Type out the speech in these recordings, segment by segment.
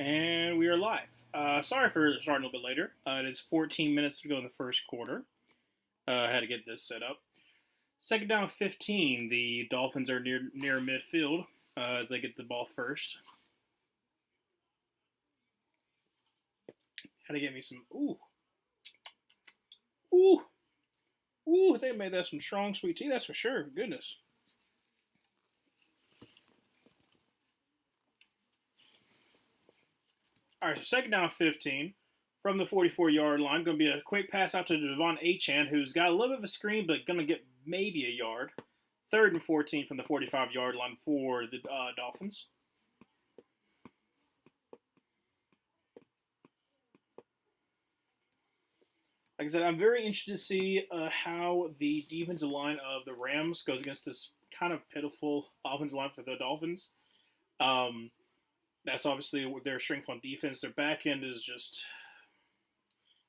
And we are live. Sorry for starting a little bit later. It is 14 minutes to go in the first quarter. I had to get this set up. Second down 15. The Dolphins are near midfield as they get the ball first. Had to get me some. Ooh, ooh. They made that some strong sweet tea. That's for sure. Goodness. All right, so second down 15 from the 44-yard line. Going to be a quick pass out to Devon Achane, who's got a little bit of a screen, but going to get maybe a yard. Third and 14 from the 45-yard line for the Dolphins. Like I said, I'm very interested to see how the defensive line of the Rams goes against this kind of pitiful offensive line for the Dolphins. Um, that's obviously their strength on defense. Their back end is just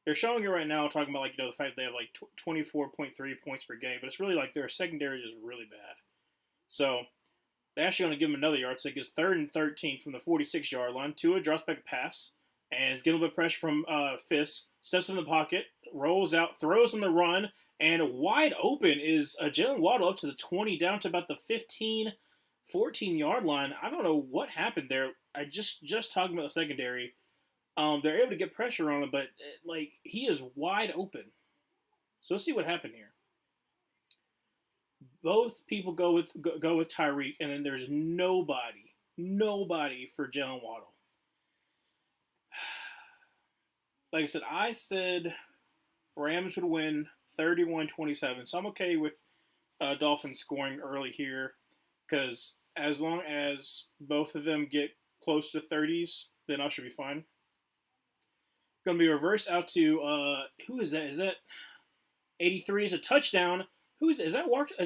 they're showing it right now, talking about the fact that they have 24.3 points per game, but it's really like their secondary is really bad. So they're actually going to give him another yard. So it gets third and 13 from the 46-yard line. Tua drops back a pass and is getting a little bit of pressure from Fisk. Steps in the pocket, rolls out, throws on the run, and wide open is Jalen Waddle up to the 20, down to about the 15, 14-yard line. I don't know what happened there. I just talking about the secondary. They're able to get pressure on him, but he is wide open. So let's see what happened here. Both people go with Tyreek, and then there's nobody for Jalen Waddle. Like I said Rams would win 31-27, so I'm okay with Dolphins scoring early here because as long as both of them get close to 30s, then I should be fine. Going to be reversed out to who is that? Is that 83? Is a touchdown. Who is that? Is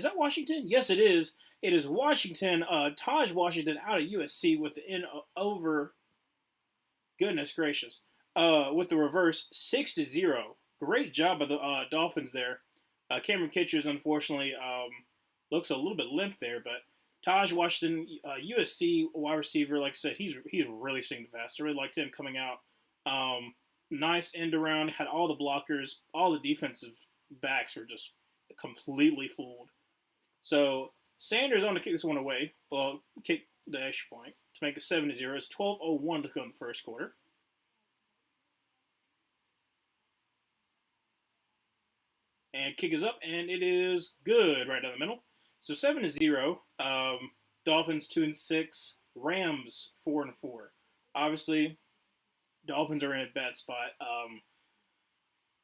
that Washington? Yes, it is. It is Washington. Taj Washington out of USC with the in over. Goodness gracious. With the reverse 6-0. Great job by the Dolphins there. Cameron Kitchens unfortunately looks a little bit limp there, but Taj Washington, USC wide receiver, like I said, he's really stinging fast. I really liked him coming out. Nice end around, had all the blockers, all the defensive backs were just completely fooled. So Sanders on to kick this one away. Well, kick the extra point to make it 7-0. It's 12:01 to go in the first quarter. And kick is up, and it is good right down the middle. So 7-0. Dolphins 2-6. Rams 4-4. Obviously, Dolphins are in a bad spot.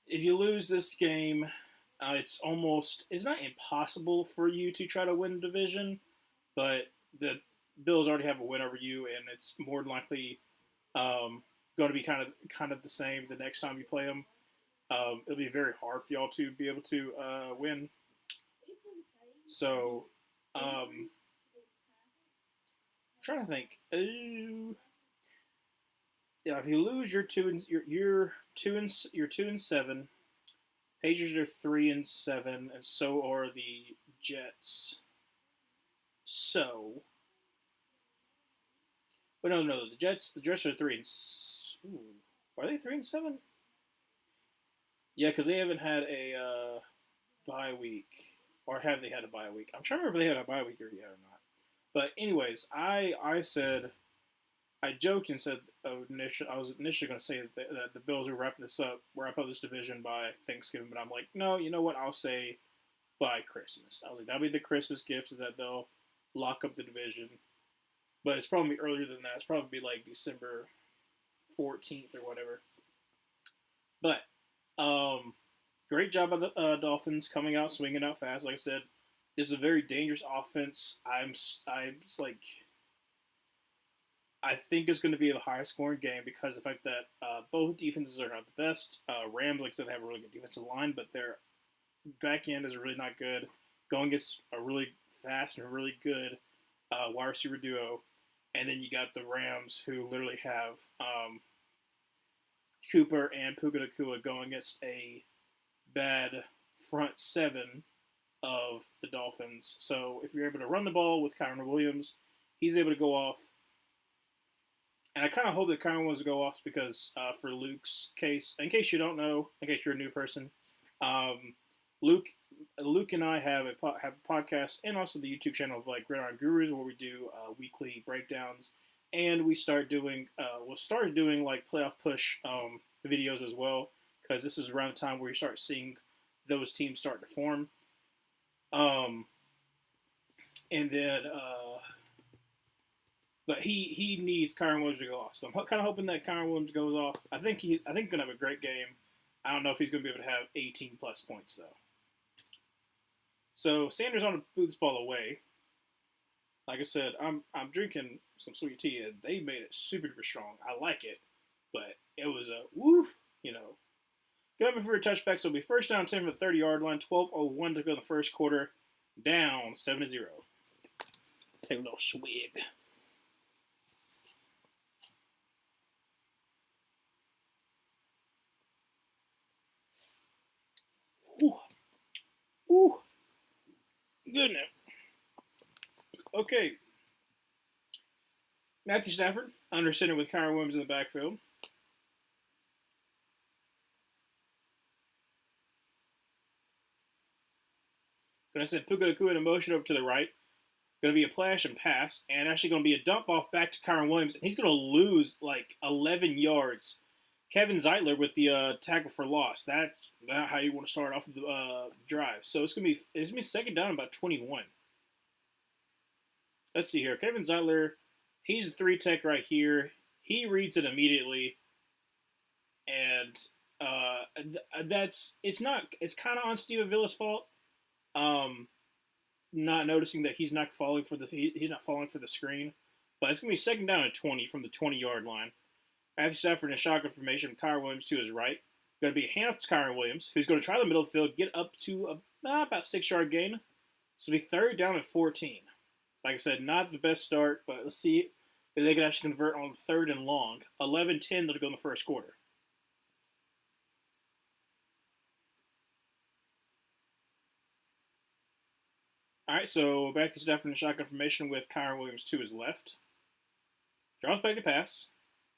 If you lose this game, it's not impossible for you to try to win the division, but the Bills already have a win over you, and it's more than likely going to be kind of the same the next time you play them. It'll be very hard for y'all to be able to win. So, I'm trying to think. Yeah, if you lose, you're 2-7. Pacers are 3-7, and so are the Jets. So, but no, the Jets are 3 and. Ooh, are they 3-7? Yeah, because they haven't had a bye week, or have they had a bye week? I'm trying to remember if they had a bye week yet or not. But anyways, I joked and said I was initially going to say that the Bills would wrap up this division by Thanksgiving, but I'm like, no, you know what? I'll say by Christmas. I was like, that'll be the Christmas gift, is that they'll lock up the division. But it's probably earlier than that. It's probably like December 14th or whatever. But great job by the Dolphins coming out, swinging out fast. Like I said, this is a very dangerous offense. I think it's going to be a high scoring game because of the fact that both defenses are not the best. Rams, like I said, have a really good defensive line, but their back end is really not good. Going against a really fast and really good wide receiver duo. And then you got the Rams, who literally have Cooper and Puka Nacua going against a bad front seven of the Dolphins. So if you're able to run the ball with Kyron Williams, he's able to go off And I kind of hope that Kyron Williams go off because for Luke's case, in case you don't know, in case you're a new person, um, Luke, Luke and I have a podcast and also the YouTube channel of like Gridiron Gurus where we do weekly breakdowns, and we'll start doing like playoff push videos as well because this is around the time where you start seeing those teams start to form. Um, and then but he needs Kyron Williams to go off. So I'm kind of hoping that Kyron Williams goes off. I think he's gonna have a great game. I don't know if he's gonna be able to have 18 plus points though. So Sanders on to boot this ball away. Like I said, I'm drinking some sweet tea and they made it super duper strong. I like it, but it was a woo, you know. Going for a touchback, so it'll be first down 10 from the 30-yard line. 12:01 to go in the first quarter. Down 7-0. Take a little swig. Ooh. Ooh. Good now. Okay. Matthew Stafford, under center with Kyron Williams in the backfield. Gonna send Puka Nacua in motion over to the right. Gonna be a play action pass, and actually gonna be a dump off back to Kyron Williams, and he's gonna lose like 11 yards. Kevin Zeitler with the tackle for loss. That's not how you want to start off the drive. So it's gonna be second down about 21. Let's see here. Kevin Zeitler, he's a three tech right here. He reads it immediately, and it's kind of on Steve Avila's fault. Um, Not noticing that he's not falling for the screen, but it's gonna be second down and 20 from the 20-yard line. Matthew Stafford in a shotgun formation, Kyron Williams to his right. Going to be a handoff to Kyron Williams, who's going to try the middle of the field, get up to about 6-yard gain. So it'll be third down and 14. Like I said, not the best start, but let's see if they can actually convert on third and long. 11-10 to go in the first quarter. All right, so back to Stafford in shotgun formation with Kyron Williams to his left. Draws back to pass.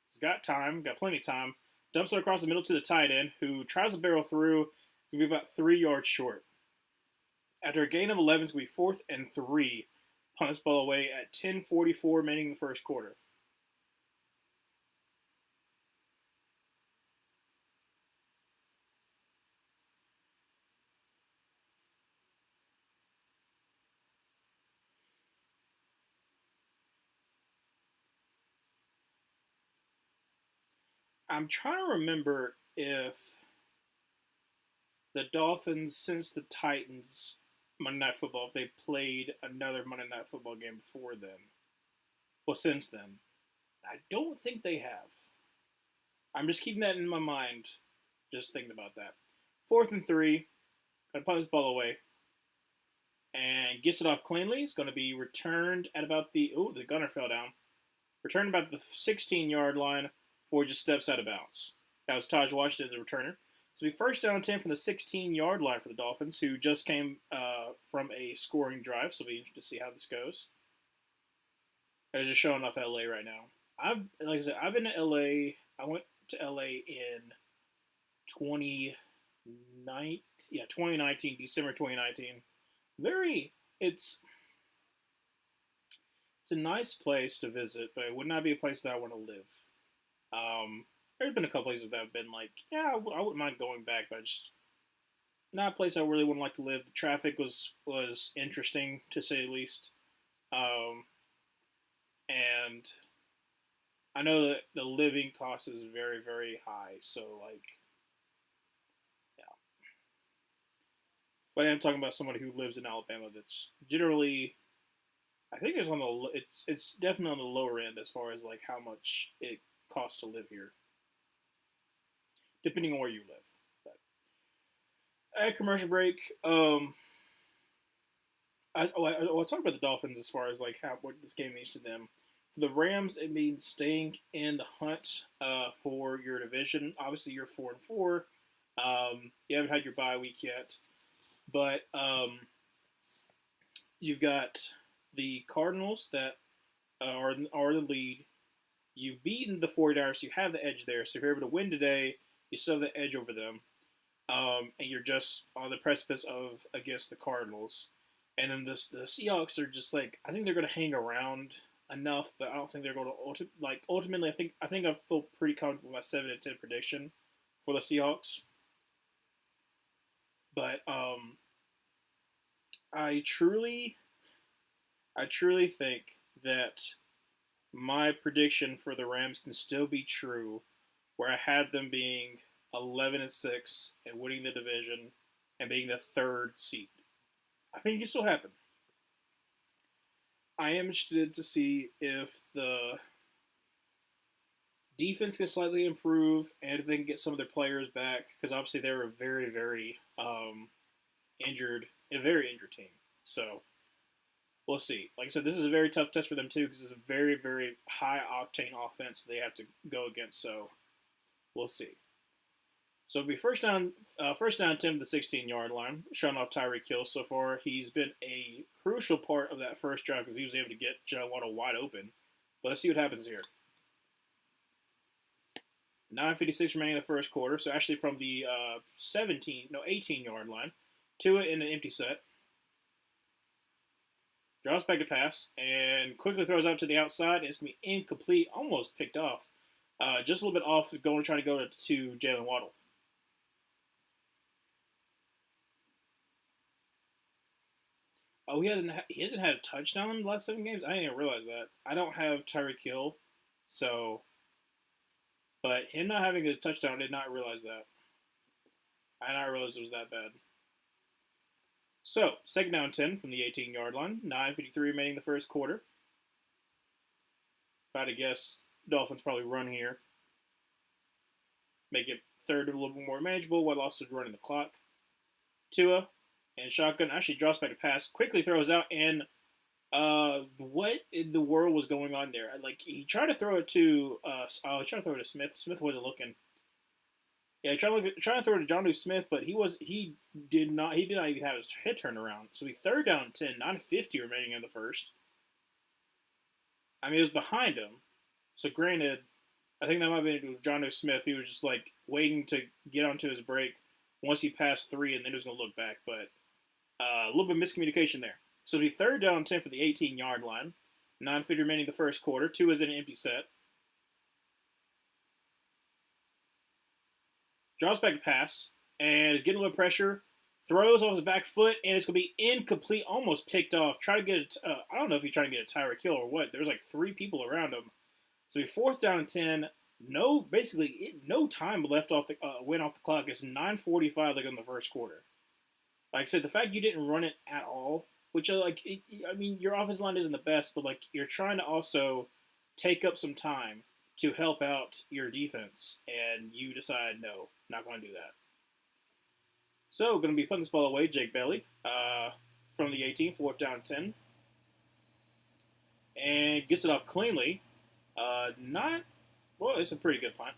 He's got time, got plenty of time. Dumps it across the middle to the tight end, who tries to barrel through. It's going to be about 3 yards short. After a gain of 11, it's going to be fourth and 3. Punt this ball away at 10:44 remaining in the first quarter. I'm trying to remember if the Dolphins, since the Titans Monday Night Football, if they played another Monday Night Football game before then. Well, since then. I don't think they have. I'm just keeping that in my mind, just thinking about that. Fourth and 3. Gonna punt this ball away. And gets it off cleanly. It's going to be returned at about the gunner fell down. Returned about the 16-yard line before he just steps out of bounds. That was Taj Washington, the returner. So it'll be first down 10 from the 16-yard line for the Dolphins, who just came from a scoring drive. So it'll be interesting to see how this goes. They're just showing off LA right now. Like I said, I've been to LA. I went to LA in 2019, December 2019. It's a nice place to visit, but it would not be a place that I want to live. There's been a couple places that have been like, yeah, I wouldn't mind going back, but just not a place I really wouldn't like to live. The traffic was interesting to say the least, and I know that the living cost is very, very high. So like, yeah. But I'm talking about somebody who lives in Alabama. That's generally, I think it's definitely on the lower end as far as like how much it costs to live here, depending on where you live. But at commercial break, I'll talk about the Dolphins as far as like what this game means to them. For the Rams, it means staying in the hunt for your division. Obviously, you're 4-4. You haven't had your bye week yet, but you've got the Cardinals that are the lead. You've beaten the 49ers, so you have the edge there. So if you're able to win today, you still have the edge over them. And you're just on the precipice of against the Cardinals. And then the Seahawks are just like, I think they're going to hang around enough, but I don't think they're going to ultimately. I think I feel pretty comfortable with my 7-10 prediction for the Seahawks. But I truly, I truly think that my prediction for the Rams can still be true, where I had them being 11-6 and winning the division and being the third seed. I think it can still happen. I am interested to see if the defense can slightly improve and if they can get some of their players back, because obviously they were a very, very injured, a very injured team. So we'll see. Like I said, this is a very tough test for them too, because it's a very, very high octane offense they have to go against. So we'll see. So it'll be first down 10 to the 16-yard line, showing off Tyreek Hill so far. He's been a crucial part of that first drive because he was able to get Jalen Waddle wide open. But let's see what happens here. 9:56 remaining in the first quarter. So actually from the 18-yard line, Tua in an empty set. Draws back to pass and quickly throws out to the outside. It's going to be incomplete, almost picked off. Just a little bit off, trying to go to Jalen Waddle. Oh, he hasn't had a touchdown in the last 7 games. I didn't even realize that. I don't have Tyreek Hill, so but him not having a touchdown, I did not realize that. I did not realize it was that bad. So, second down 10 from the 18-yard line. 9:53 remaining in the first quarter. If I had to guess, Dolphins probably run here. Make it third a little bit more manageable while also running the clock. Tua and shotgun actually drops back to pass. Quickly throws out, and what in the world was going on there? Like, he tried to throw it to he tried to throw it to Smith. Smith wasn't looking. Yeah, he tried to throw it to Jonnu Smith, but he did not even have his head turned around. So he third down 10, 9:50 remaining in the first. I mean, it was behind him. So granted, I think that might have been Jonnu Smith. He was just like waiting to get onto his break once he passed 3, and then he was going to look back. But a little bit of miscommunication there. So it'll be third down 10 for the 18-yard line. 9:50 remaining in the first quarter. Tua is in an empty set. Draws back to pass, and is getting a little pressure. Throws off his back foot, and it's going to be incomplete, almost picked off. Try to get it. I don't know if he's trying to get a Tyreek Hill or what. There's like 3 people around him. So he fourth down and 10. No time left off went off the clock. It's 9:45 like in the first quarter. Like I said, the fact you didn't run it at all, which I mean, your offensive line isn't the best, but like you're trying to also take up some time to help out your defense, and you decide no, not going to do that. So going to be putting this ball away, Jake Bailey, from the 18, fourth down 10, and gets it off cleanly. It's a pretty good punt.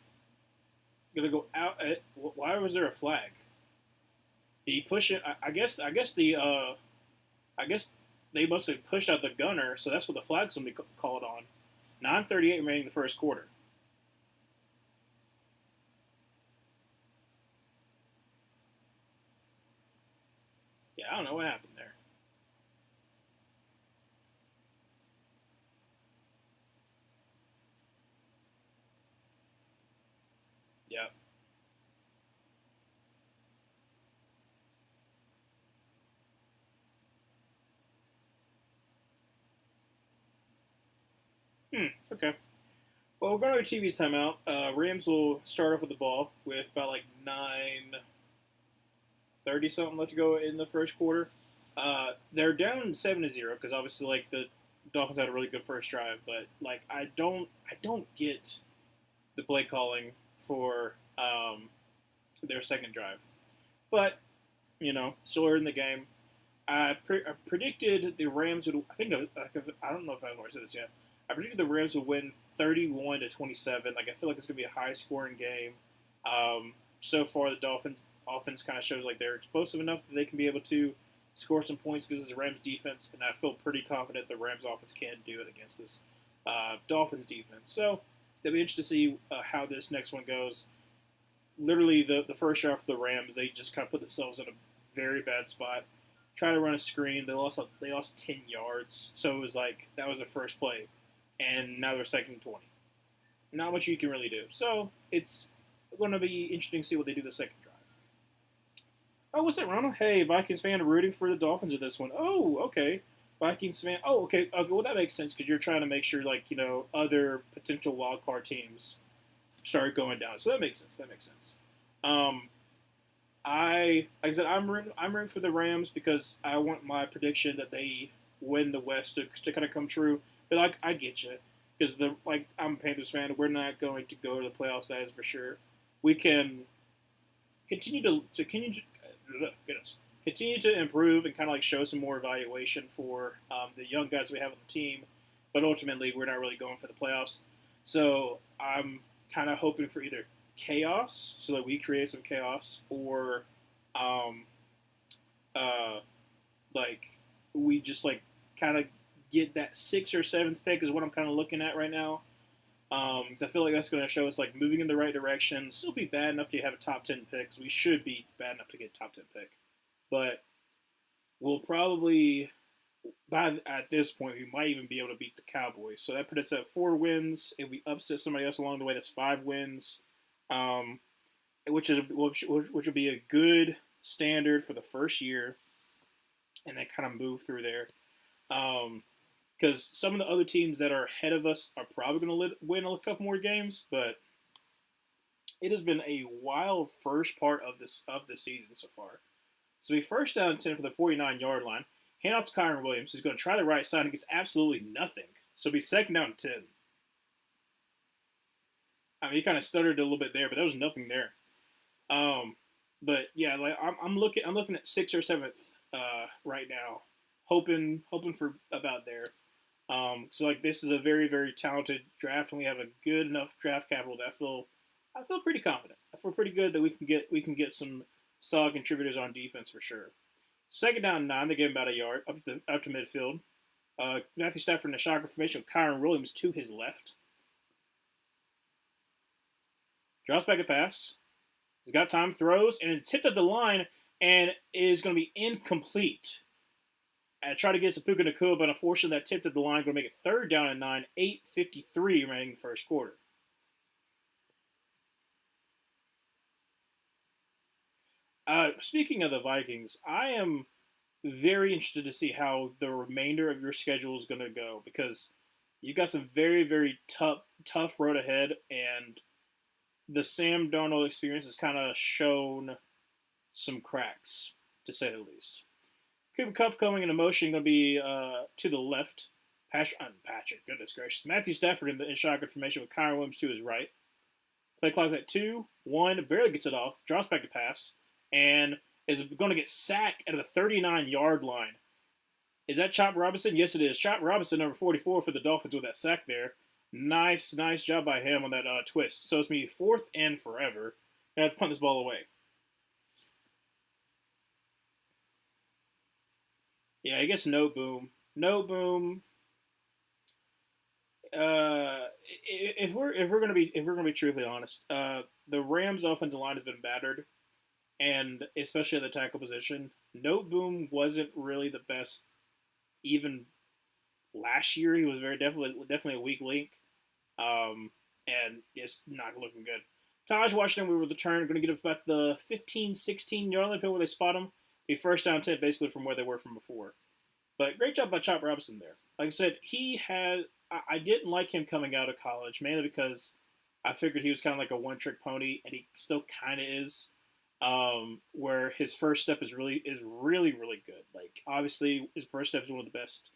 Gonna go out. Why was there a flag? Did he push it? I guess they must have pushed out the gunner, so that's what the flag's gonna be called on. 9:38 remaining in the first quarter. Yeah, I don't know what happened there. Yeah. Okay. Well, we're going to TV's timeout. Rams will start off with the ball with about like 9:30 something left to go in the first quarter. They're down 7-0 because obviously like the Dolphins had a really good first drive, but like I don't get the play calling for their second drive. But still early in the game. I predicted the Rams would. I don't know if I've already said this yet. I predicted the Rams would win 31-27. Like I feel like it's gonna be a high scoring game. So far, the Dolphins offense kind of shows like they're explosive enough that they can be able to score some points because it's the Rams defense, and I feel pretty confident the Rams offense can do it against this Dolphins defense. So it'll be interesting to see how this next one goes. Literally, the first shot for the Rams, they just kind of put themselves in a very bad spot. Try to run a screen, they lost 10 yards, so it was like that was their first play, and now they're second and 20. Not much you can really do. So it's going to be interesting to see what they do the second drive. Oh, what's that, Ronald? Hey, Vikings fan rooting for the Dolphins in this one. Oh, okay. Vikings fan. Oh, okay. Okay. Well, that makes sense because you're trying to make sure, like, other potential wild card teams start going down. So that makes sense. That makes sense. Um, like I said, I'm rooting for the Rams because I want my prediction that they win the West to kind of come true. But like, I get you because I'm a Panthers fan. We're not going to go to the playoffs. That is for sure. We can goodness, continue to improve and kind of like show some more evaluation for the young guys we have on the team. But ultimately, we're not really going for the playoffs. So I'm kind of hoping for either chaos, so that we create some chaos, or um, uh, like we just like kind of get that sixth or seventh pick is what I'm kind of looking at right now. 'Cause I feel like that's going to show us like moving in the right direction. Still be bad enough to have a top 10 pick. We should be bad enough to get a top 10 pick, but we'll probably at this point we might even be able to beat the Cowboys. So that put us at 4 wins. If we upset somebody else along the way, that's 5 wins, um, which will be a good standard for the first year, and then kind of move through there. Um, because some of the other teams that are ahead of us are probably going to win a couple more games, but it has been a wild first part of the season so far. So we first down and 10 for the 49-yard line. Hand off to Kyron Williams, who's going to try the right side and gets absolutely nothing. So it'll be second down and 10. I mean, he kind of stuttered a little bit there, but there was nothing there. But yeah, like I'm looking at sixth or seventh right now, hoping for about there. So like this is a very very talented draft, and we have a good enough draft capital that I feel pretty confident. I feel pretty good that we can get some solid contributors on defense for sure. Second down and 9, they give him about a yard up to midfield. Matthew Stafford in the shotgun formation with Kyron Williams to his left. Drops back a pass. He's got time, throws, and it's tipped at the line and is going to be incomplete. I try to get to Puka Nakua, but unfortunately that tipped at the line. Going to make it third down and 9, 8:53 remaining in the first quarter. Speaking of the Vikings, I am very interested to see how the remainder of your schedule is going to go because you've got some very, very tough road ahead, and the Sam Darnold experience has kind of shown some cracks, to say the least. Cooper Kupp coming into motion, going to be to the left. Patrick, goodness gracious. Matthew Stafford in shotgun formation with Kyron Williams to his right. Play clock at 2-1, barely gets it off, drops back to pass, and is going to get sacked at the 39-yard line. Is that Chop Robinson? Yes, it is. Chop Robinson, number 44 for the Dolphins with that sack there. Nice job by him on that twist. So it's going to be fourth and forever. I have to punt this ball away. Yeah, I guess no boom. No boom. If we're gonna be truthfully honest, the Rams' offensive line has been battered, and especially at the tackle position, no boom wasn't really the best. Even last year, he was definitely a weak link, and it's not looking good. Taj Washington, we were the turn, going to get up about the 15, 16-yard line where they spot him. Be first down 10, basically from where they were from before. But great job by Chop Robinson there. Like I said, he had. I didn't like him coming out of college, mainly because I figured he was kind of like a one-trick pony, and he still kind of is. Where his first step is really good. Like obviously, his first step is one of the best,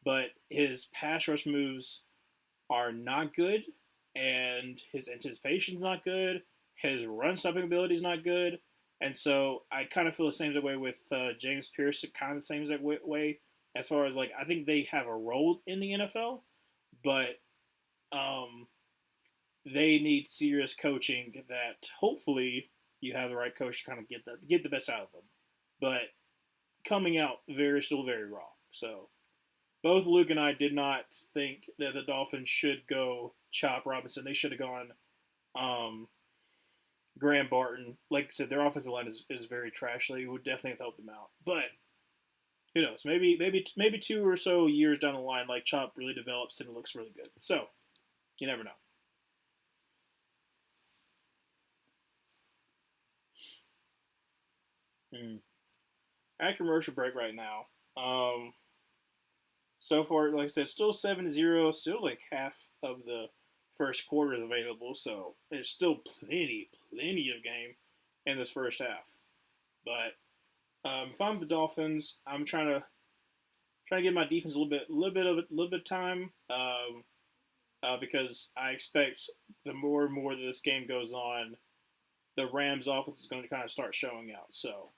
but his pass rush moves are not good, and his anticipation is not good. His run stopping ability is not good, and so I kind of feel the same way with James Pierce. Kind of the same way as far as like I think they have a role in the NFL, but um, they need serious coaching. That hopefully you have the right coach to kind of get the best out of them. But coming out still very raw. So both Luke and I did not think that the Dolphins should go Chop Robinson. They should have gone um, Graham Barton. Like I said, their offensive line is very trash. So it would definitely have helped them out. But who knows? Maybe 2 or so years down the line, like Chop really develops and it looks really good. So you never know. Mm. At commercial break right now. So far, like I said, still 7-0, still like half of the first quarter is available, so there's still plenty of game in this first half. But if I'm the Dolphins, I'm trying to give my defense a little bit of time, because I expect the more and more that this game goes on, the Rams offense is going to kind of start showing out. So,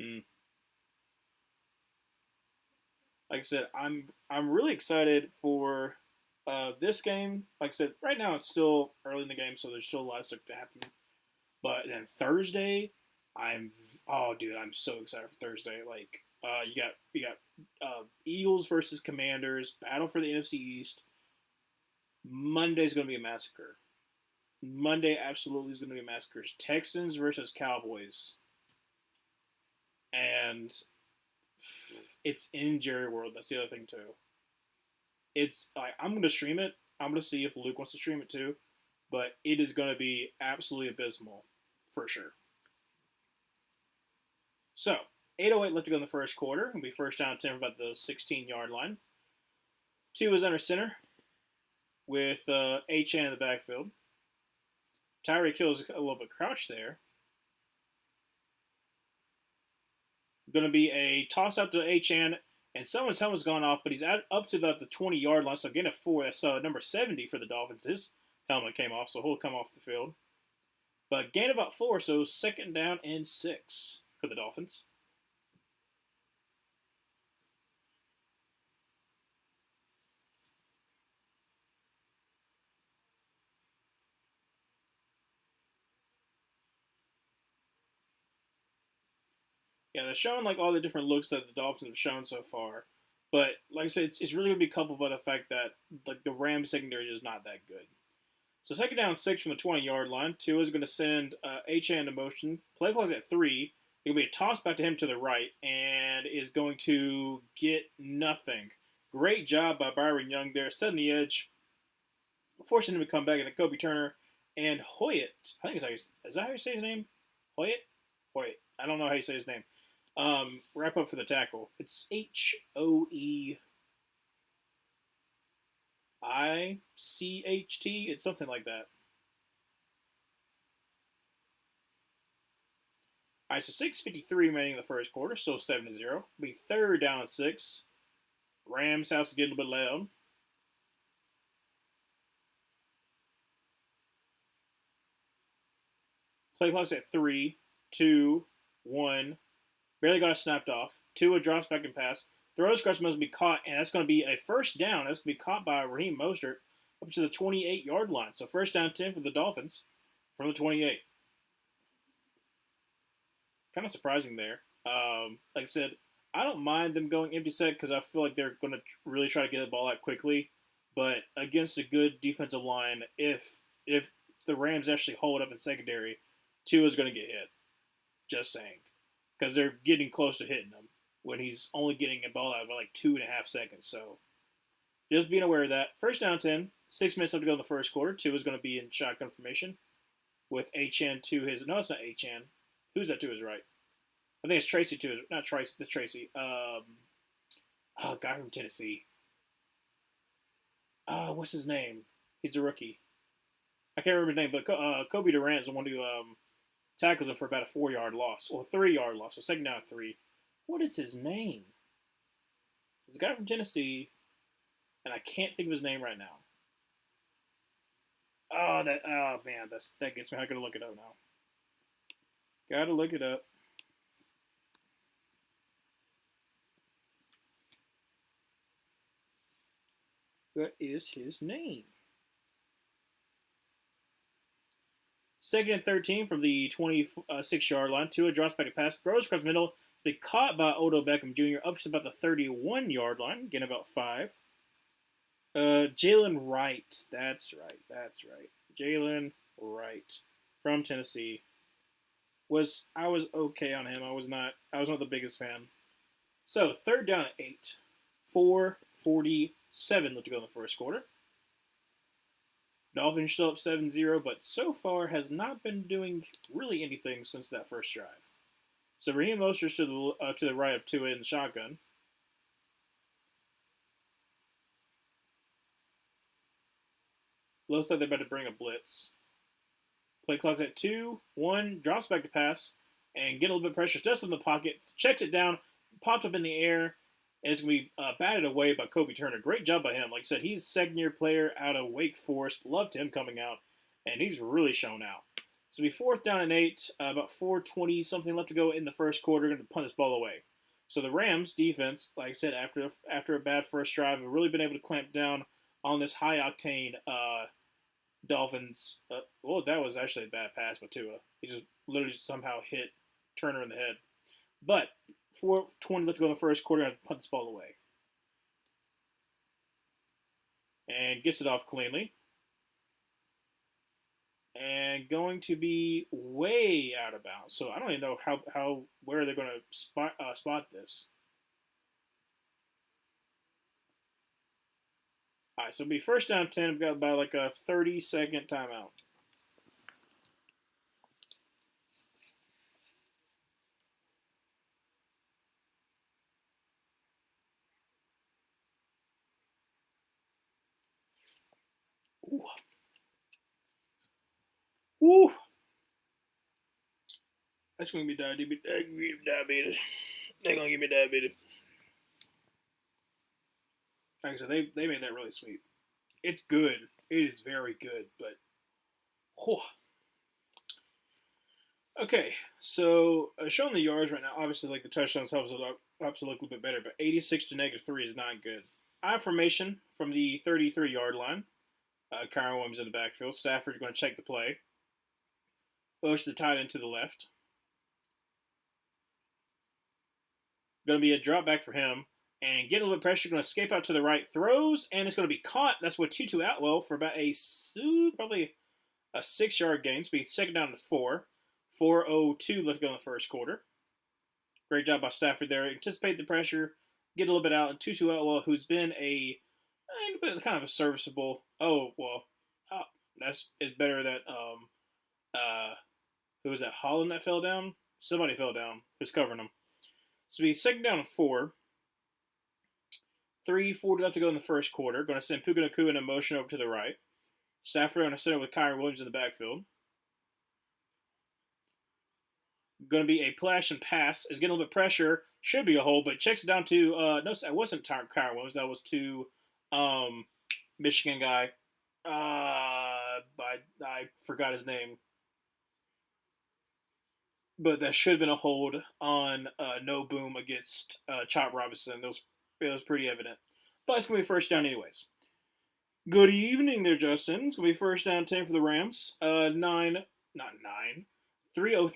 mm, like I said, I'm really excited for this game. Like I said, right now it's still early in the game, so there's still a lot of stuff to happen. But then Thursday, I'm oh dude, I'm so excited for Thursday. Like you got Eagles versus Commanders, battle for the NFC East. Monday's going to be a massacre. Monday absolutely is going to be a massacre. Texans versus Cowboys, and it's in Jerry World. That's the other thing too. It's like I'm going to stream it. I'm going to see if Luke wants to stream it too, but it is going to be absolutely abysmal for sure. So 8:08 left to go in the first quarter. It'll be first down 10 from about the 16-yard line. Two is under center with H-Chan in the backfield. Tyreek Hill is a little bit crouched there. Going to be a toss out to H-Chan, and someone's helmet's gone off, but he's up to about the 20-yard line, so again a 4. That's number 70 for the Dolphins. His helmet came off, so he'll come off the field. But gain about 4, so second down and 6 for the Dolphins. Yeah, they're showing like all the different looks that the Dolphins have shown so far. But like I said, it's really gonna be coupled by the fact that like the Rams secondary is not that good. So second down 6 from the 20-yard line. Tua is going to send H-Chan into motion. Play clock at 3. It will be a toss back to him to the right and is going to get nothing. Great job by Byron Young there, setting the edge, forcing him to come back. And then Kobe Turner and Hoyt. I think is that how you say his name? Hoyt? Hoyt. I don't know how you say his name. Wrap up for the tackle. It's Hoicht. It's something like that. All right, so 6:53 remaining in the first quarter, still 7-0. Be third down and 6. Rams house is getting a bit loud. Play clock's at 3, 2, 1. Barely got it snapped off. Tua drops back and pass. Throws across must be caught, and that's going to be a first down. That's going to be caught by Raheem Mostert up to the 28-yard line. So first down 10 for the Dolphins from the 28. Kind of surprising there. Like I said, I don't mind them going empty set because I feel like they're going to really try to get the ball out quickly. But against a good defensive line, if the Rams actually hold up in secondary, Tua is going to get hit. Just saying, because they're getting close to hitting him when he's only getting a ball out by like 2.5 seconds. So just being aware of that. First down 10, 6 minutes left to go in the first quarter. Tua is going to be in shotgun formation with H-Chan to his. No, it's not H-Chan. Who's that to his right? I think it's Tracy to his. Not Tracy. The Tracy. Guy from Tennessee. What's his name? He's a rookie. I can't remember his name, but Kobe Durant is the one who tackles him for about a 4-yard loss or 3-yard loss. So second down 3. What is his name? He's a guy from Tennessee, and I can't think of his name right now. Oh man, that gets me. I gotta look it up now. Gotta look it up. What is his name? Second and 13 from the 26-yard line. Tua drops back to pass, throws across the middle. To be caught by Odell Beckham Jr. up to about the 31-yard line, getting about 5. Jalen Wright. That's right. That's right. Jalen Wright from Tennessee. I was okay on him. I was not the biggest fan. So third down at 8. 4:47 left to go in the first quarter. Dolphins still up 7-0, but so far has not been doing really anything since that first drive. So Raheem Mostert's to the right of Tua in the shotgun. Looks like they're about to bring a blitz. Play clock's at 2, 1, drops back to pass, and get a little bit of pressure. Steps in the pocket, checks it down, pops up in the air, and it's going to be batted away by Kobe Turner. Great job by him. Like I said, he's a second-year player out of Wake Forest. Loved him coming out, and he's really shown out. So it'll be fourth down and 8, about 4:20 something left to go in the first quarter. Going to punt this ball away. So the Rams defense, like I said, after a bad first drive, have really been able to clamp down on this high-octane Dolphins. Well, that was actually a bad pass by Tua. He just literally somehow hit Turner in the head. But 4:20 left to go in the first quarter, and punt this ball away. And gets it off cleanly. And going to be way out of bounds. So I don't even know where they're going to spot this. All right, so it'll be first down 10. We've got about like a 30-second timeout. Ooh. Ooh. That's going to be diabetes. They're going to give me diabetes. Like I said, they made that really sweet. It's good. It is very good, but whew. Okay, so showing the yards right now, obviously, like the touchdowns helps it look a little bit better, but 86 to -3 is not good. I formation from the 33-yard line. Kyron Williams in the backfield. Stafford's going to check the play. Push the tight end to the left. Going to be a drop back for him. And get a little pressure. Going to escape out to the right. Throws. And it's going to be caught. That's what Tutu Atwell for about probably a 6-yard gain. So be second down to 4. 4:02 left to go in the first quarter. Great job by Stafford there. Anticipate the pressure. Get a little bit out. And Tutu Atwell, who's been kind of a serviceable. It's better that who was that? Holland that fell down? Somebody fell down. Who's covering him? So be second down and 4. 3:40 left to go in the first quarter. Going to send Puka Nacua in a motion over to the right. Stafford going to center with Kyron Williams in the backfield. Going to be a play action pass. Is getting a little bit of pressure. Should be a hole, but checks it down to no, it wasn't Kyron Williams. That was to Michigan guy. I forgot his name. But that should have been a hold on No Boom against Chop Robinson. It was pretty evident. But it's going to be first down anyways. Good evening there, Justin. It's going to be first down 10 for the Rams. 3:03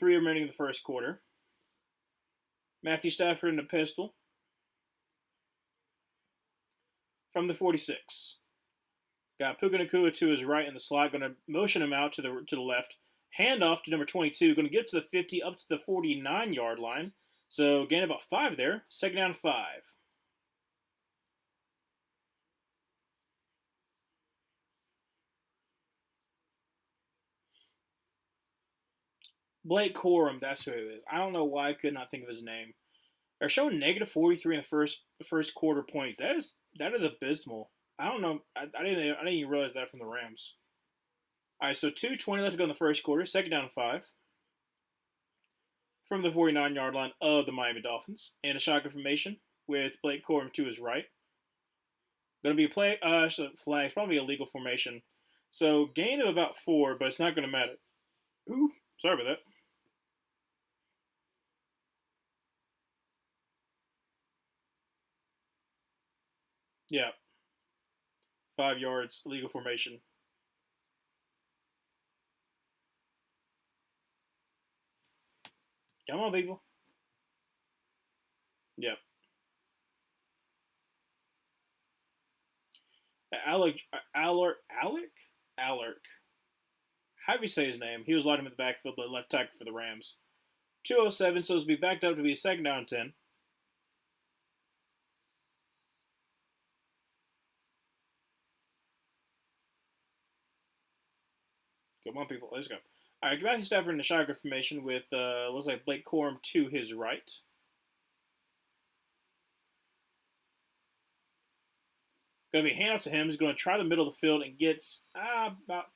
remaining in the first quarter. Matthew Stafford in the pistol. From the 46. Got Puka Nacua to his right in the slot. Going to motion him out to the left. Handoff to number 22. Going to get up to the 50, up to the 49-yard line. So gain about 5 there. Second down 5. Blake Corum, that's who it is. I don't know why I could not think of his name. They're showing -43 in the first quarter points. That is abysmal. I don't know. I didn't even realize that from the Rams. All right, so 2:20 left to go in the first quarter. Second down 5. From the 49-yard line of the Miami Dolphins. And a shotgun formation with Blake Corum to his right. Going to be a play, flag, probably a legal formation. So gain of about 4, but it's not going to matter. Ooh, sorry about that. Yeah. 5 yards, legal formation. Come on, people. Yep. Alec. How do you say his name? He was lining in the backfield, the left tackle for the Rams. 207, so it's be backed up to be a second down and 10. Come on, people. Let's go. All right, Matthew Stafford in the shotgun formation with, looks like Blake Corum to his right. Going to be handoff to him. He's going to try the middle of the field and gets about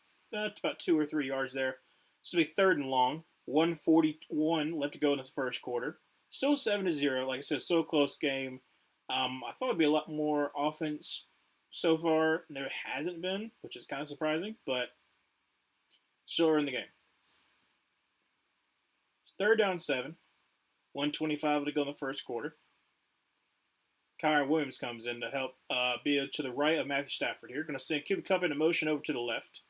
2 or 3 yards there. So it'll be third and long. 141 left to go in the first quarter. Still 7-0. Like I said, so close game. I thought it'd be a lot more offense so far. There hasn't been, which is kind of surprising, but still are in the game. It's third down 7. 125 to go in the first quarter. Kyron Williams comes in to help be to the right of Matthew Stafford here. Going to send Cooper Kupp into motion over to the left.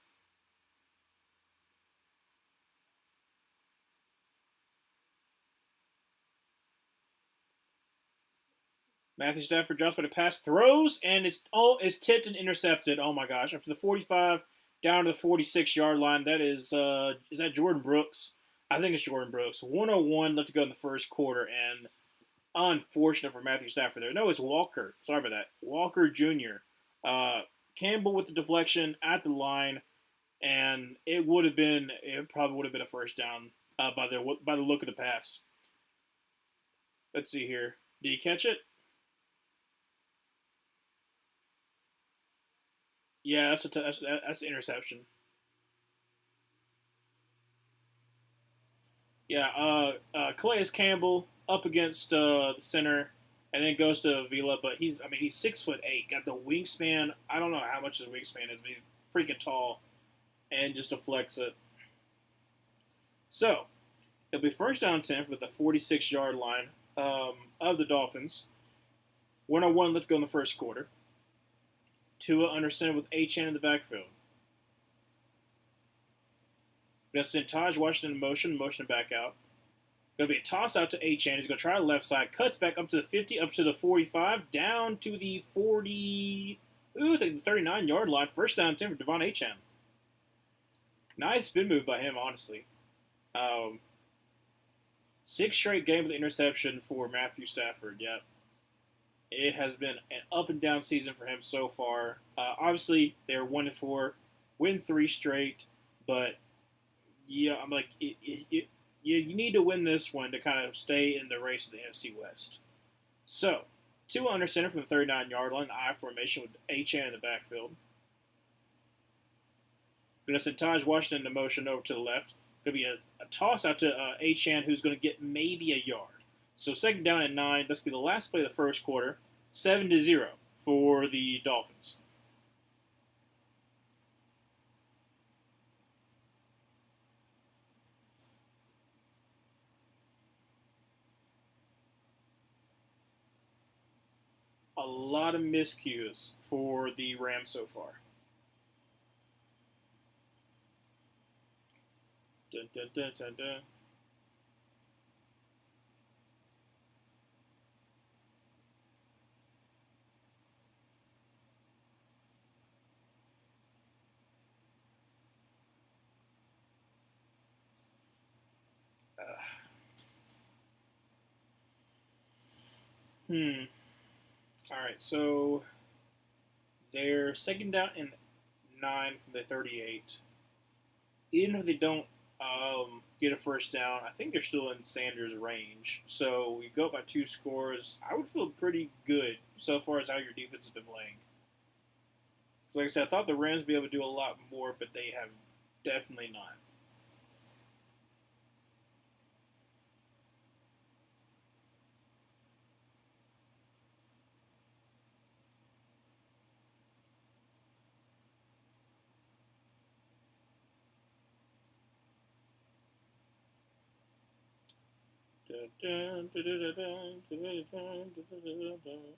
Matthew Stafford drops by the pass, throws, and is tipped and intercepted. Oh my gosh! Up to the 45, down to the 46-yard line. That is that Jordan Brooks? I think it's Jordan Brooks. 101 left to go in the first quarter, and unfortunate for Matthew Stafford there. No, it's Walker. Sorry about that. Walker Jr. Campbell with the deflection at the line, and it probably would have been a first down by the look of the pass. Let's see here. Did he catch it? Yeah, that's an interception. Yeah, Calais Campbell up against the center, and then goes to Vila. But he's 6'8", got the wingspan. I don't know how much his wingspan is, but he's freaking tall, and just deflects it. So it'll be first down 10 for the 46-yard line of the Dolphins. 101 left to go in the first quarter. Tua under center with Achane in the backfield. We're going to send Taj Washington in motion back out. Going to be a toss out to Achane. He's going to try the left side. Cuts back up to the 50, up to the 45, down to the 39-yard line. First down 10 for Devon Achane. Nice spin move by him, honestly. 6 straight game with interception for Matthew Stafford. Yep. It has been an up and down season for him so far. Obviously, they're 1-4, win 3 straight, but yeah, I'm like, you need to win this one to kind of stay in the race of the NFC West. So, Tua under center from the 39-yard line, I formation with Achane in the backfield. Going to send Taj Washington into motion over to the left. Going to be a toss out to Achane, who's going to get maybe a yard. So second down at 9. This will be the last play of the first quarter. 7-0 for the Dolphins. A lot of miscues for the Rams so far. Dun, dun, dun, dun, dun. All right, so they're second down and 9 from the 38. Even if they don't get a first down, I think they're still in Sanders' range. So we go up by 2 scores. I would feel pretty good so far as how your defense has been playing. Because like I said, I thought the Rams would be able to do a lot more, but they have definitely not.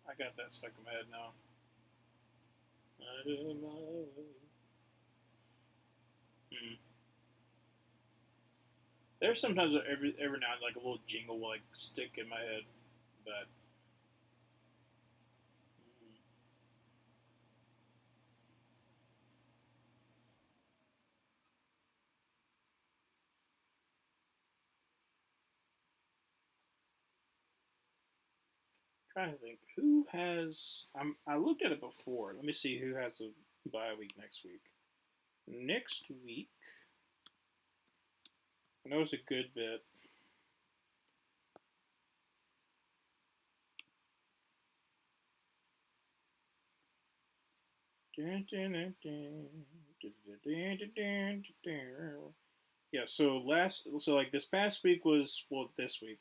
I got that stuck in my head now. I do my way. There's sometimes every now and then, like a little jingle will like stick in my head, but trying to think who has. I looked at it before. Let me see who has a bye week next week. Next week, I know it's a good bit. Yeah, so like this past week was this week.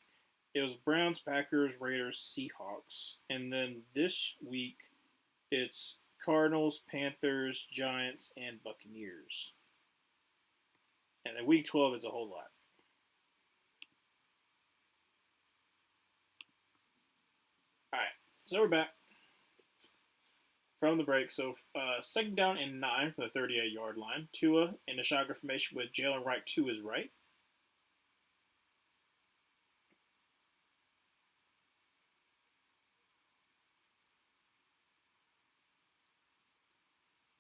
It was Browns, Packers, Raiders, Seahawks, and then this week it's Cardinals, Panthers, Giants, and Buccaneers. And then week 12 is a whole lot. All right, so we're back from the break. So second down and 9 from the 38-yard line. Tua in the shotgun formation with Jalen Wright to his right.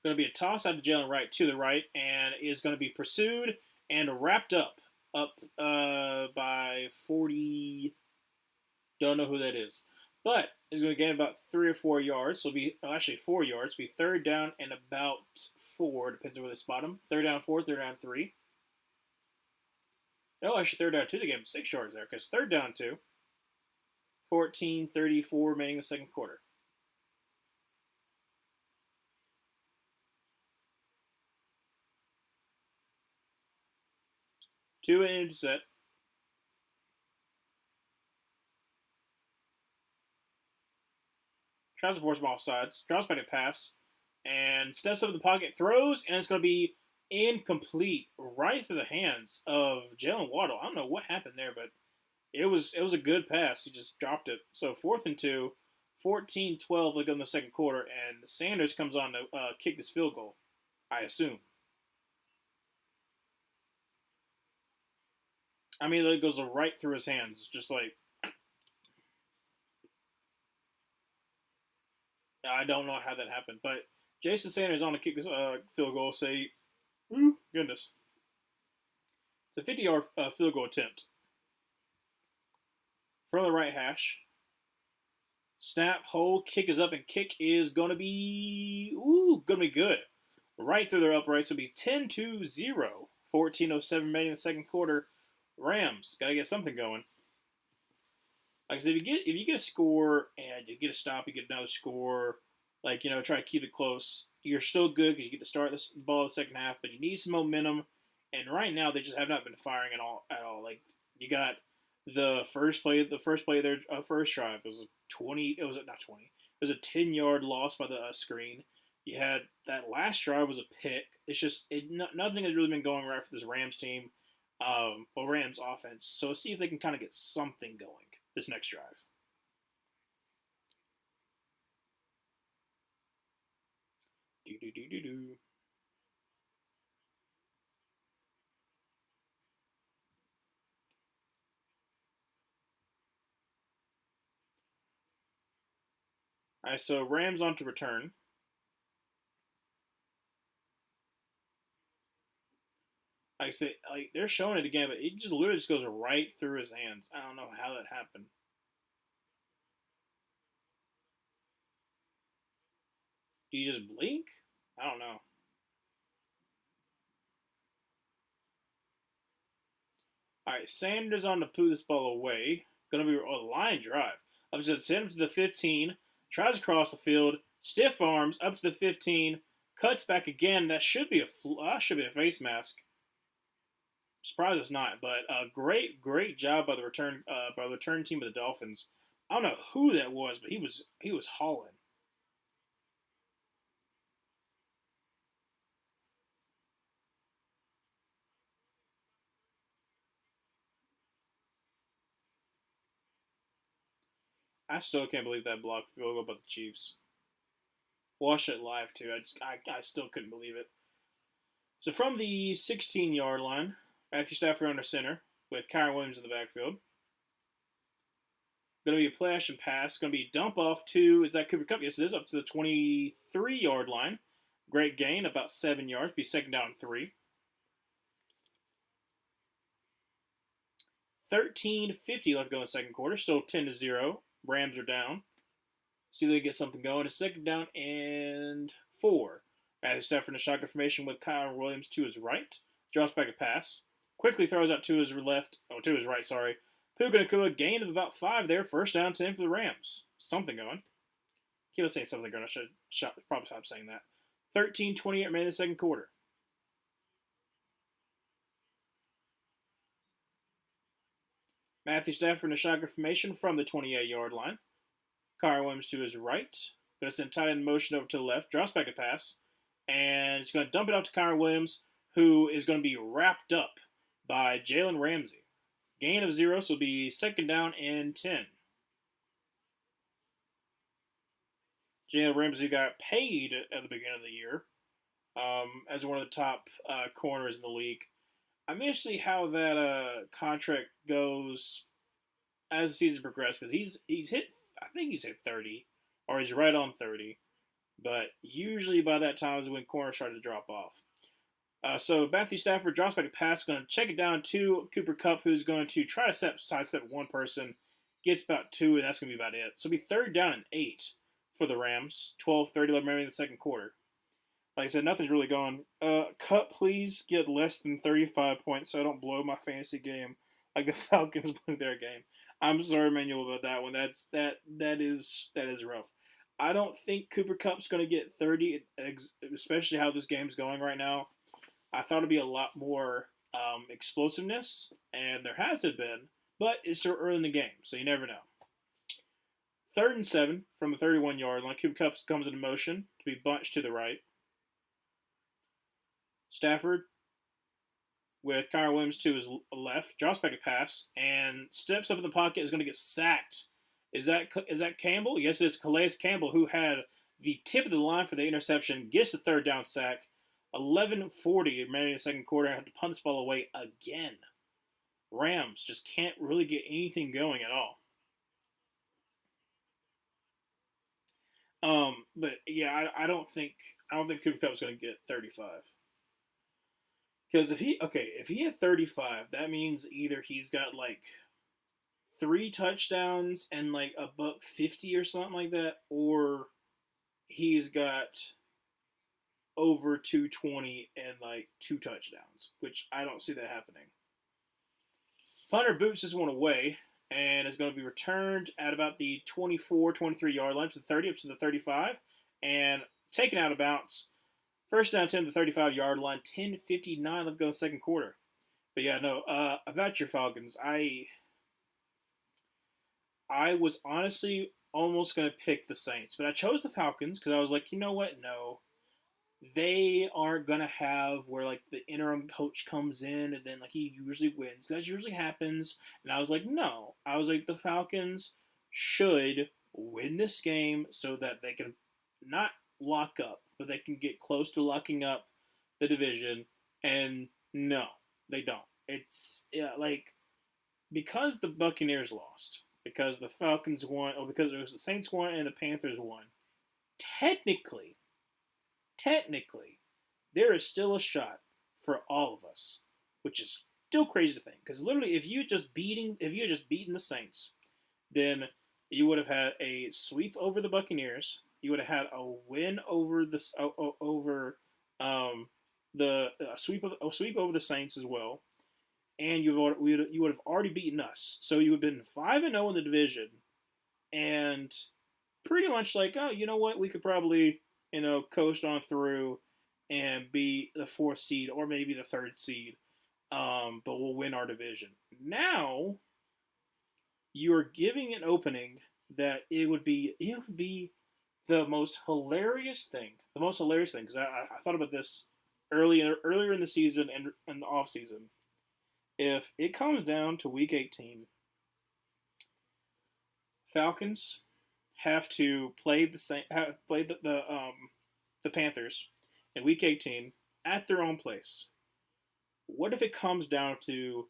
Going to be a toss out to Jalen Wright to the right, and is going to be pursued and wrapped up by 40. Don't know who that is, but he's going to gain about 3 or 4 yards. So it'll be actually 4 yards. It'll be third down and about 4, depends on where they spot him. Third down 4, third down 3. No, actually third down 2. They gave him 6 yards there because third down 2. 14:34 remaining in the second quarter. Two in set. Tries to force him off sides. Drops back to pass. And steps up in the pocket. Throws. And it's going to be incomplete. Right through the hands of Jalen Waddle. I don't know what happened there, but it was a good pass. He just dropped it. So 4th and 2. 14-12 like in the second quarter. And Sanders comes on to kick this field goal, I assume. I mean, it goes right through his hands. Just like, I don't know how that happened. But Jason Sanders on to kick this field goal. Say, ooh, goodness. It's a 50-yard field goal attempt. From the right hash. Snap, hold, kick is up, and kick is gonna be good. Right through their uprights. It'll be 10-0. 14:07 remaining in the second quarter. Rams gotta get something going. Like I said, if you get a score and you get a stop, you get another score. Like try to keep it close. You're still good because you get to start the ball in the second half, but you need some momentum. And right now, they just have not been firing at all. At all. Like you got the first play of their first drive was a 20. It was not 20. It was a 10-yard loss by the screen. You had that last drive was a pick. It's just nothing has really been going right for this Rams team, Rams offense. So let's see if they can kind of get something going this next drive. Do do do do do. All right, so Rams on to return. Like I say, like they're showing it again, but it just literally just goes right through his hands. I don't know how that happened. Do you just blink? I don't know. All right, Sanders on to put this ball away. Going to be a line drive. Up to send him to the 15. Tries to cross the field. Stiff arms up to the 15. Cuts back again. That should be a face mask. Surprised it's not, but great job by the return team of the Dolphins. I don't know who that was, but he was hauling. I still can't believe that block field goal by the Chiefs. Watched it live too. I still couldn't believe it. So from the 16-yard line, Matthew Stafford under center. with Kyron Williams in the backfield. Going to be a play action pass. Going to be dump off to, is that Cooper Kupp? Yes, it is, up to the 23-yard line. Great gain, about 7 yards. Be second down and 3. 13:50 left to go in the second quarter. Still 10-0. Rams are down. See if they get something going. A second down and 4. As Stafford in a shotgun formation with Kyron Williams to his right. Drops back a pass. Quickly throws out to his left. Oh, to his right, sorry. Puka Nacua, gain of about 5 there. First down 10 for the Rams. Something going. Keep on saying something going. I should probably stop saying that. 13:28 remaining in the second quarter. Matthew Stafford in a shotgun formation from the 28-yard line. Kyron Williams to his right. Going to send tight end motion over to the left. Drops back a pass. And he's going to dump it out to Kyron Williams, who is going to be wrapped up by Jalen Ramsey. Gain of 0, so it'll be second down and 10. Jalen Ramsey got paid at the beginning of the year as one of the top corners in the league. I'm interested to see how that contract goes as the season progresses, because he's hit, I think he's hit 30, or he's right on 30. But usually by that time is when corners start to drop off. So Matthew Stafford drops back a pass, going to check it down to Cooper Kupp, who's going to try to sidestep one person, gets about 2, and that's going to be about it. So it'll be third down and 8 for the Rams. 12:30 left remaining in the second quarter. Like I said, nothing's really going. Kupp, please get less than 35 points so I don't blow my fantasy game like the Falcons blew their game. I'm sorry, Manuel, about that one. That is rough. I don't think Cooper Kupp's going to get 30, especially how this game's going right now. I thought it'd be a lot more explosiveness, and there hasn't been, but it's so early in the game, so you never know. 3rd and 7 from the 31-yard line. Cooper Kupp comes into motion to be bunched to the right. Stafford with Kyron Williams to his left, drops back a pass, and steps up in the pocket, is going to get sacked. Is that Campbell? Yes, it is Calais Campbell, who had the tip of the line for the interception, gets the third down sack. 11:40 remaining in the second quarter. I have to punt this ball away again. Rams just can't really get anything going at all. But yeah, I don't think Cooper Kupp's going to get 35. Because if he had 35, that means either he's got like 3 touchdowns and like $150 or something like that, or he's got over 220 and like 2 touchdowns, which I don't see that happening. Punter boots this one away and is going to be returned at about the 24, 23-yard line to the 30, up to the 35, and taken out of bounds. First down 10 to the 35-yard line, 10:59 left to go in the second quarter. But yeah, no, about your Falcons, I was honestly almost going to pick the Saints, but I chose the Falcons because I was like, you know what? No. They aren't going to have where, like, the interim coach comes in and then, like, he usually wins. That usually happens. And I was like, no. I was like, the Falcons should win this game so that they can not lock up, but they can get close to locking up the division. And no, they don't. It's, yeah, like, because the Buccaneers lost, because the Falcons won, or because it was the Saints won and the Panthers won, technically, there is still a shot for all of us, which is still crazy to think. Because literally, if you had just beaten the Saints, then you would have had a sweep over the Buccaneers. You would have had a win over the sweep over the Saints as well, and you would have already beaten us. So you would have been 5-0 in the division, and pretty much like, oh, you know what, we could probably coast on through and be the 4th seed or maybe the 3rd seed, but we'll win our division. Now, you are giving an opening that it would be the most hilarious thing. Because I thought about this earlier in the season and in the off season. If it comes down to Week 18, Falcons have to play the Panthers in Week 18 at their own place. What if it comes down to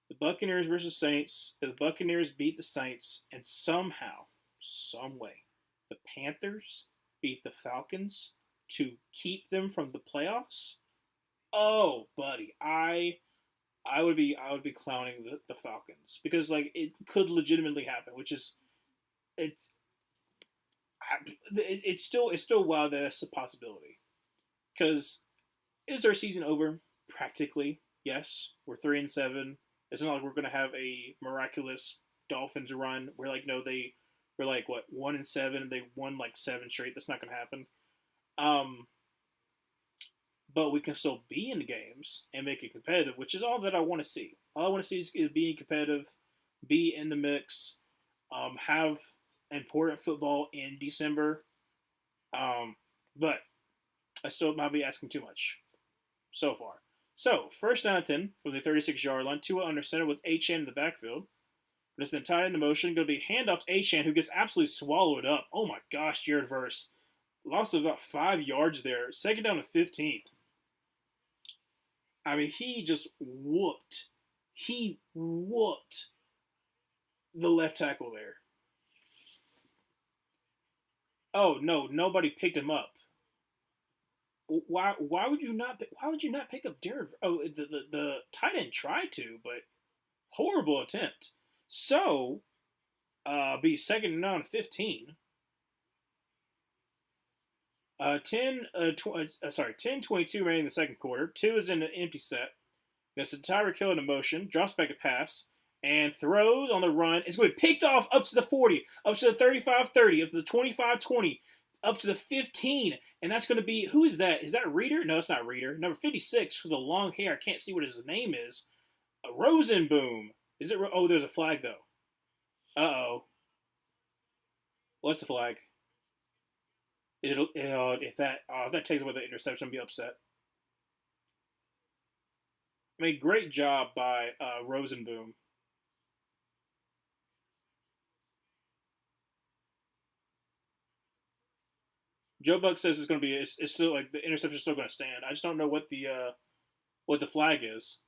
The Buccaneers versus Saints. If the Buccaneers beat the Saints, and somehow, some way, the Panthers beat the Falcons to keep them from the playoffs. Oh, buddy, I would be clowning the Falcons because like it could legitimately happen, which is it's it's still wild that that's a possibility because is our season over? Practically, yes. We're 3-7. It's not like we're gonna have a miraculous Dolphins run where like they were like what 1-7 and they won like 7 straight. That's not gonna happen. Um, but we can still be in the games and make it competitive, which is all that I want to see. All I want to see is being competitive, be in the mix, have important football in December. But I still might be asking too much so far. So, first down and 10 from the 36-yard line. Tua under center with Achane in the backfield. It's then tied into motion. Going to be handoff to Achane, who gets absolutely swallowed up. Oh my gosh, Jared Verse. Loss of about 5 yards there. Second down to 15. I mean, he just whooped. He whooped the left tackle there. Oh no, nobody picked him up. Why would you not pick up Jared? Oh, the tight end tried to, but horrible attempt. So, be second and on 15. 10:22 remaining in the second quarter. Two is in an empty set. Gets a Tyreek Hill in motion, drops back a pass, and throws on the run. It's going to be picked off up to the 40, up to the 35-30, up to the 25-20, up to the 15. And that's going to be, who is that? Is that Reader? No, it's not Reader. Number 56 with the long hair. I can't see what his name is. Rosenboom. Is it? Oh, there's a flag, though. Uh-oh. What's the flag? If that takes away the interception, I'll be upset. I mean, great job by Rosenboom. Joe Buck says it's still like the interception's still going to stand. I just don't know what the flag is.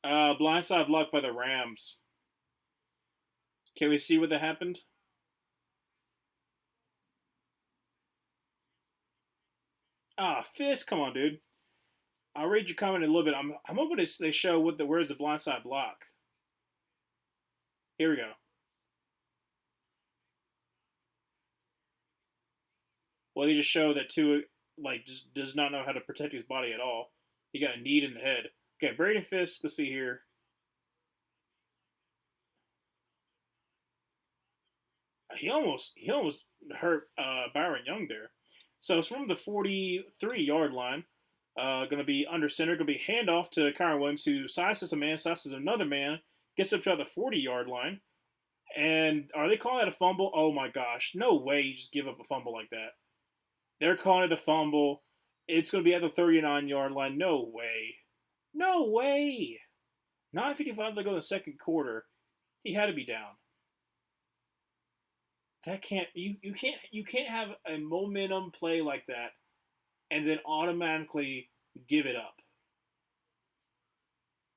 Blindside blocked by the Rams. Can we see what that happened? Fist, come on, dude. I'll read your comment in a little bit. I'm hoping they show where's the blindside block. Here we go. Well, they just show that Tua like just does not know how to protect his body at all. He got a knee in the head. Okay, Brady Fisk. Let's see here. He almost hurt Byron Young there. So it's from the 43-yard line. Going to be under center. Going to be handoff to Kyron Williams, who sizes a man, sizes another man, gets up to the 40-yard line. And are they calling that a fumble? Oh my gosh. No way you just give up a fumble like that. They're calling it a fumble. It's going to be at the 39-yard line. No way. No way. 9:55 to go in the second quarter. He had to be down. That can't you can't have a momentum play like that and then automatically give it up.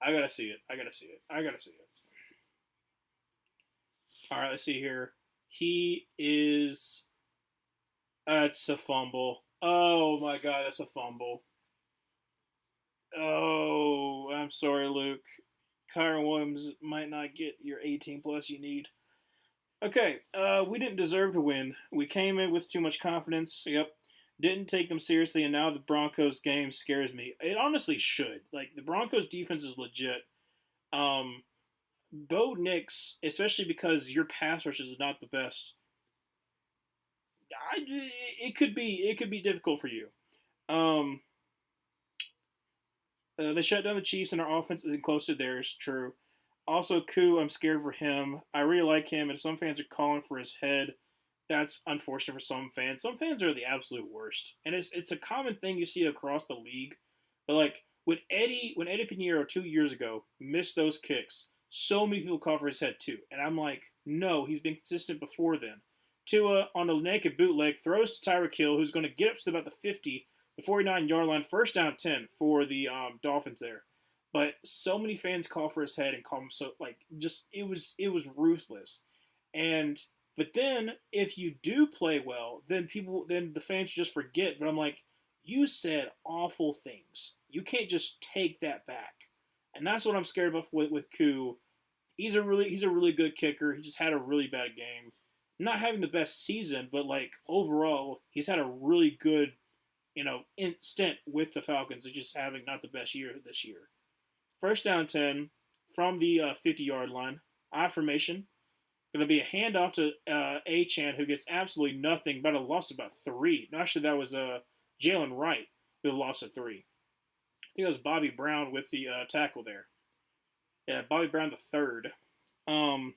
I gotta see it. I gotta see it. I gotta see it. All right, let's see here. He is. It's a fumble. Oh my god, that's a fumble. Oh, I'm sorry, Luke. Kyron Williams might not get your 18 plus you need. Okay, we didn't deserve to win. We came in with too much confidence. Yep. Didn't take them seriously, and now the Broncos game scares me. It honestly should. Like, the Broncos defense is legit. Um, Bo Nix, especially because your pass rush is not the best, I, it could be difficult for you. Um, they shut down the Chiefs, and our offense isn't close to theirs. True. Also, Koo, I'm scared for him. I really like him, and some fans are calling for his head. That's unfortunate for some fans. Some fans are the absolute worst, and it's a common thing you see across the league. But like When Eddie Pinheiro 2 years ago missed those kicks, so many people called for his head too, and I'm like, no, he's been consistent before then. Tua on a naked bootleg throws to Tyreek Hill, who's going to get up to about the 50, the 49-yard line, first down 10 for the Dolphins there. But so many fans call for his head and call him so like just it was ruthless. And but then if you do play well, then the fans just forget. But I'm like, you said awful things. You can't just take that back. And that's what I'm scared about with Koo. He's a really good kicker. He just had a really bad game. Not having the best season, but like overall, he's had a really good, stint with the Falcons. He's just having not the best year this year. First down 10 from the 50-yard line. I formation. Going to be a handoff to Achan, who gets absolutely nothing, but a loss of about three. No, actually, that was Jalen Wright who lost of three. I think it was Bobby Brown with the tackle there. Yeah, Bobby Brown the third. Um,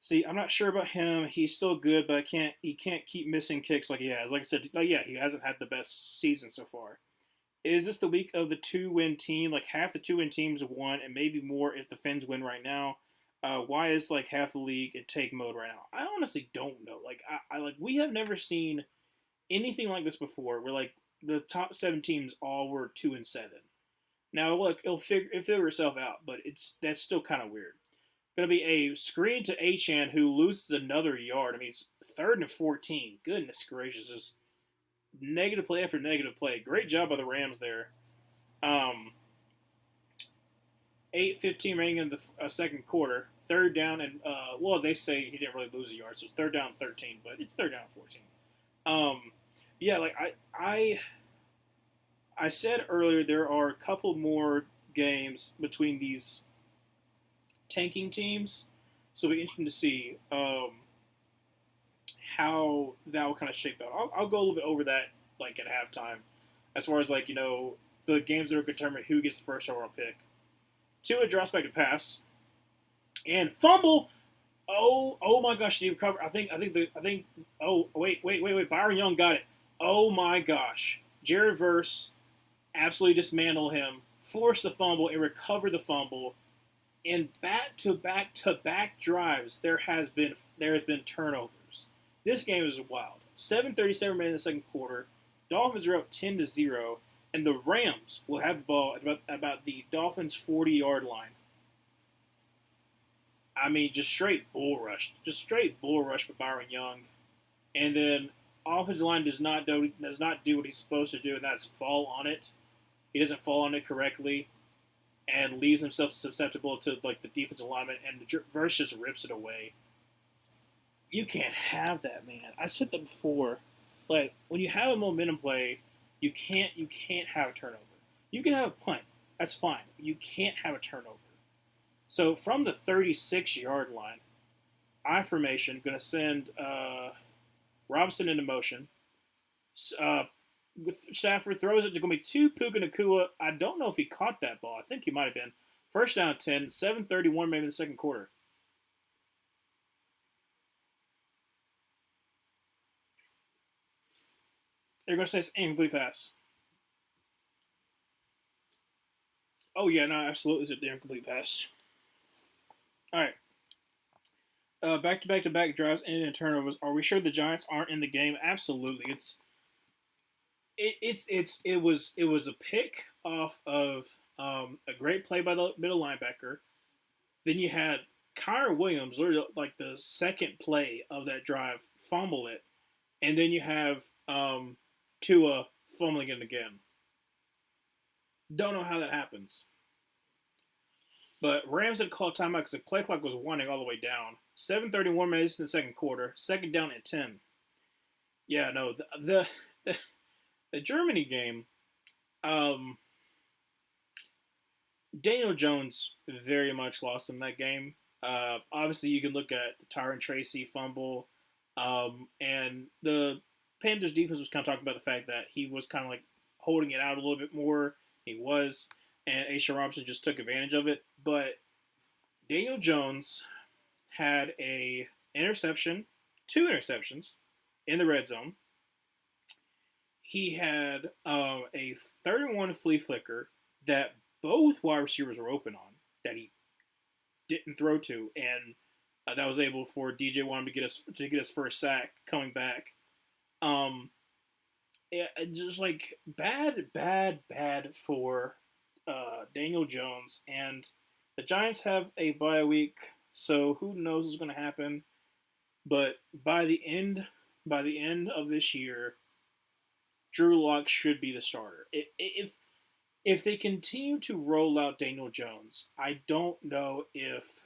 See, I'm not sure about him. He's still good, but he can't keep missing kicks like he has. Like I said, yeah, he hasn't had the best season so far. Is this the week of the two-win team? Like half the two-win teams have won, and maybe more if the Finns win right now. Why is like half the league in take mode right now? I honestly don't know. Like I like we have never seen anything like this before. Where like the top seven teams all were 2-7. Now look, it'll figure itself out, but that's still kind of weird. Going to be a screen to Achan, who loses another yard. I mean, it's 3rd and 14. Goodness gracious, just negative play after negative play. Great job by the Rams there. Um, 8:15 remaining in the second quarter. Third down and well, they say he didn't really lose a yard, so it's third down 13, but it's third down 14. Yeah, like I said earlier, there are a couple more games between these tanking teams, so it'll be interesting to see how that will kind of shape out. I'll go a little bit over that like at halftime, as far as like the games that are determined who gets the first overall pick. Tua drops back to pass and fumble. Oh my gosh, he recovered. I think. Oh wait. Byron Young got it. Oh my gosh, Jared Verse absolutely dismantle him, force the fumble, and recover the fumble. In back-to-back-to-back drives, there has been turnovers. This game is wild. 7:37 minutes in the second quarter. Dolphins are up 10-0, and the Rams will have the ball at about the Dolphins' 40-yard line. I mean, just straight bull rush. Just straight bull rush by Byron Young. And then offensive line does not do what he's supposed to do, and that's fall on it. He doesn't fall on it correctly and leaves himself susceptible to like the defensive alignment, and the verse just rips it away. You can't have that, man. I said that before. Like when you have a momentum play, you can't have a turnover. You can have a punt, that's fine. You can't have a turnover. So from the 36-yard line, I formation going to send Robinson into motion. Stafford throws it to going to be to Puka Nacua. I don't know if he caught that ball. I think he might have been. First down 10, 7:31 maybe in the second quarter. They're going to say it's incomplete pass. Oh, yeah, no, absolutely it's an incomplete pass. All right. Back-to-back-to-back drives and turnovers. Are we sure the Giants aren't in the game? Absolutely. It was a pick off of a great play by the middle linebacker. Then you had Kyra Williams, literally like the second play of that drive, fumble it, and then you have Tua fumbling it again. Don't know how that happens. But Rams had called timeout because the play clock was winding all the way down. 7:31 minutes in the second quarter. Second down at 10. Yeah, no, the Germany game, Daniel Jones very much lost in that game. Obviously, you can look at the Tyron Tracy fumble, and the Panthers defense was kind of talking about the fact that he was kind of like holding it out a little bit more. He was, and Ashawn Robinson just took advantage of it. But Daniel Jones had two interceptions in the red zone. he had a 31 flea flicker that both wide receivers were open on that he didn't throw to, and that was able for DJ Wan to get his first sack coming back. Um, yeah, just like bad for Daniel Jones, and the Giants have a bye week, so who knows what's going to happen. But by the end of this year, Drew Lock should be the starter. If they continue to roll out Daniel Jones, I don't know if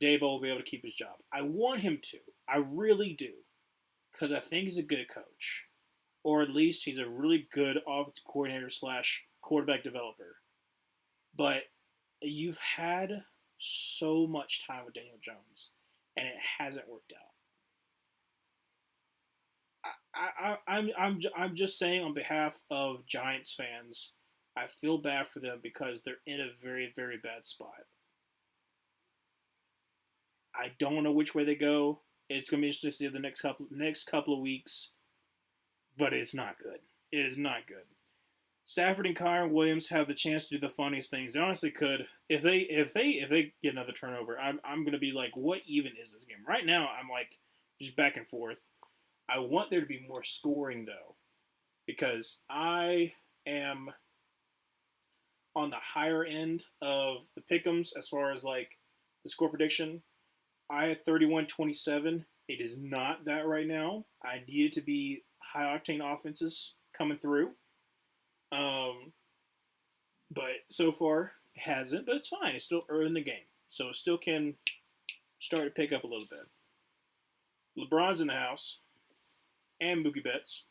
Dabo will be able to keep his job. I want him to. I really do. Because I think he's a good coach. Or at least he's a really good offensive coordinator slash quarterback developer. But you've had so much time with Daniel Jones, and it hasn't worked out. I'm just saying on behalf of Giants fans, I feel bad for them because they're in a very, very bad spot. I don't know which way they go. It's gonna be interesting to see the next couple of weeks, but it's not good. It is not good. Stafford and Kyron Williams have the chance to do the funniest things. They honestly could. If they get another turnover, I'm gonna be like, what even is this game? Right now, I'm like just back and forth. I want there to be more scoring though, because I am on the higher end of the pickums as far as like the score prediction. I had 31-27. It is not that right now. I need it to be high octane offenses coming through. Um, but so far it hasn't. But it's fine. It's still early in the game, so it still can start to pick up a little bit. LeBron's in the house and Mookie Betts.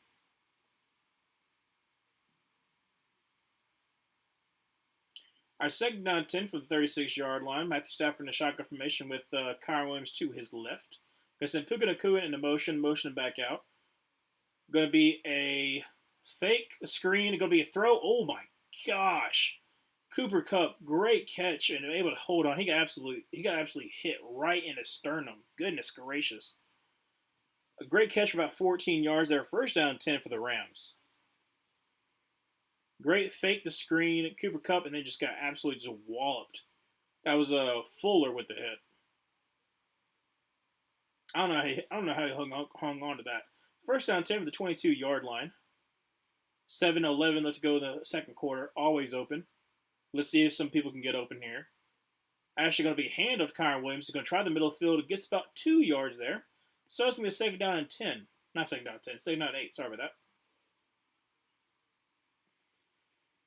Our second down 10 from the 36-yard line. Matthew Stafford in the shotgun formation with Kyron Williams to his left. Going to send Puka Nakua into motion back out. Going to be a fake screen. Going to be a throw. Oh my gosh. Cooper Kupp, great catch and able to hold on. He got absolutely hit right in his sternum. Goodness gracious. A great catch for about 14 yards there. First down 10 for the Rams. Great fake the screen, Cooper Kupp, and then just got absolutely just walloped. That was a Fuller with the hit. I don't know how he hung on to that. First down 10 for the 22-yard line. 7:11 left to go in the second quarter. Always open. Let's see if some people can get open here. Actually going to be hand of Kyron Williams. He's going to try the middle field. It gets about 2 yards there. So it's going to be a second down and 10. Not second down and 10. Second down and 8. Sorry about that.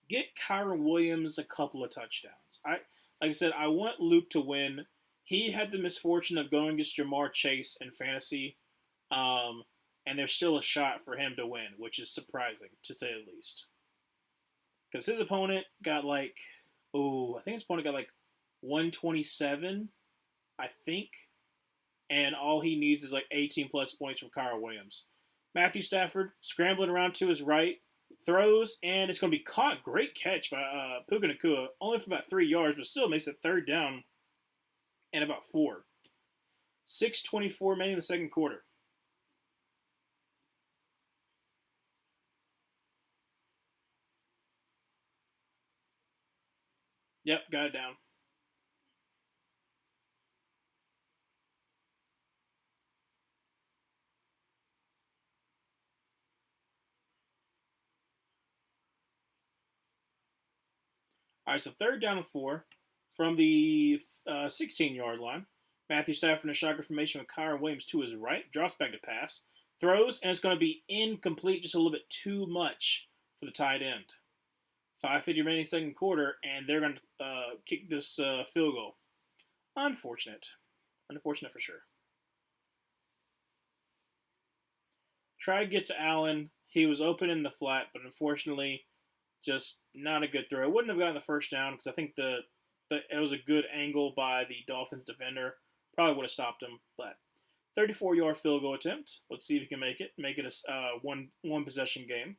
Get Kyron Williams a couple of touchdowns. Like I said, I want Luke to win. He had the misfortune of going against Jamar Chase in fantasy, and there's still a shot for him to win, which is surprising to say the least. Because his opponent got like, I think his opponent got like 127, I think, and all he needs is like 18 plus points from Kyron Williams. Matthew Stafford scrambling around to his right. Throws, and it's going to be caught. Great catch by Puka Nakua. Only for about 3 yards, but still makes it third down and about 4. 6:24 remaining in the second quarter. Yep, got it down. All right, so third down and 4 from the 16-yard line. Matthew Stafford in a shotgun formation with Kyron Williams to his right. Drops back to pass. Throws, and it's going to be incomplete, just a little bit too much for the tight end. 5:50 remaining second quarter, and they're going to kick this field goal. Unfortunate. Unfortunate for sure. Try to get to Allen. He was open in the flat, but unfortunately, just not a good throw. Wouldn't have gotten the first down because I think it was a good angle by the Dolphins defender. Probably would have stopped him, but 34-yard field goal attempt. Let's see if he can make it. Make it a one possession game.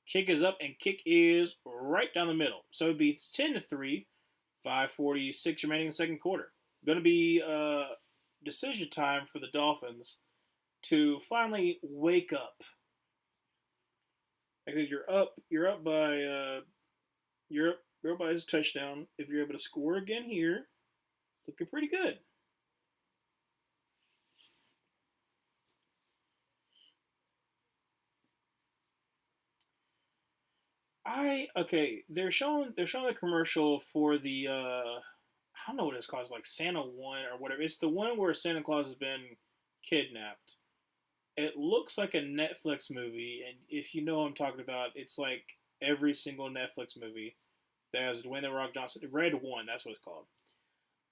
Kick is up, and kick is right down the middle. So it'd be 10-3, 5:46 remaining in the second quarter. Going to be decision time for the Dolphins to finally wake up. Because you're up by you're up by his touchdown. If you're able to score again here, looking pretty good. They're showing a commercial for the I don't know what it's called. It's like Santa One or whatever. It's the one where Santa Claus has been kidnapped. It looks like a Netflix movie, and if you know what I'm talking about, it's like every single Netflix movie that has Dwayne the Rock Johnson. Red One, that's what it's called.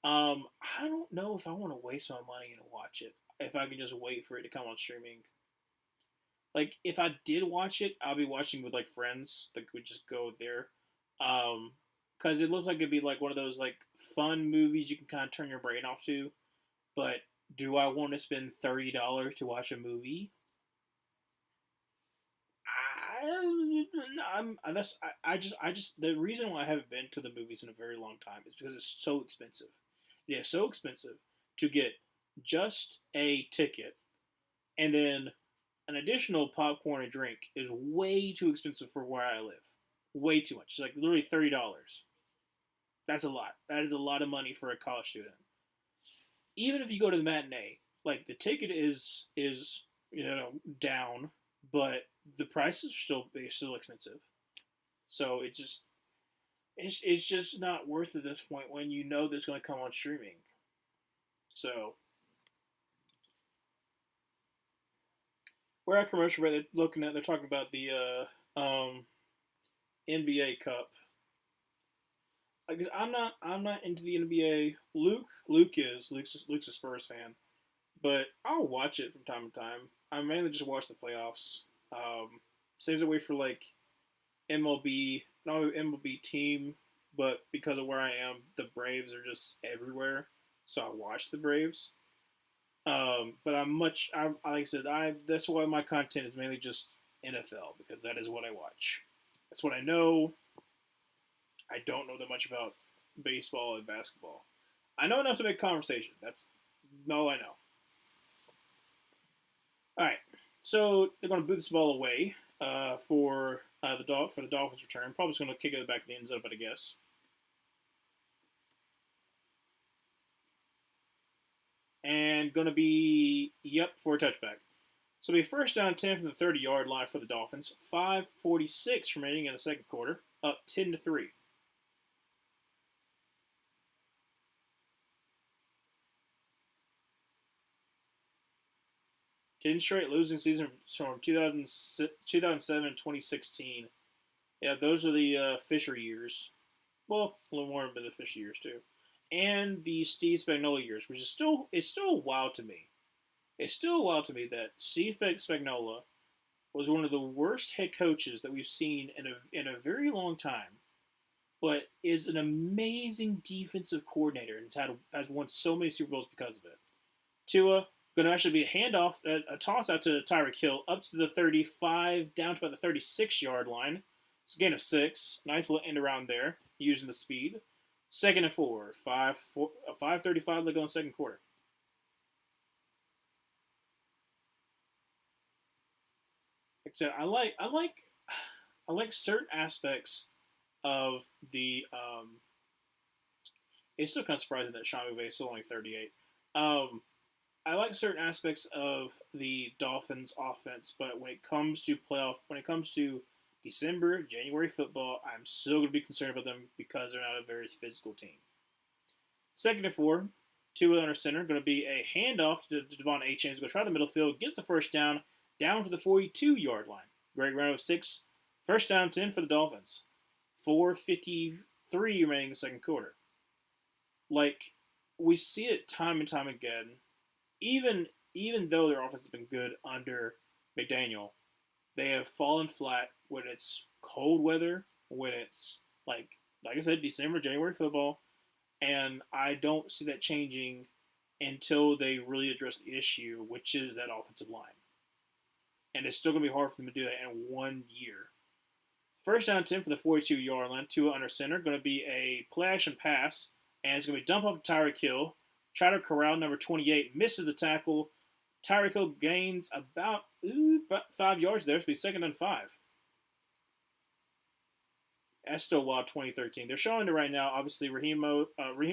I don't know if I want to waste my money and watch it. If I can just wait for it to come on streaming. Like if I did watch it, I'll be watching with like friends. Like we just go there. Because it looks like it'd be like one of those like fun movies you can kind of turn your brain off to. But do I want to spend $30 to watch a movie? I just the reason why I haven't been to the movies in a very long time is because it's so expensive. It is so expensive to get just a ticket and then an additional popcorn and drink is way too expensive for where I live. Way too much. It's like literally $30. That's a lot. That is a lot of money for a college student. Even if you go to the matinee, like the ticket is down, but the prices are still expensive. So it's just not worth it at this point when you know this going to come on streaming. So we're at commercial break. They're talking about the NBA Cup. Because I'm not into the NBA. Luke's a Spurs fan, but I'll watch it from time to time. I mainly just watch the playoffs. Saves it away for like MLB, not only MLB team, but because of where I am, the Braves are just everywhere. So I watch the Braves. But like I said, that's why my content is mainly just NFL because that is what I watch. That's what I know. I don't know that much about baseball and basketball. I know enough to make conversation. That's all I know. All right, so they're going to boot this ball away for the Dolphins return. Probably just going to kick it back to the end zone, but I guess. And going to be for a touchback. So it'll be first down 10 from the 30-yard line for the Dolphins. 5:46 remaining in the second quarter, up 10-3. 10 straight losing season from 2007 and 2016. Yeah, those are the Fisher years. Well, a little more than the Fisher years too, and the Steve Spagnuolo years, which is still wild to me. It's still wild to me that Steve Spagnuolo was one of the worst head coaches that we've seen in a very long time, but is an amazing defensive coordinator and has won so many Super Bowls because of it. Tua going to actually be a handoff, a toss out to Tyreek Hill up to the 35, down to about the 36-yard line. It's a gain of 6. Nice little end around there using the speed. Second and 4, 5:35 to go in second quarter. Like I said, I like certain aspects of the. It's still kind of surprising that Sean McVay is still only 38. Um, I like certain aspects of the Dolphins' offense, but when it comes to December, January football, I'm still going to be concerned about them because they're not a very physical team. Second and 4, Tua under center, going to be a handoff to Devon A. Chains. Going to try the middle field, gets the first down to the 42-yard line. Great run of 6, first down 10 for the Dolphins. 4:53 remaining in the second quarter. Like we see it time and time again even though their offense has been good under McDaniel, they have fallen flat when it's cold weather, when it's like I said, December, January football, and I don't see that changing until they really address the issue, which is that offensive line. And it's still going to be hard for them to do that in 1 year. First down 10 for the 42-yard line. Tua under center. Going to be a play action pass. And it's going to be dump off to Tyreek Hill. Try to corral number 28, misses the tackle. Tyreek Hill gains about 5 yards there. It's be second and 5. That's still wild 2013. They're showing it right now. Obviously, Raheem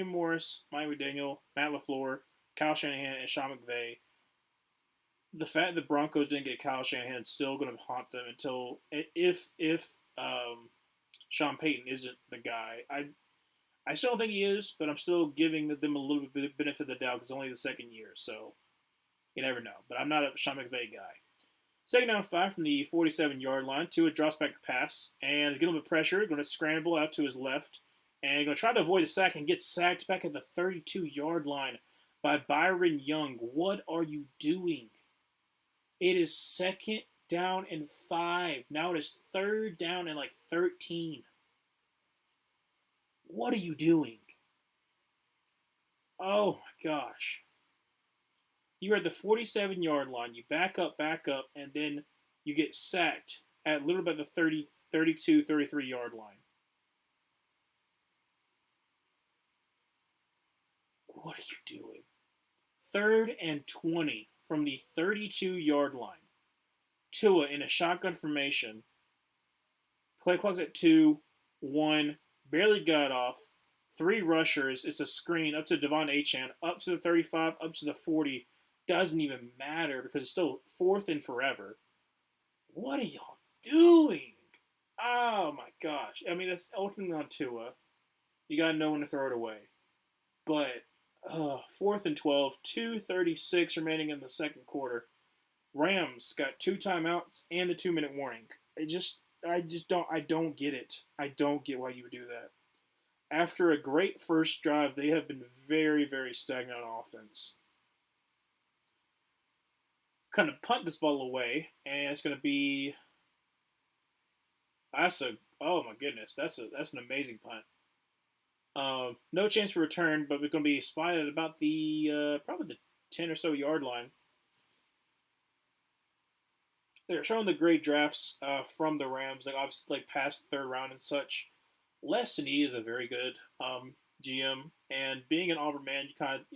Morris, Mike McDaniel, Matt LaFleur, Kyle Shanahan, and Sean McVay. The fact that the Broncos didn't get Kyle Shanahan is still going to haunt them until if Sean Payton isn't the guy. I still don't think he is, but I'm still giving them a little bit of benefit of the doubt because it's only the second year, so you never know. But I'm not a Sean McVay guy. Second down 5 from the 47-yard line. Tua drops back to pass and is getting a bit of pressure. Going to scramble out to his left and going to try to avoid the sack and get sacked back at the 32-yard line by Byron Young. What are you doing? It is second down and 5. Now it is third down and 13. What are you doing? Oh my gosh. You're at the 47-yard line. You back up, and then you get sacked at literally about the 30, 32, 33-yard line. What are you doing? Third and 20 from the 32-yard line. Tua in a shotgun formation. Play clock's at 2, 1, barely got off. 3 rushers. It's a screen up to Devon Achane, up to the 35, up to the 40. Doesn't even matter because it's still fourth and forever. What are y'all doing? Oh my gosh. I mean, that's ultimately on Tua. You got to know when to throw it away. But fourth and 12, 2:36 remaining in the second quarter. Rams got 2 timeouts and the 2-minute warning. I don't get it. I don't get why you would do that. After a great first drive, they have been very, very stagnant on offense. Kind of punt this ball away, and it's going to be. Oh my goodness, that's an amazing punt. No chance for return, but we're going to be spotted at about the probably the 10 or so yard line. They're showing the great drafts from the Rams, obviously past the third round and such. Les Snead is a very good GM, and being an Auburn man,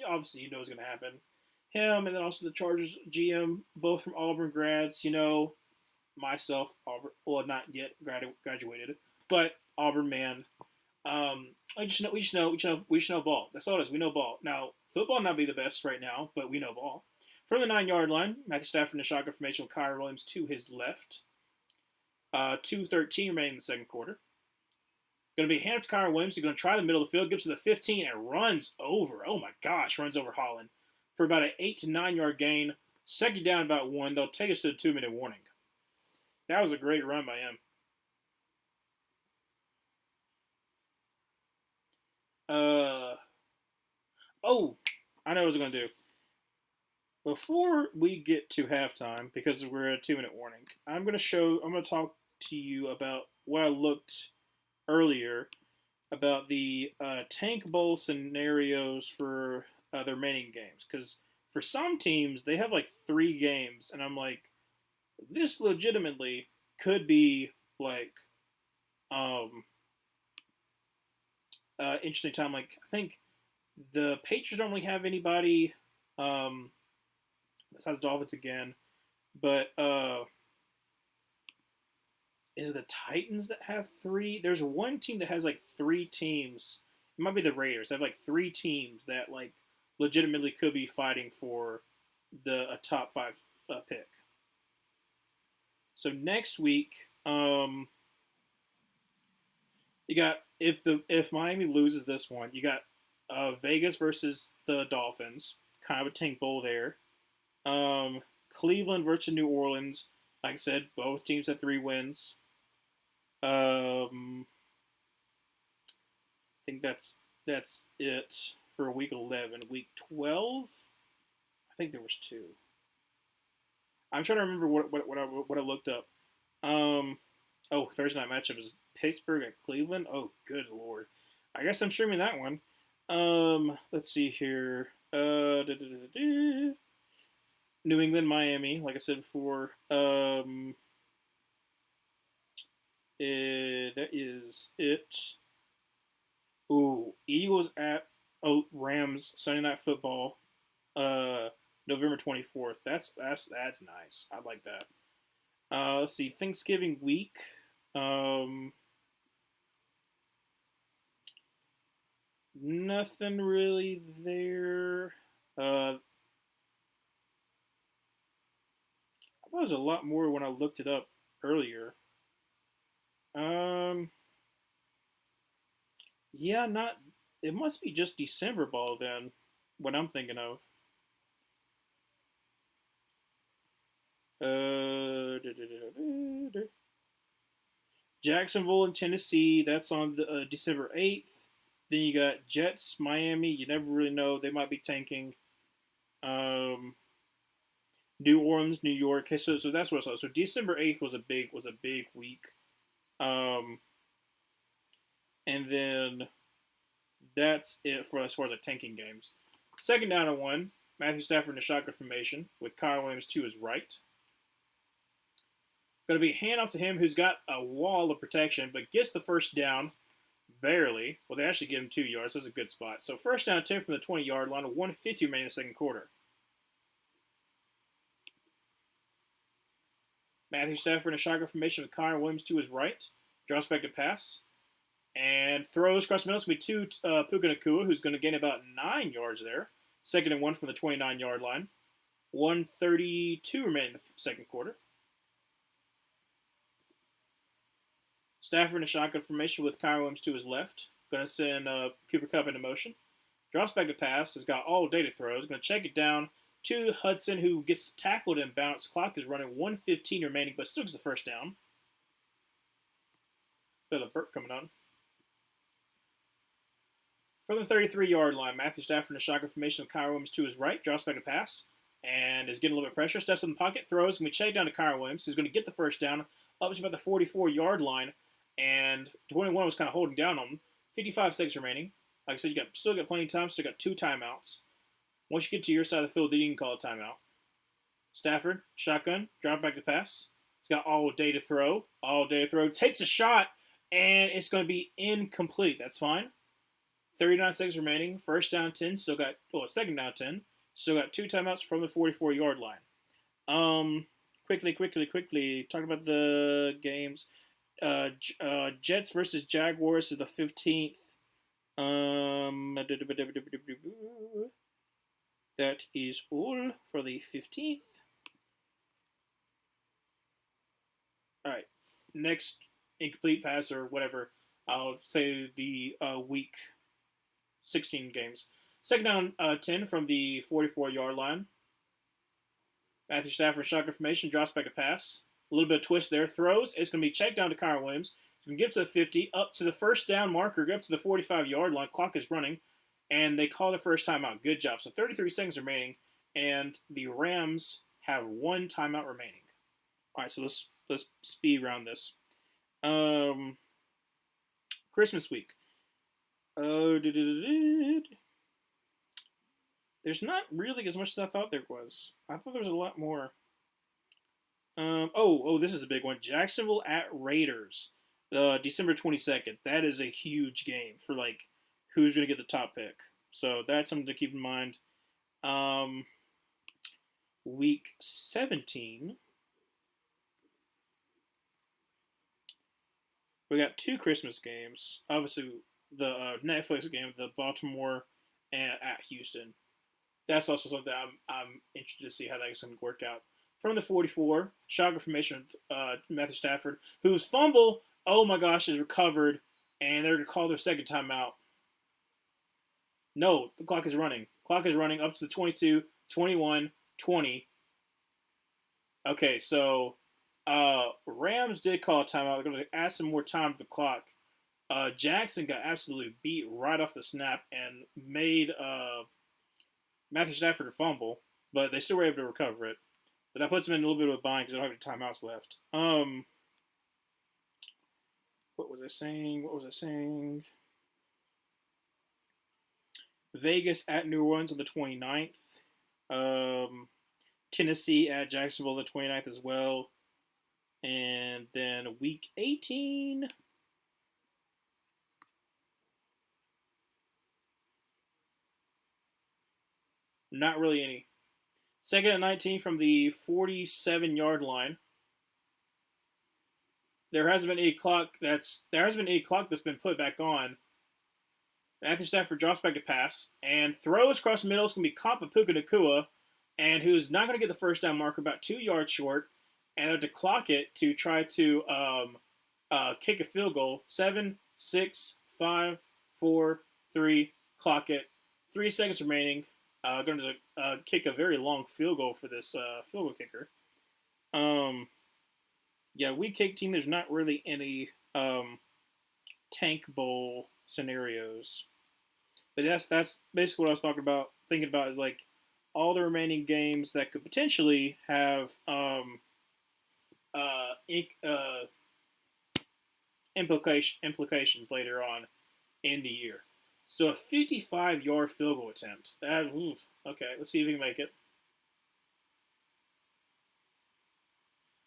obviously you know what's going to happen. Him and then also the Chargers GM, both from Auburn grads. Myself, Auburn, well, not yet graduated, but Auburn man. We just know ball. That's all it is. We know ball. Now, football not be the best right now, but we know ball. From the 9-yard line, Matthew Stafford in the shotgun formation with Kyren Williams to his left. 2:13 remaining in the second quarter. Going to be handed to Kyren Williams. He's going to try the middle of the field, gives to the 15, and runs over. Oh my gosh, runs over Holland for about an 8 to 9 yard gain. Second down, about 1. They'll take us to the 2-minute warning. That was a great run by him. I know what I was going to do. Before we get to halftime, because we're at a 2-minute warning, I'm going to talk to you about what I looked earlier about the Tank Bowl scenarios for the remaining games. Because for some teams, they have 3 games, and I'm like, this legitimately could be interesting time. I think the Patriots don't really have anybody besides Dolphins again, but is it the Titans that have 3? There's one team that has 3 teams. It might be the Raiders. They have 3 teams that legitimately could be fighting for a top 5 pick. So next week, you got if Miami loses this one, you got Vegas versus the Dolphins, kind of a tank bowl there. Cleveland versus New Orleans. Like I said, both teams had 3 wins. I think that's it for week 11. Week 12, I think there was 2. I'm trying to remember what I looked up. Thursday night matchup is Pittsburgh at Cleveland. Oh, good lord! I guess I'm streaming that one. Let's see here. New England, Miami. Like I said before. That is it. Ooh, Eagles at Rams Sunday Night Football, uh, November 24th. That's nice. I like that. Let's see, Thanksgiving week. Um, Nothing really there. I thought there was a lot more when I looked it up earlier. Um, yeah, not. It must be just December ball then. What I'm thinking of. Jacksonville and Tennessee. That's on December 8th. Then you got Jets, Miami. You never really know. They might be tanking. Um, New Orleans, New York. Okay, so that's what I saw. So December 8th was a big week. Um, and then that's it for as far as the tanking games. Second down and one. Matthew Stafford in the shotgun formation with Kyle Williams to his right. Going to be a handoff to him who's got a wall of protection, but gets the first down barely. Well, they actually give him 2 yards. That's a good spot. So first down 10 from the 20-yard line, 150 remaining in the second quarter. Matthew Stafford in a shotgun formation with Connor Williams to his right. Drops back to pass. And throws across the middle. It's going to be Puka Nacua, who's going to gain about 9 yards there. Second and one from the 29-yard line. 132 remaining in the second quarter. Stafford in a shotgun formation with Kyle Williams to his left. Going to send Cooper Kupp into motion. Drops back to pass. Has got all day to throw. He's going to check it down to Hudson, who gets tackled and bounced. Clock is running. 1:15 remaining, but still gets the first down. Feel the burp coming on. From the 33-yard line, Matthew Stafford in a shotgun formation with Kyle Williams to his right. Drops back to pass. And is getting a little bit of pressure. Steps in the pocket. Throws. Going to be checked down to Kyle Williams. Who's going to get the first down up to about the 44-yard line. And 21 was kind of holding down on him. 55 seconds remaining. Like I said, you still got plenty of time. Still got 2 timeouts. Once you get to your side of the field, then you can call a timeout. Stafford, shotgun, drop back to pass. He's got all day to throw. Takes a shot, and it's going to be incomplete. That's fine. 39 seconds remaining. First down 10. Second down 10. Still got 2 timeouts from the 44-yard line. Quickly. Talk about the games. Jets versus Jaguars is the 15th. That is all for the 15th. All right. Next incomplete pass or whatever. I'll say the week 16 games. Second down 10 from the 44-yard line. Matthew Stafford shotgun formation, drops back a pass. A little bit of twist there. Throws. It's going to be checked down to Kyle Williams. He's going to get to the 50, up to the first down marker, get up to the 45-yard line. Clock is running. And they call the first timeout. Good job. So 33 seconds remaining. And the Rams have 1 timeout remaining. All right, so let's speed round this. Christmas week. There's not really as much as I thought there was. I thought there was a lot more. This is a big one. Jacksonville at Raiders. December 22nd. That is a huge game for who's going to get the top pick. So that's something to keep in mind. Week 17. We got 2 Christmas games. Obviously, the Netflix game, the Baltimore and at Houston. That's also something I'm interested to see how that's going to work out. From the 44, shotgun formation with Matthew Stafford, whose fumble, oh my gosh, is recovered, and they're going to call their second timeout. No, the clock is running. Clock is running up to the 22, 21, 20. Okay, so Rams did call a timeout. They're going to add some more time to the clock. Jackson got absolutely beat right off the snap and made Matthew Stafford a fumble, but they still were able to recover it. But that puts them in a little bit of a bind because they don't have any timeouts left. What was I saying? Vegas at New Orleans on the 29th. Tennessee at Jacksonville on the 29th as well. And then week 18. Not really any. Second and 19 from the 47-yard line. There has been a clock that's been put back on. Matthew Stafford drops back to pass and throws across the middle. It's going to be caught by Puka Nakua, and who's not going to get the first down marker, about 2 yards short, and had to clock it to try to kick a field goal. 7, 6, 5, 4, 3, clock it. 3 seconds remaining. Going to kick a very long field goal for this field goal kicker. Yeah, weak kick team. There's not really any tank bowl scenarios. But that's basically what I was talking about. Thinking about is like all the remaining games that could potentially have implications later on in the year. So a 55-yard field goal attempt. Okay, let's see if we can make it.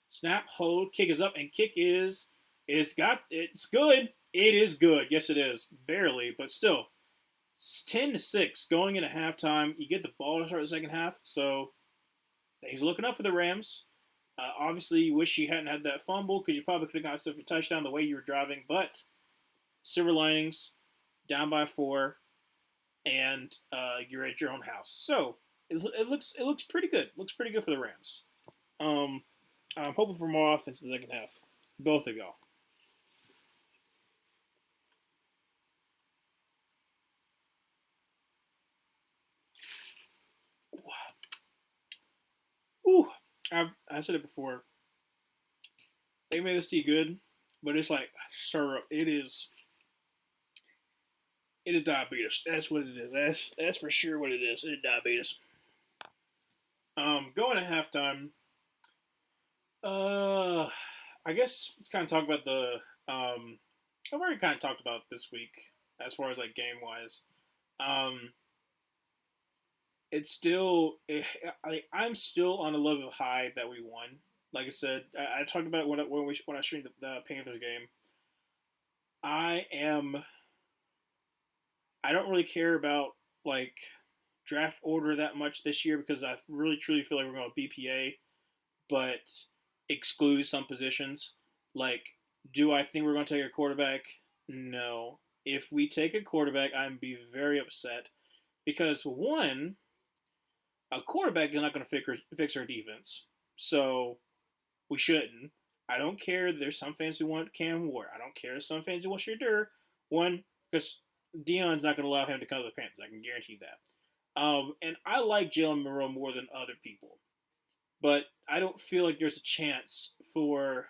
Snap, hold, kick is up, and kick it's good. It is good. Yes, it is. Barely, but still. It's 10-6 going into halftime. You get the ball to start the second half, so things are looking up for the Rams. Obviously, you wish you hadn't had that fumble because you probably could have got yourself a touchdown the way you were driving, but silver linings, down by 4, and you're at your own house. So it looks pretty good. Looks pretty good for the Rams. I'm hoping for more offense in the second half. Both of y'all. Ooh, I said it before. They made this tea good, but it's like syrup. It is diabetes. That's what it is. That's for sure what it is. It's diabetes. Going to halftime. I guess kind of talk about the. I've already kind of talked about this week as far as like game wise. Um, it's still. I'm still on a level of high that we won. Like I said, I talked about it when I streamed the Panthers game. I am. I don't really care about like draft order that much this year because I really truly feel like we're going to BPA, but exclude some positions. Like, do I think we're going to take a quarterback? No. If we take a quarterback, I'm be very upset because one, a quarterback is not going to fix our defense, so we shouldn't. I don't care. There's some fans who want Cam Ward. I don't care. There's some fans who want Shadur. One, because Dion's not going to allow him to come to the Panthers. I can guarantee that. And I like Jalen Monroe more than other people. But I don't feel like there's a chance for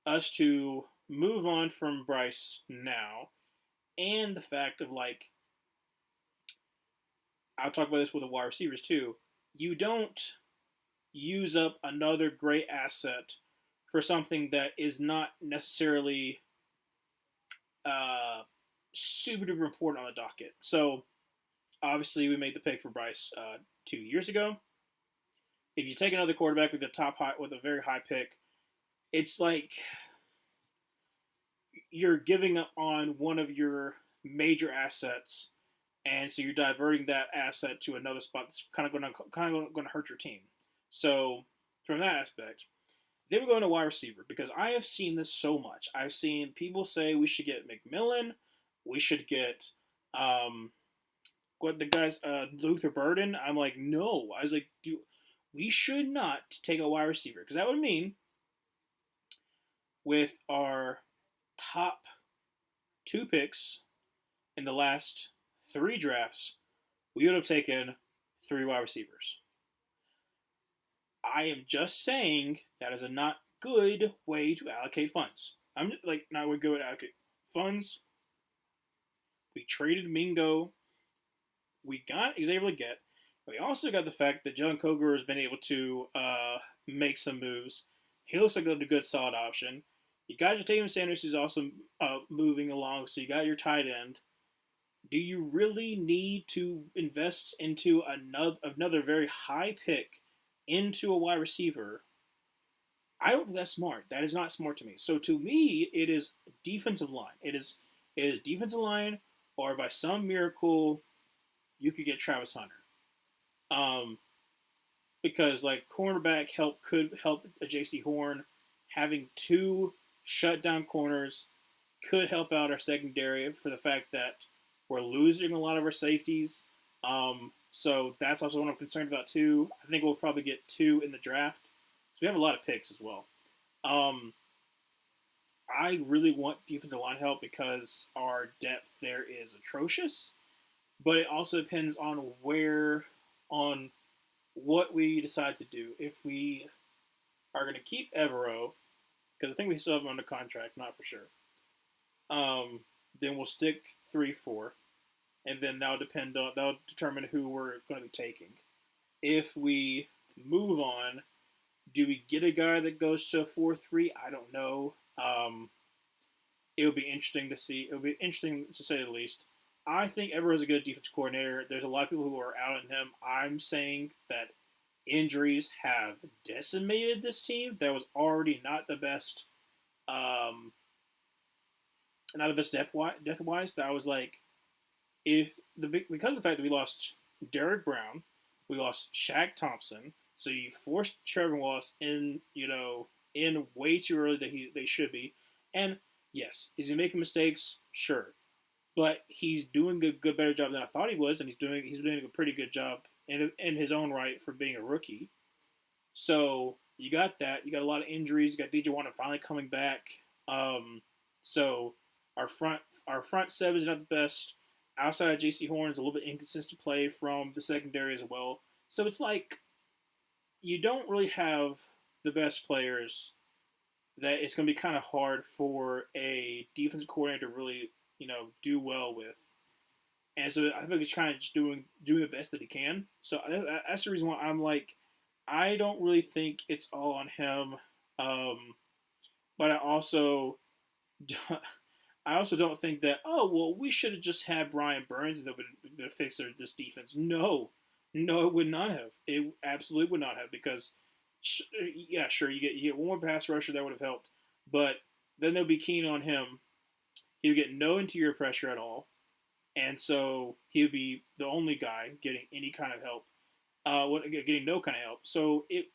us to move on from Bryce now. And the fact of like, I'll talk about this with the wide receivers too. You don't use up another great asset for something that is not necessarily super duper important on the docket. So obviously we made the pick for Bryce 2 years ago. If you take another quarterback with a very high pick, it's like you're giving up on one of your major assets, and so you're diverting that asset to another spot that's kind of going to hurt your team. So from that aspect, then we go into wide receiver because I have seen this so much. I've seen people say we should get McMillan, we should get what the guys Luther Burden. I'm like, no. I was like, we should not take a wide receiver because that would mean with our top 2 picks in the last 3 drafts, we would have taken 3 wide receivers. I am just saying that is a not good way to allocate funds. I'm like not a good way to allocate funds. We traded Mingo. We got Xavier Leggett. We also got the fact that John Koger has been able to make some moves. He looks like a good solid option. You got your Tatum Sanders, who's also moving along. So you got your tight end. Do you really need to invest into another very high pick into a wide receiver? I don't think that's smart. That is not smart to me. So to me, it is defensive line. It is defensive line, or by some miracle, you could get Travis Hunter. Um, because like cornerback help could help a JC Horn. Having two shutdown corners could help out our secondary for the fact that we're losing a lot of our safeties. So that's also what I'm concerned about too. I think we'll probably get two in the draft. So we have a lot of picks as well. Um, I really want defensive line help because our depth there is atrocious. But it also depends on on what we decide to do. If we are going to keep Evero, because I think we still have him under contract, not for sure. Then we'll stick 3-4, and then that'll determine who we're going to be taking. If we move on, do we get a guy that goes to a 4-3? I don't know. It'll be interesting to see. It'll be interesting to say the least. I think Evero's a good defense coordinator. There's a lot of people who are out on him. I'm saying that injuries have decimated this team. That was already not the best, um, not the best depth wise. That was like if the because of the fact that we lost Derek Brown, we lost Shaq Thompson, so you forced Trevor Wallace in, in way too early that they should be. And yes, is he making mistakes? Sure, but he's doing a good better job than I thought he was, and he's doing a pretty good job in his own right for being a rookie. So you got that. You got a lot of injuries. You got DJ Warner finally coming back. So our front seven is not the best. Outside of JC Horn is a little bit inconsistent play from the secondary as well. So it's like you don't really have the best players. That it's going to be kind of hard for a defensive coordinator to really do well with. And so I think he's kind of just doing the best that he can. So that's the reason why I'm like, I don't really think it's all on him. But I also don't think that, oh well, we should have just had Brian Burns and that would fix this defense. No, no, it would not have. It absolutely would not have because yeah, sure, you get one more pass rusher that would have helped, but then they'll be keen on him. He would get no interior pressure at all, and so he would be the only guy getting any kind of help. Getting no kind of help. So it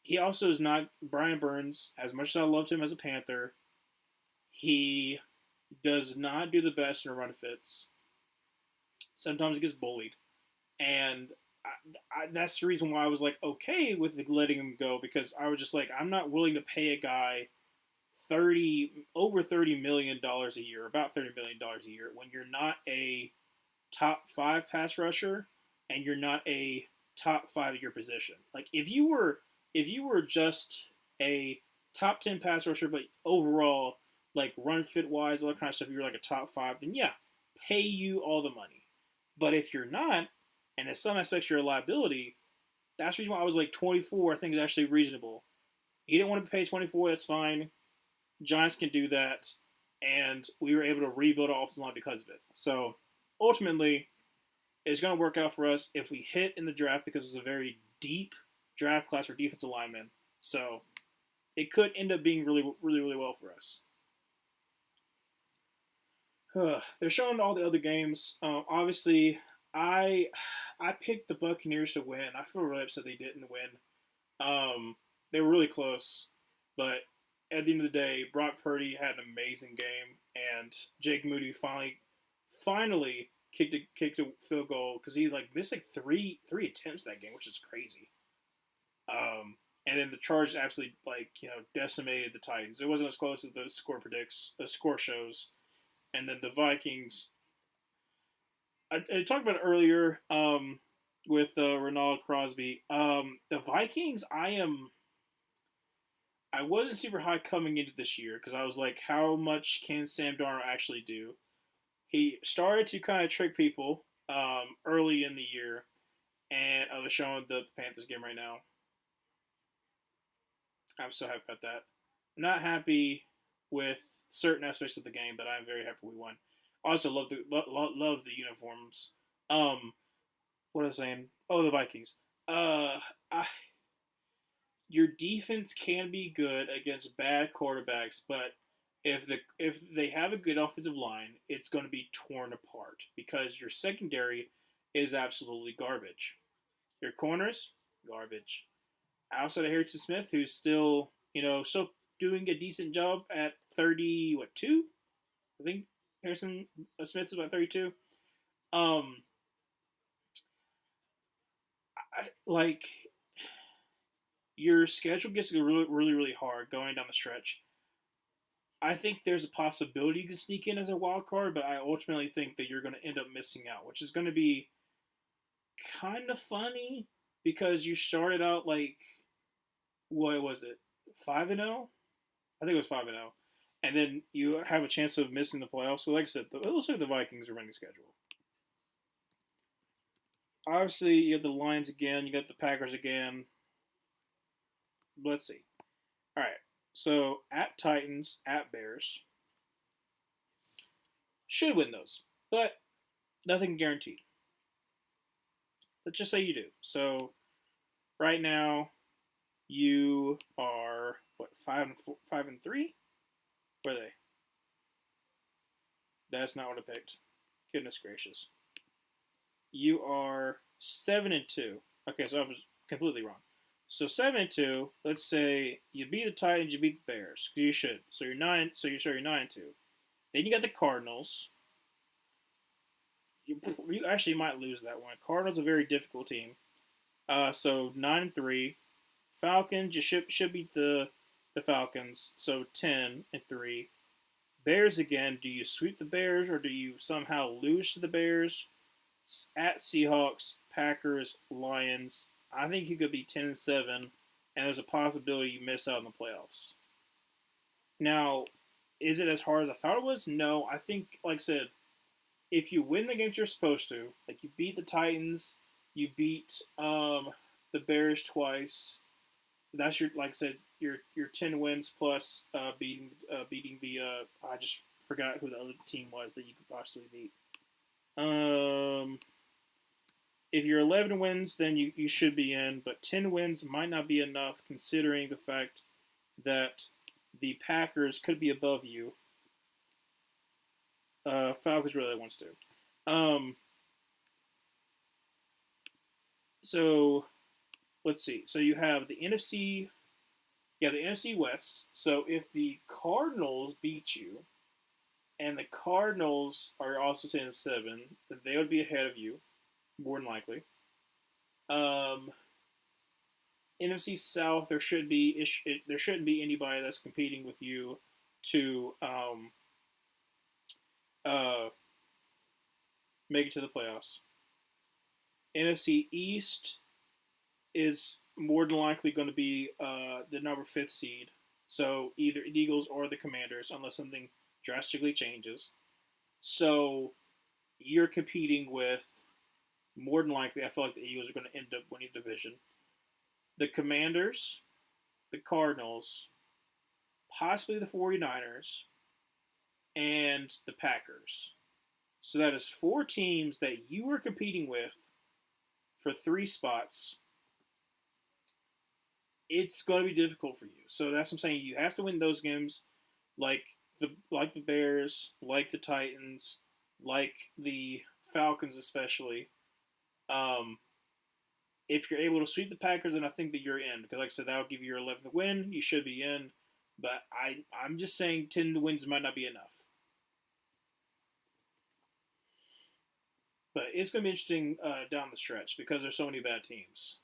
he also is not Brian Burns. As much as I loved him as a Panther, he does not do the best in run fits. Sometimes he gets bullied, and that's the reason why I was like okay with letting him go because I was just like I'm not willing to pay a guy $30 million a year, about $30 million a year, when you're not a top five pass rusher and you're not a top five at your position. Like if you were just a top 10 pass rusher, but overall like run fit wise, all that kind of stuff, you're like a top five, then yeah, pay you all the money. But if you're not, and in some aspects you're a liability, that's the reason why I was like 24. I think is actually reasonable. He didn't want to pay 24. That's fine. Giants can do that, and we were able to rebuild our offensive line because of it. So ultimately, it's going to work out for us if we hit in the draft because it's a very deep draft class for defensive linemen. So it could end up being really, really, really well for us. They're showing all the other games. Obviously, I I picked the Buccaneers to win. I feel really upset they didn't win. They were really close, but at the end of the day, Brock Purdy had an amazing game, and Jake Moody finally kicked a field goal because he like missed like three attempts that game, which is crazy. And then the Chargers absolutely decimated the Titans. It wasn't as close as the score shows. And then the Vikings. I talked about it earlier with Ronald Crosby. The Vikings, I wasn't super high coming into this year because I was like, how much can Sam Darnold actually do? He started to kind of trick people early in the year, and I was showing the Panthers game right now. I'm so happy about that. I'm not happy with certain aspects of the game, but I'm very happy we won. I also love the uniforms. What was I saying? Oh, the Vikings. Uh, I, your defense can be good against bad quarterbacks, but if they have a good offensive line, it's going to be torn apart because your secondary is absolutely garbage. Your corners, garbage. Outside of Harrison Smith, who's still, still doing a decent job at 30, what, 2? I think Harrison Smith is about 32. Um, like, your schedule gets really, really, really hard going down the stretch. I think there's a possibility you can sneak in as a wild card, but I ultimately think that you're going to end up missing out, which is going to be kind of funny because you started out like, what was it, 5-0? I think it was 5-0, and then you have a chance of missing the playoffs. So, like I said, it looks like the Vikings are running schedule. Obviously, you have the Lions again. You got the Packers again. Let's see. All right. So at Titans, at Bears, should win those, but nothing guaranteed. Let's just say you do. So right now, you are what, 5-3? Where are they? That's not what I picked. Goodness gracious. You are 7-2. Okay, so I was completely wrong. So 7-2. Let's say you beat the Titans, you beat the Bears. You should. So you're 9. So you're 9-2. Then you got the Cardinals. You actually might lose that one. Cardinals are a very difficult team. So 9-3. Falcons, you should beat the Falcons. So 10-3. Bears again. Do you sweep the Bears or do you somehow lose to the Bears? At Seahawks, Packers, Lions. I think you could be 10-7, and there's a possibility you miss out on the playoffs. Now, is it as hard as I thought it was? No. I think, like I said, if you win the games you're supposed to, like you beat the Titans, you beat the Bears twice. That's your, like I said, your 10 wins plus beating the I just forgot who the other team was that you could possibly beat. If you're 11 wins, then you should be in, but 10 wins might not be enough considering the fact that the Packers could be above you. Falcons really wants to. So let's see. So you have the NFC. Yeah, the NFC West. So if the Cardinals beat you, and the Cardinals are also 10-7, then they would be ahead of you, more than likely. Um, NFC South, there shouldn't be anybody that's competing with you to uh, make it to the playoffs. NFC East is more than likely going to be the number 5th seed. So either the Eagles or the Commanders, unless something drastically changes. So you're competing with, more than likely, I feel like the Eagles are going to end up winning the division. The Commanders, the Cardinals, possibly the 49ers, and the Packers. So that is 4 teams that you were competing with for 3 spots. It's going to be difficult for you. So that's what I'm saying. You have to win those games, like the Bears, like the Titans, like the Falcons, especially. If you're able to sweep the Packers, then I think that you're in. Because, like I said, that'll give you your 11th win. You should be in. But I'm just saying 10 wins might not be enough. But it's going to be interesting down the stretch because there's so many bad teams.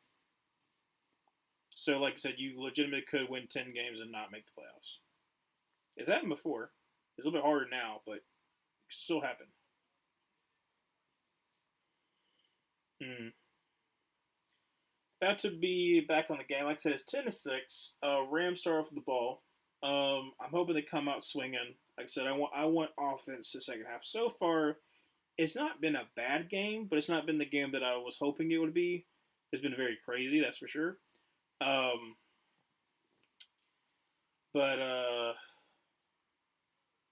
So, like I said, you legitimately could win 10 games and not make the playoffs. It's happened before. It's a little bit harder now, but it can still happen. Mm. About to be back on the game. Like I said, it's 10-6. Rams start off with the ball. I'm hoping they come out swinging. Like I said, I want offense the second half. So far, it's not been a bad game, but it's not been the game that I was hoping it would be. It's been very crazy, that's for sure. But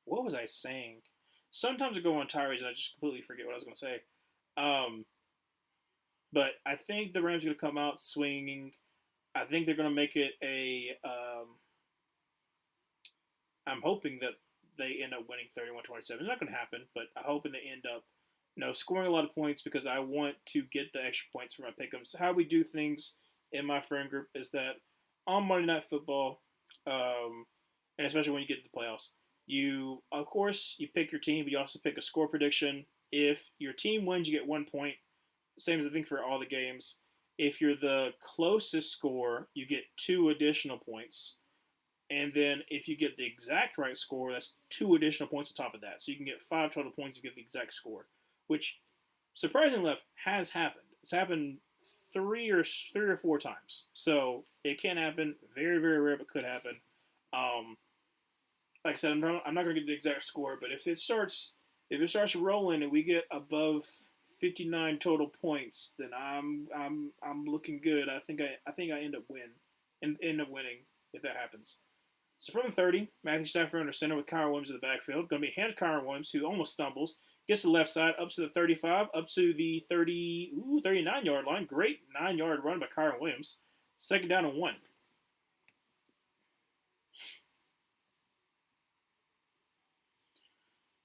what was I saying? Sometimes I go on tirades and I just completely forget what I was going to say. Um, but I think the Rams are going to come out swinging. I think they're going to make it a. I'm hoping that they end up winning 31-27. It's not going to happen, but I'm hoping they end up No, scoring a lot of points because I want to get the extra points for my pick'ems. How we do things in my friend group is that on Monday Night Football, and especially when you get to the playoffs, you of course you pick your team, but you also pick a score prediction. If your team wins, you get 1 point. Same as I think for all the games. If you're the closest score, you get two additional points. And then if you get the exact right score, that's two additional points on top of that. So you can get five total points to get the exact score, which surprisingly enough has happened. It's happened three or four times. So it can happen. Very very rare, but could happen. Um, like I said, I'm not going to get the exact score, but if it starts rolling and we get above 59 total points, then I'm looking good. I think I end up winning if that happens. So from the 30, Matthew Stafford under center with Kyron Williams in the backfield. Going to be hands Kyron Williams, who almost stumbles. Gets to the left side, up to the 35, up to the 39-yard line. Great 9-yard run by Kyron Williams. Second down and 1.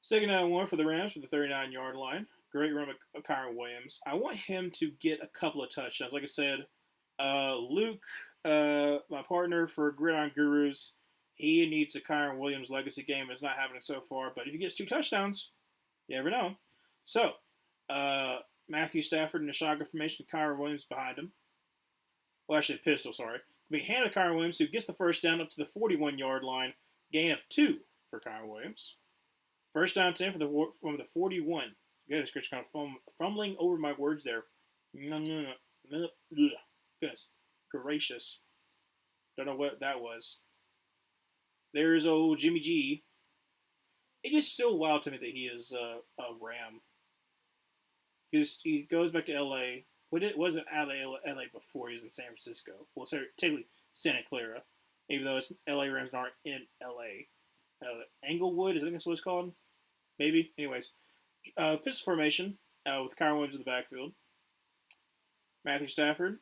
Second down and 1 for the Rams for the 39-yard line. Great run by Kyron Williams. I want him to get a couple of touchdowns. Like I said, Luke, my partner for Gridiron Gurus, he needs a Kyron Williams legacy game. It's not happening so far, but if he gets two touchdowns, you never know. So, uh, Matthew Stafford in the shotgun formation, Kyron Williams behind him. Well, actually, pistol, sorry. We handed Kyron Williams, who gets the first down up to the 41-yard line. Gain of 2 for Kyron Williams. First down 10 from the 41. Goodness, Chris, kind of fumbling over my words there. Goodness gracious. Don't know what that was. There's old Jimmy G. It is still wild to me that he is a Ram. He goes back to LA. It wasn't LA before he was in San Francisco. Well, sorry, technically Santa Clara, even though it's LA Rams aren't in LA. Englewood, I think that's what it's called. Maybe. Anyways, pistol formation with Kyron Williams in the backfield. Matthew Stafford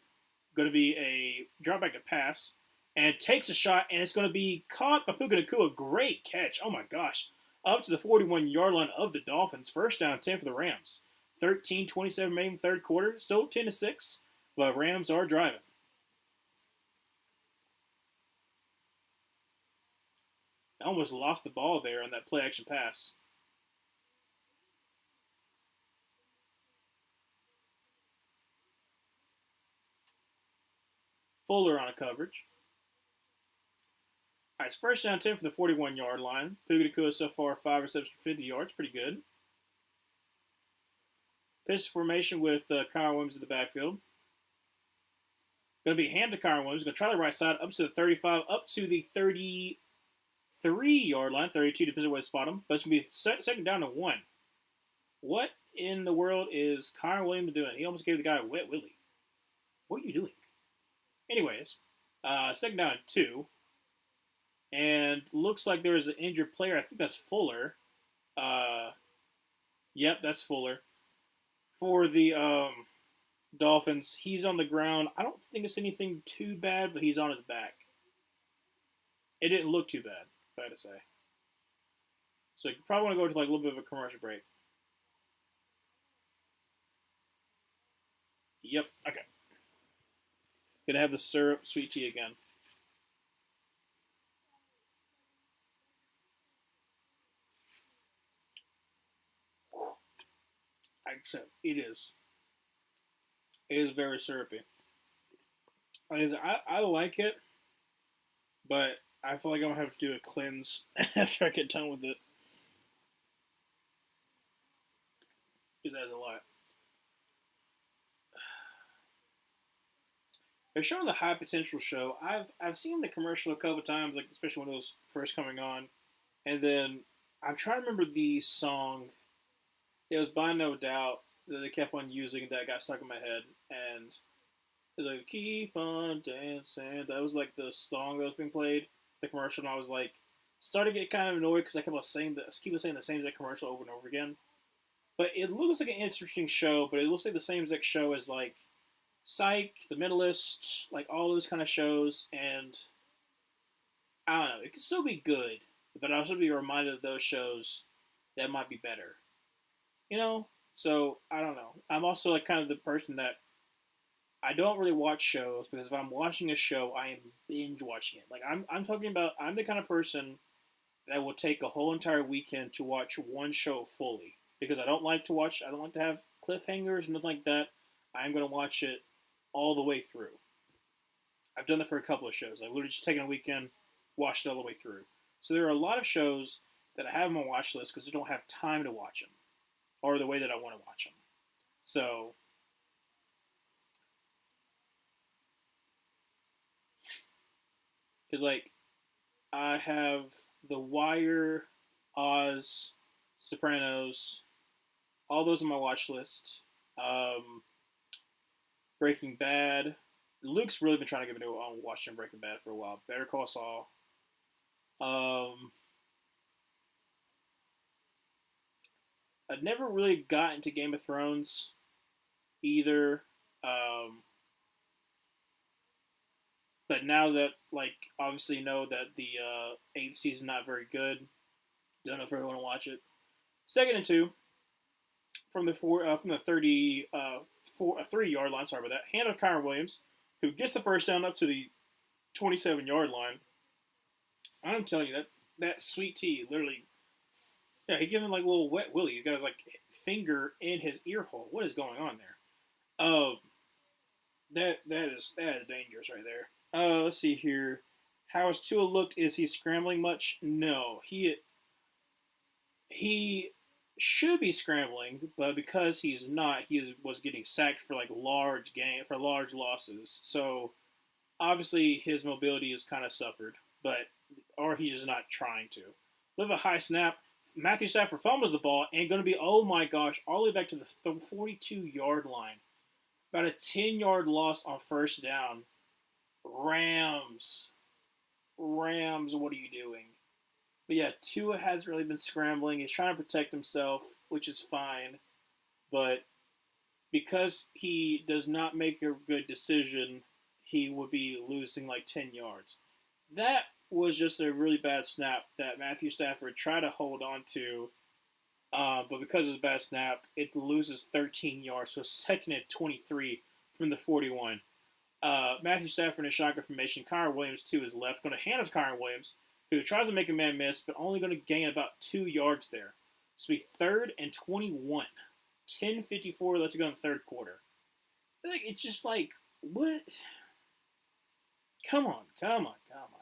going to be a drop back to pass and takes a shot, and it's going to be caught by Puka Nacua. Great catch. Oh my gosh. Up to the 41-yard line of the Dolphins. First down 10 for the Rams. 13:27 remaining third quarter. Still 10-6, but Rams are driving. I almost lost the ball there on that play action pass. Fuller on a coverage. All right, it's first down 10 for the 41-yard line. Puka Nacua so far 5 receptions for 50 yards. Pretty good. Pistol formation with Kyron Williams in the backfield. Going to be hand to Kyron Williams. Going to try the right side up to the 35, up to the 33-yard line, 32 depends on where to spot him. But it's going to be second down to 1. What in the world is Kyron Williams doing? He almost gave the guy a wet willy. What are you doing? Anyways, second down 2. And looks like there's an injured player. I think that's Fuller. Yep, that's Fuller. For the Dolphins, he's on the ground. I don't think it's anything too bad, but he's on his back. It didn't look too bad, if I had to say. So you probably want to go to like a little bit of a commercial break. Yep, okay. Gonna have the syrup sweet tea again. Except it is. It is very syrupy. I like it, but I feel like I'm gonna have to do a cleanse after I get done with it. Because that's a lot. They're showing the high potential show. I've seen the commercial a couple times, like especially when it was first coming on, and then I'm trying to remember the song. It was by No Doubt that they kept on using that got stuck in my head, and it was like "Keep on Dancing." That was like the song that was being played, the commercial, and I was like, started to get kind of annoyed because I kept on saying the same exact commercial over and over again. But it looks like an interesting show, but it looks like the same exact show as like Psych, The Mentalist, like all those kind of shows, and I don't know, it could still be good, but I'll also be reminded of those shows that might be better. You know? So I don't know. I'm also like kind of the person that I don't really watch shows because if I'm watching a show, I am binge watching it. Like I'm talking about I'm the kind of person that will take a whole entire weekend to watch one show fully because I don't like to have cliffhangers and nothing like that. I'm gonna watch it all the way through. I've done that for a couple of shows. I've literally just taken a weekend, watched it all the way through. So there are a lot of shows that I have on my watch list because I don't have time to watch them or the way that I want to watch them. So because like I have The Wire, Oz, Sopranos, all those on my watch list. Um, Breaking Bad. Luke's really been trying to get me to watching Breaking Bad for a while. Better Call Saul. Um, I'd never really got into Game of Thrones either. Um, but now that like obviously know that the eighth season not very good. Don't know if I want to watch it. Second and two from the 3 yard line. Sorry about that. Hand of Kyron Williams, who gets the first down up to the 27-yard line. I'm telling you that sweet tea literally. Yeah, he gave him like a little wet willy. He got his like finger in his ear hole. What is going on there? That is dangerous right there. Let's see here. How has Tua looked? Is he scrambling much? No, he should be scrambling, but because he's not, was getting sacked for like large losses. So obviously his mobility has kind of suffered, but or he's just not trying to. Live a high snap. Matthew Stafford fumbles the ball and going to be oh my gosh all the way back to the 42-yard line. About a 10-yard loss on first down. Rams, Rams, what are you doing? But yeah, Tua hasn't really been scrambling. He's trying to protect himself, which is fine. But because he does not make a good decision, he would be losing like 10 yards. That was just a really bad snap that Matthew Stafford tried to hold on to, but because of his bad snap, it loses 13 yards. So second and 23 from the 41. Matthew Stafford in shotgun formation. Kyron Williams to his left, going to hand off Kyron Williams, who tries to make a man miss, but only going to gain about 2 yards there. So be third and 21. 10:54 left to go in the third quarter. Like it's just like what? Come on, come on, come on.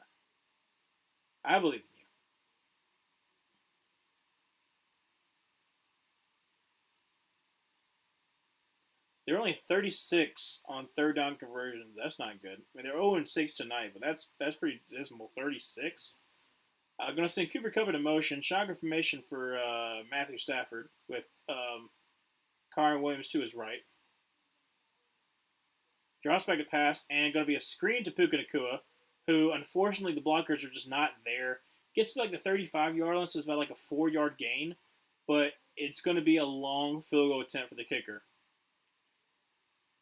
I believe in you. They're only 36 on third down conversions. That's not good. I mean, they're 0-6 tonight, but that's pretty dismal. 36. I'm going to send Cooper Kupp into motion. Shotgun formation for Matthew Stafford with Kyron Williams to his right. Drops back to pass, and going to be a screen to Puka Nacua, who, unfortunately, the blockers are just not there. Gets to like the 35-yard line, so it's about like a 4-yard gain, but it's going to be a long field goal attempt for the kicker.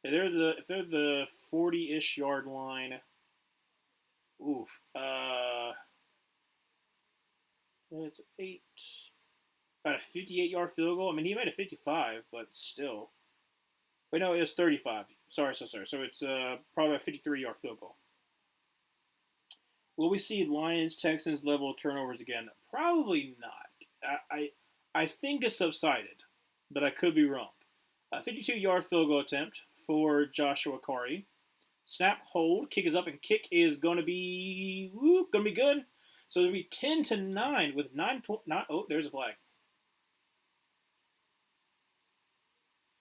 If they're the 40-ish yard line, oof. It's eight. About a 58-yard field goal. I mean, he made a 55, but still. Wait, no, it was 35. Sorry. So it's probably a 53-yard field goal. Will we see Lions Texans level turnovers again? Probably not. I think it's subsided, but I could be wrong. A 52-yard field goal attempt for Joshua Kari. Snap, hold, kick is up, and kick is gonna be good. So it'll be 10-9 with 9. Oh, there's a flag.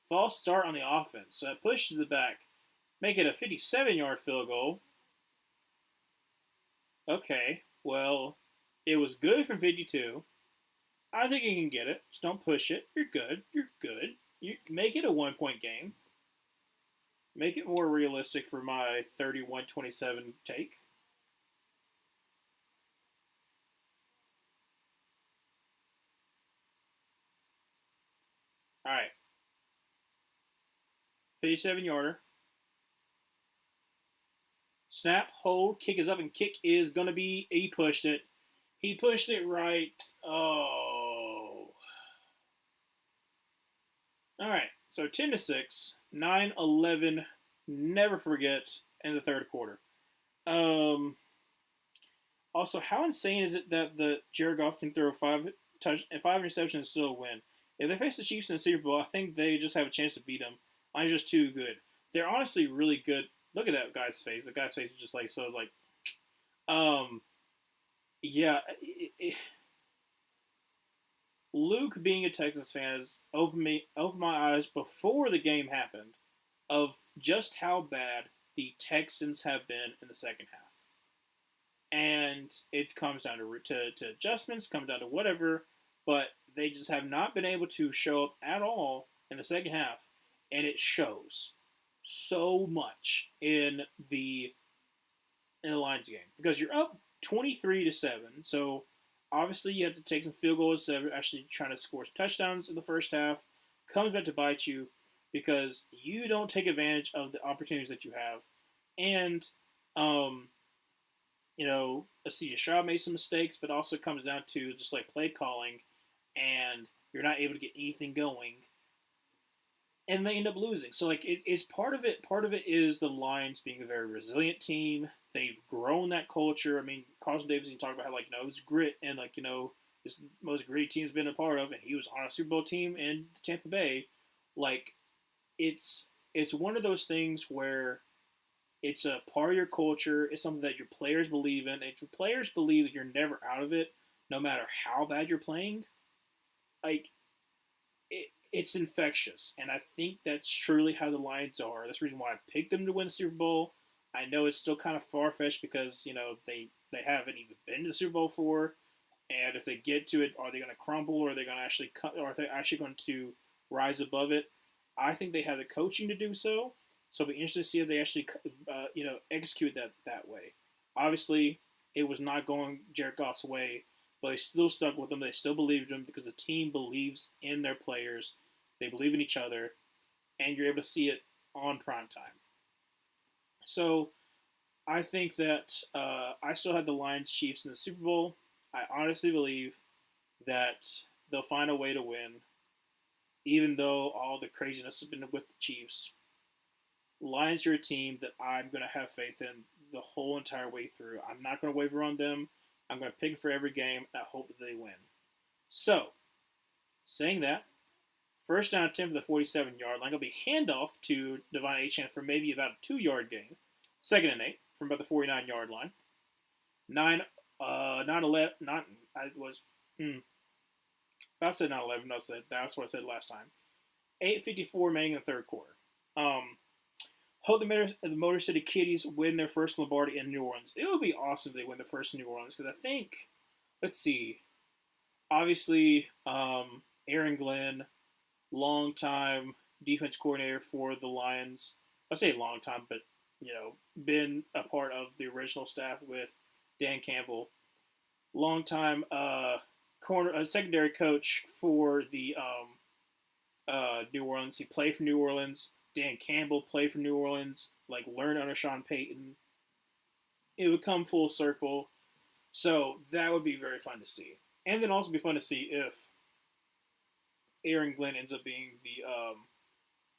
False start on the offense. So it pushes it back. Make it a 57-yard field goal. Okay, well, it was good from 52. I think you can get it. Just don't push it. You're good. You're good. You make it a 1-point game. Make it more realistic for my 31-27 take. All right. 57-yarder. Snap, hold, kick is up, and kick is going to be. He pushed it. He pushed it right. Oh. All right. So 10-6, 9-11. Never forget in the third quarter. Um, Also, how insane is it that the Jared Goff can throw five interceptions and still win? If they face the Chiefs in the Super Bowl, I think they just have a chance to beat them. I'm just too good. They're honestly really good. Look at that guy's face. The guy's face is just like so like. Um, yeah, Luke being a Texas fan has opened my eyes before the game happened of just how bad the Texans have been in the second half. And it comes down to adjustments, comes down to whatever, but they just have not been able to show up at all in the second half, and it shows so much in the Lions game because you're up 23-7. So obviously you have to take some field goals to actually trying to score touchdowns in the first half. Comes back to bite you because you don't take advantage of the opportunities that you have, and um, C.J. Stroud made some mistakes, but also comes down to just like play calling, and you're not able to get anything going, and they end up losing. So like it's part of it. Part of it is the Lions being a very resilient team. They've grown that culture. I mean, Carson Davis talked about how it's grit and it's the most gritty team's been a part of, and he was on a Super Bowl team in Tampa Bay. Like it's it's one of those things where it's a part of your culture. It's something that your players believe in. If your players believe that you're never out of it, no matter how bad you're playing, like it's infectious. And I think that's truly how the Lions are. That's the reason why I picked them to win the Super Bowl. I know it's still kind of far fetched because they haven't even been to the Super Bowl before. And if they get to it, are they going to crumble, or are they going to actually cut, or are they actually going to rise above it? I think they have the coaching to do so. So it'll be interesting to see if they actually, execute that way. Obviously, it was not going Jared Goff's way, but they still stuck with him. They still believed in him because the team believes in their players. They believe in each other, and you're able to see it on prime time. So I think that I still had the Lions Chiefs in the Super Bowl. I honestly believe that they'll find a way to win, even though all the craziness has been with the Chiefs. Lions are a team that I'm going to have faith in the whole entire way through. I'm not going to waver on them. I'm going to pick for every game. I hope that they win. So, saying that, first down 10 for the 47-yard line. It'll be handoff to Devon Achane for maybe about a 2-yard gain. Second and 8 from about the 49-yard line. 9, 11, not, I was, I said 9-11, that's what I said last time. 8:54 remaining in the third quarter. Hope the Motor City Kitties win their first Lombardi in New Orleans. It would be awesome if they win the first in New Orleans because I think, let's see, obviously Aaron Glenn, longtime defense coordinator for the Lions. I say long time, but been a part of the original staff with Dan Campbell. Longtime secondary coach for the New Orleans. He played for New Orleans. Dan Campbell played for New Orleans, learned under Sean Payton. It would come full circle. So that would be very fun to see. And then also be fun to see if Aaron Glenn ends up being the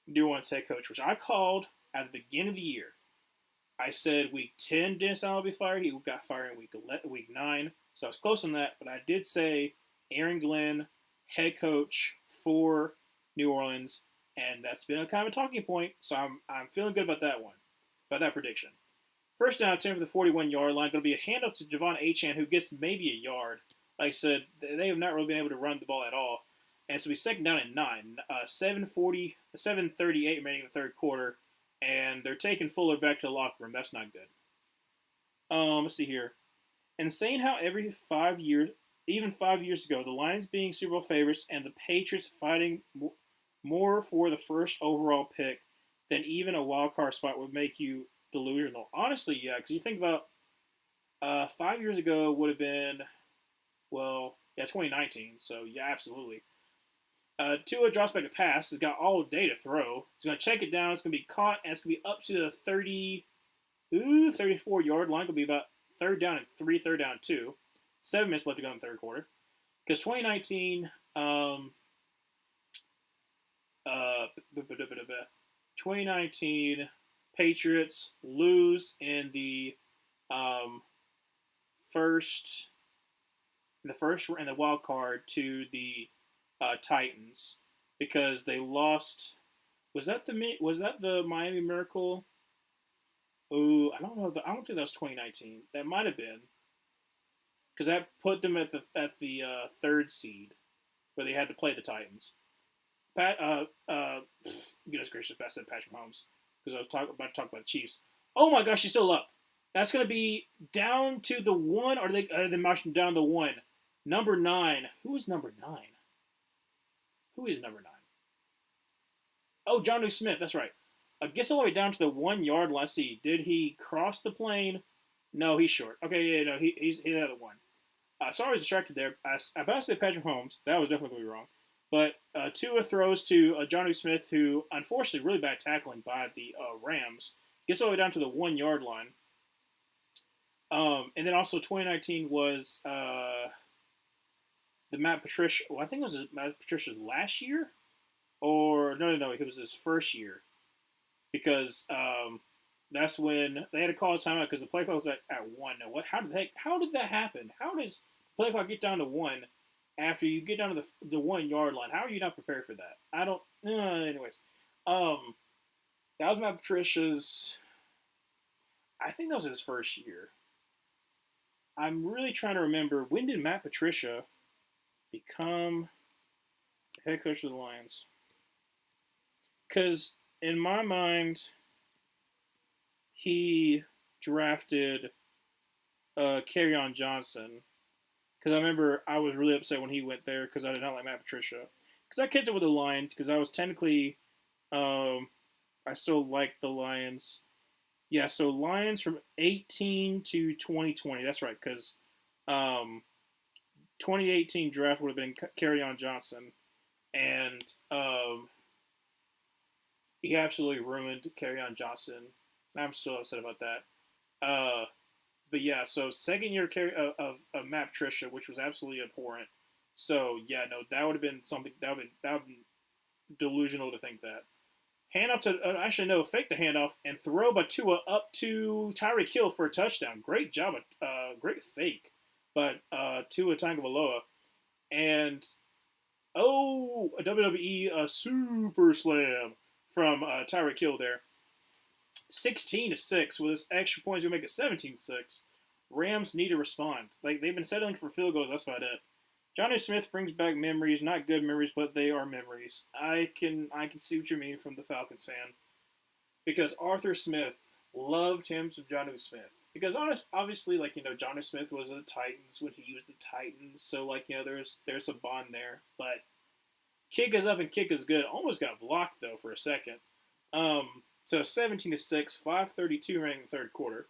New Orleans head coach, which I called at the beginning of the year. I said week 10, Dennis Allen will be fired. He got fired in week 9. So I was close on that. But I did say Aaron Glenn, head coach for New Orleans. And that's been a kind of a talking point. So I'm feeling good about that one, about that prediction. First down, 10 for the 41-yard line. Going to be a handoff to Devon Achane, who gets maybe a yard. Like I said, they have not really been able to run the ball at all. And so we second down at 9. 7:38 remaining in the third quarter. And they're taking Fuller back to the locker room. That's not good. Let's see here. Insane how every 5 years, even 5 years ago, the Lions being Super Bowl favorites and the Patriots fighting more for the first overall pick than even a wild card spot would make you delusional. Honestly, yeah, because you think about 5 years ago would have been, 2019. So, yeah, absolutely. Tua drops back to pass. He's got all day to throw. He's going to check it down. It's going to be caught, and it's going to be up to the 34-yard line. It'll be about third down and 3, third down and 2. 7 minutes left to go in the third quarter. Because 2019, Uh, 2019 Patriots lose um, first in the wild card to the Titans because they lost. Was that the Miami Miracle? Oh, I don't know. I don't think that was 2019. That might have been because that put them at the third seed where they had to play the Titans. Pat, goodness gracious, I said Patrick Mahomes because I was about to talk about the Chiefs. Oh my gosh, he's still up. That's going to be down to the one, or they marching down the one. Number 9. Who is number 9? Who is number 9? Oh, John Smith. That's right. Gets all the way down to the 1 yard line. Let's see, did he cross the plane? No, he's short. Okay, yeah, no, he's at the one. Sorry, I was distracted there. I about to say Patrick Holmes. That was definitely going to be wrong. But Tua throws to Johnny Smith, who unfortunately really bad tackling by the Rams. Gets all the way down to the 1 yard line. And then also 2019 was the Matt Patricia. Well, I think it was Matt Patricia's last year, or no, it was his first year because that's when they had to call a timeout because the play clock was at one. Now, what? How did that happen? How does the play clock get down to one after you get down to the 1 yard line? How are you not prepared for that? I don't. Anyways, um, that was Matt Patricia's. I think that was his first year. I'm really trying to remember when did Matt Patricia become the head coach of the Lions? Because in my mind, he drafted Kerryon Johnson. Because I remember I was really upset when he went there because I did not like Matt Patricia. Because I kept it with the Lions because I was technically, I still liked the Lions. Yeah, so Lions from 18 to 2020. That's right, because 2018 draft would have been Kerryon Johnson, and he absolutely ruined Kerryon Johnson. I'm so upset about that. But yeah, so second year of Matt Patricia, which was absolutely abhorrent. So yeah, no, that would have been something that would been delusional to think that. Hand off to actually no, fake the handoff and throw by Tua up to Tyreek Hill for a touchdown. Great job, great fake, but Tua Tagovailoa and a WWE super slam from Tyreek Hill there. 16-6 with this extra points, we make it 17-6. Rams need to respond. Like they've been settling for field goals. That's about it. Johnny Smith brings back memories, not good memories, but they are memories. I can see what you mean from the Falcons fan because Arthur Smith loved him some Johnny Smith because obviously like Johnny Smith was the Titans when he was the Titans, so like there's a bond there. But kick is up and kick is good. Almost got blocked though for a second. So 17-6, 5:32 remaining in the third quarter.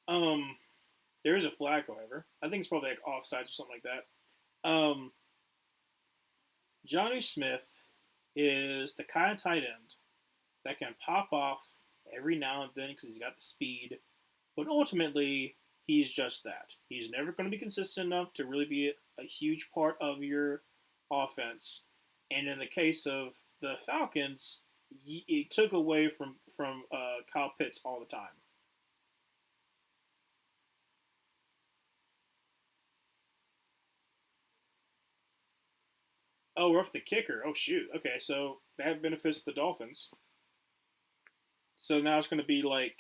Um, there is a flag, however. I think it's probably like offsides or something like that. Johnny Smith is the kind of tight end that can pop off every now and then because he's got the speed, but ultimately he's just that. He's never going to be consistent enough to really be a huge part of your offense. And in the case of the Falcons, it took away from Kyle Pitts all the time. Oh, we're off the kicker. Oh shoot. Okay, so that benefits the Dolphins. So now it's going to be like,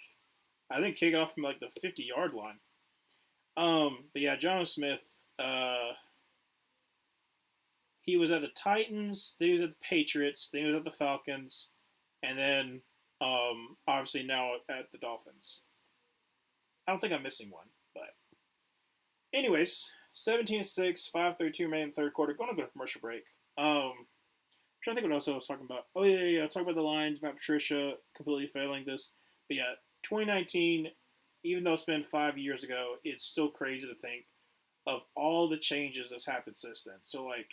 I think kick it off from like the 50-yard line. But yeah, John Smith. He was at the Titans. Then he was at the Patriots. Then he was at the Falcons, and then obviously now at the Dolphins. I don't think I'm missing one, but anyways, 17-6, 5:32 remaining in the third quarter. Going to go to commercial break. I'm trying to think what else I was talking about. Oh yeah. Talking about the Lions, Matt Patricia completely failing this. But yeah, 2019, even though it's been 5 years ago, it's still crazy to think of all the changes that's happened since then. So like,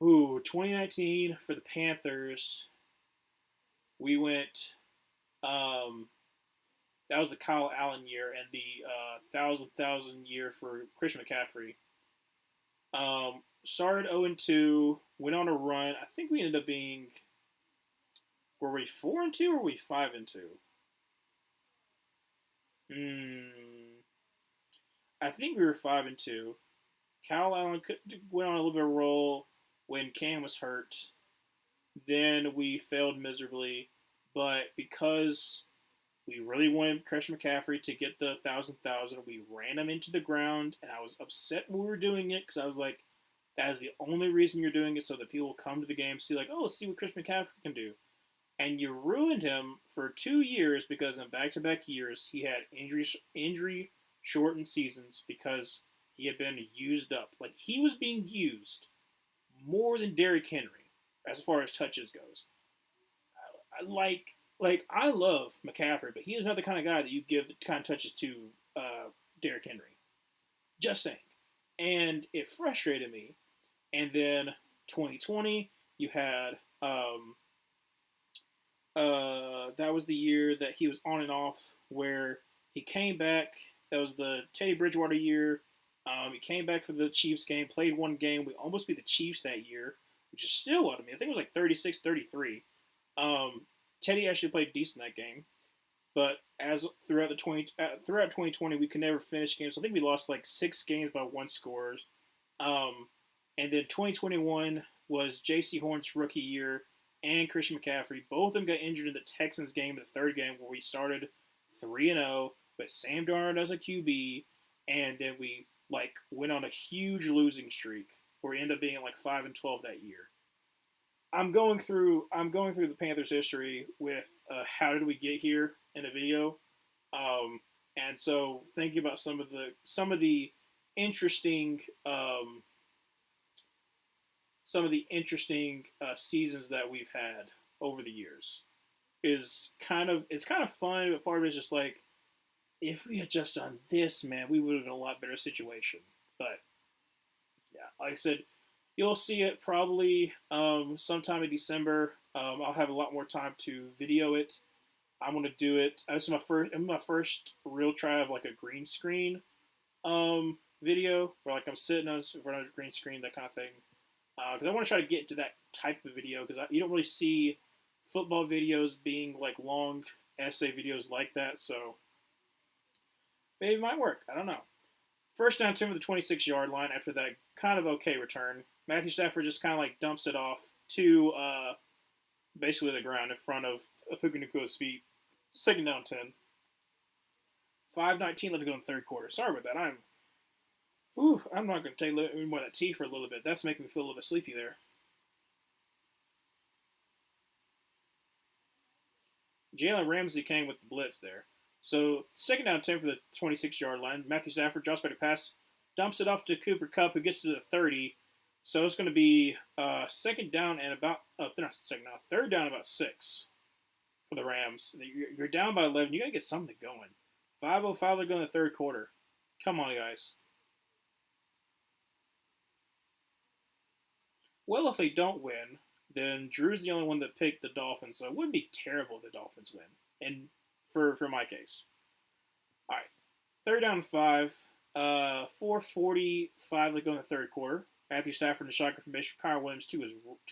2019 for the Panthers, we went. That was the Kyle Allen year, and the thousand year for Christian McCaffrey. started 0-2, went on a run. I think we ended up being, were we 4-2 or were we 5-2? Hmm. I think we were 5-2. Kyle Allen went on a little bit of a roll when Cam was hurt. Then we failed miserably, but because we really wanted Christian McCaffrey to get the thousand. We ran him into the ground, and I was upset when we were doing it because I was like, "That is the only reason you're doing it, so that people will come to the game, see like, oh, let's see what Christian McCaffrey can do." And you ruined him for 2 years because in back-to-back years he had injury shortened seasons because he had been used up. Like he was being used more than Derrick Henry as far as touches goes. Like I love McCaffrey, but he is not the kind of guy that you give the kind of touches to Derrick Henry. Just saying, and it frustrated me. And then 2020, you had that was the year that he was on and off, where he came back. That was the Teddy Bridgewater year. He came back for the Chiefs game, played one game. We almost beat the Chiefs that year, which is still what I mean. I think it was like 36-33. Teddy actually played decent that game, but as throughout 2020, we could never finish games. So I think we lost like 6 games by one scores. Um, and then 2021 was J.C. Horn's rookie year and Christian McCaffrey. Both of them got injured in the Texans game, the third game, where we started 3-0 with Sam Darnold as a QB, and then we like went on a huge losing streak where we ended up being like 5-12 that year. I'm going through the Panthers history with how did we get here in a video, um, and so thinking about some of the interesting some of the interesting seasons that we've had over the years is kind of fun, but part of it is just like if we had just done this, man, we would have been in a lot better situation. But yeah, like I said, you'll see it probably sometime in December. I'll have a lot more time to video it. I'm gonna do it. This is my first real try of like a green screen video where like I'm sitting on in front of a green screen, that kind of thing. Because I want to try to get into that type of video because you don't really see football videos being like long essay videos like that. So maybe it might work. I don't know. First down 10 with the 26-yard line after that kind of okay return. Matthew Stafford just kind of like dumps it off to basically the ground in front of Puka Nakua's feet. Second down 10. 5:19 left to go in the third quarter. Sorry about that. I'm not going to take any more of that tea for a little bit. That's making me feel a little bit sleepy there. Jalen Ramsey came with the blitz there. So second down 10 for the 26-yard line. Matthew Stafford drops back to pass, dumps it off to Cooper Kupp, who gets to the 30. So it's going to be second down and about not second down, third down about 6 for the Rams. You're down by 11. You got to get something going. 5:05 to go in the third quarter. Come on, guys. Well, if they don't win, then Drew's the only one that picked the Dolphins, so it wouldn't be terrible if the Dolphins win. And for my case, all right, third down 5, 4:45 to go in the third quarter. Matthew Stafford in the shotgun formation. Kyle Williams to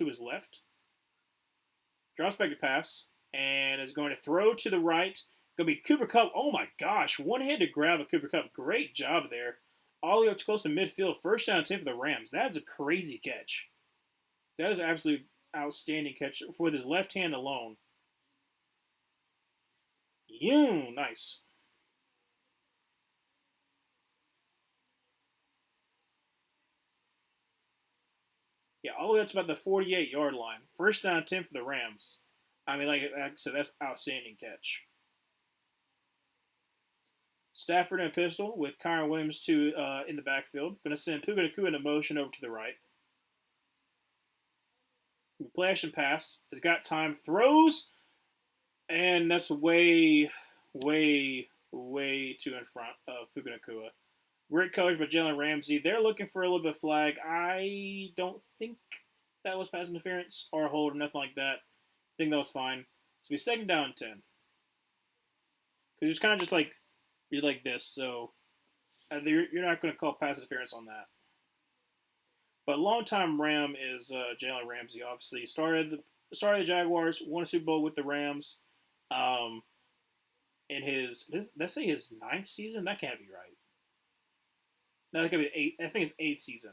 his left. Drops back to pass and is going to throw to the right. Going to be Cooper Kupp. Oh my gosh, one-handed grab of Cooper Kupp. Great job there. All the way up to close to midfield. First down 10 for the Rams. That's a crazy catch. That is an absolutely outstanding catch for his left hand alone. Nice. Yeah, all the way up to about the 48-yard line. First down 10 for the Rams. I mean, like I said, that's outstanding catch. Stafford and pistol with Kyron Williams in the backfield. Going to send Puka Nakua into motion over to the right. Play action pass. Has got time. Throws. And that's way, way, way too in front of Puka Nakua. Great coverage by Jalen Ramsey. They're looking for a little bit of flag. I don't think that was pass interference or a hold or nothing like that. I think that was fine. So we second down 10. Because it was kind of just like, you're like this. So you're not going to call pass interference on that. But longtime Ram is Jalen Ramsey. Obviously, started the Jaguars, won a Super Bowl with the Rams. Um, in his let's say his ninth season. That can't be right. No, that could be eight. I think it's eighth season.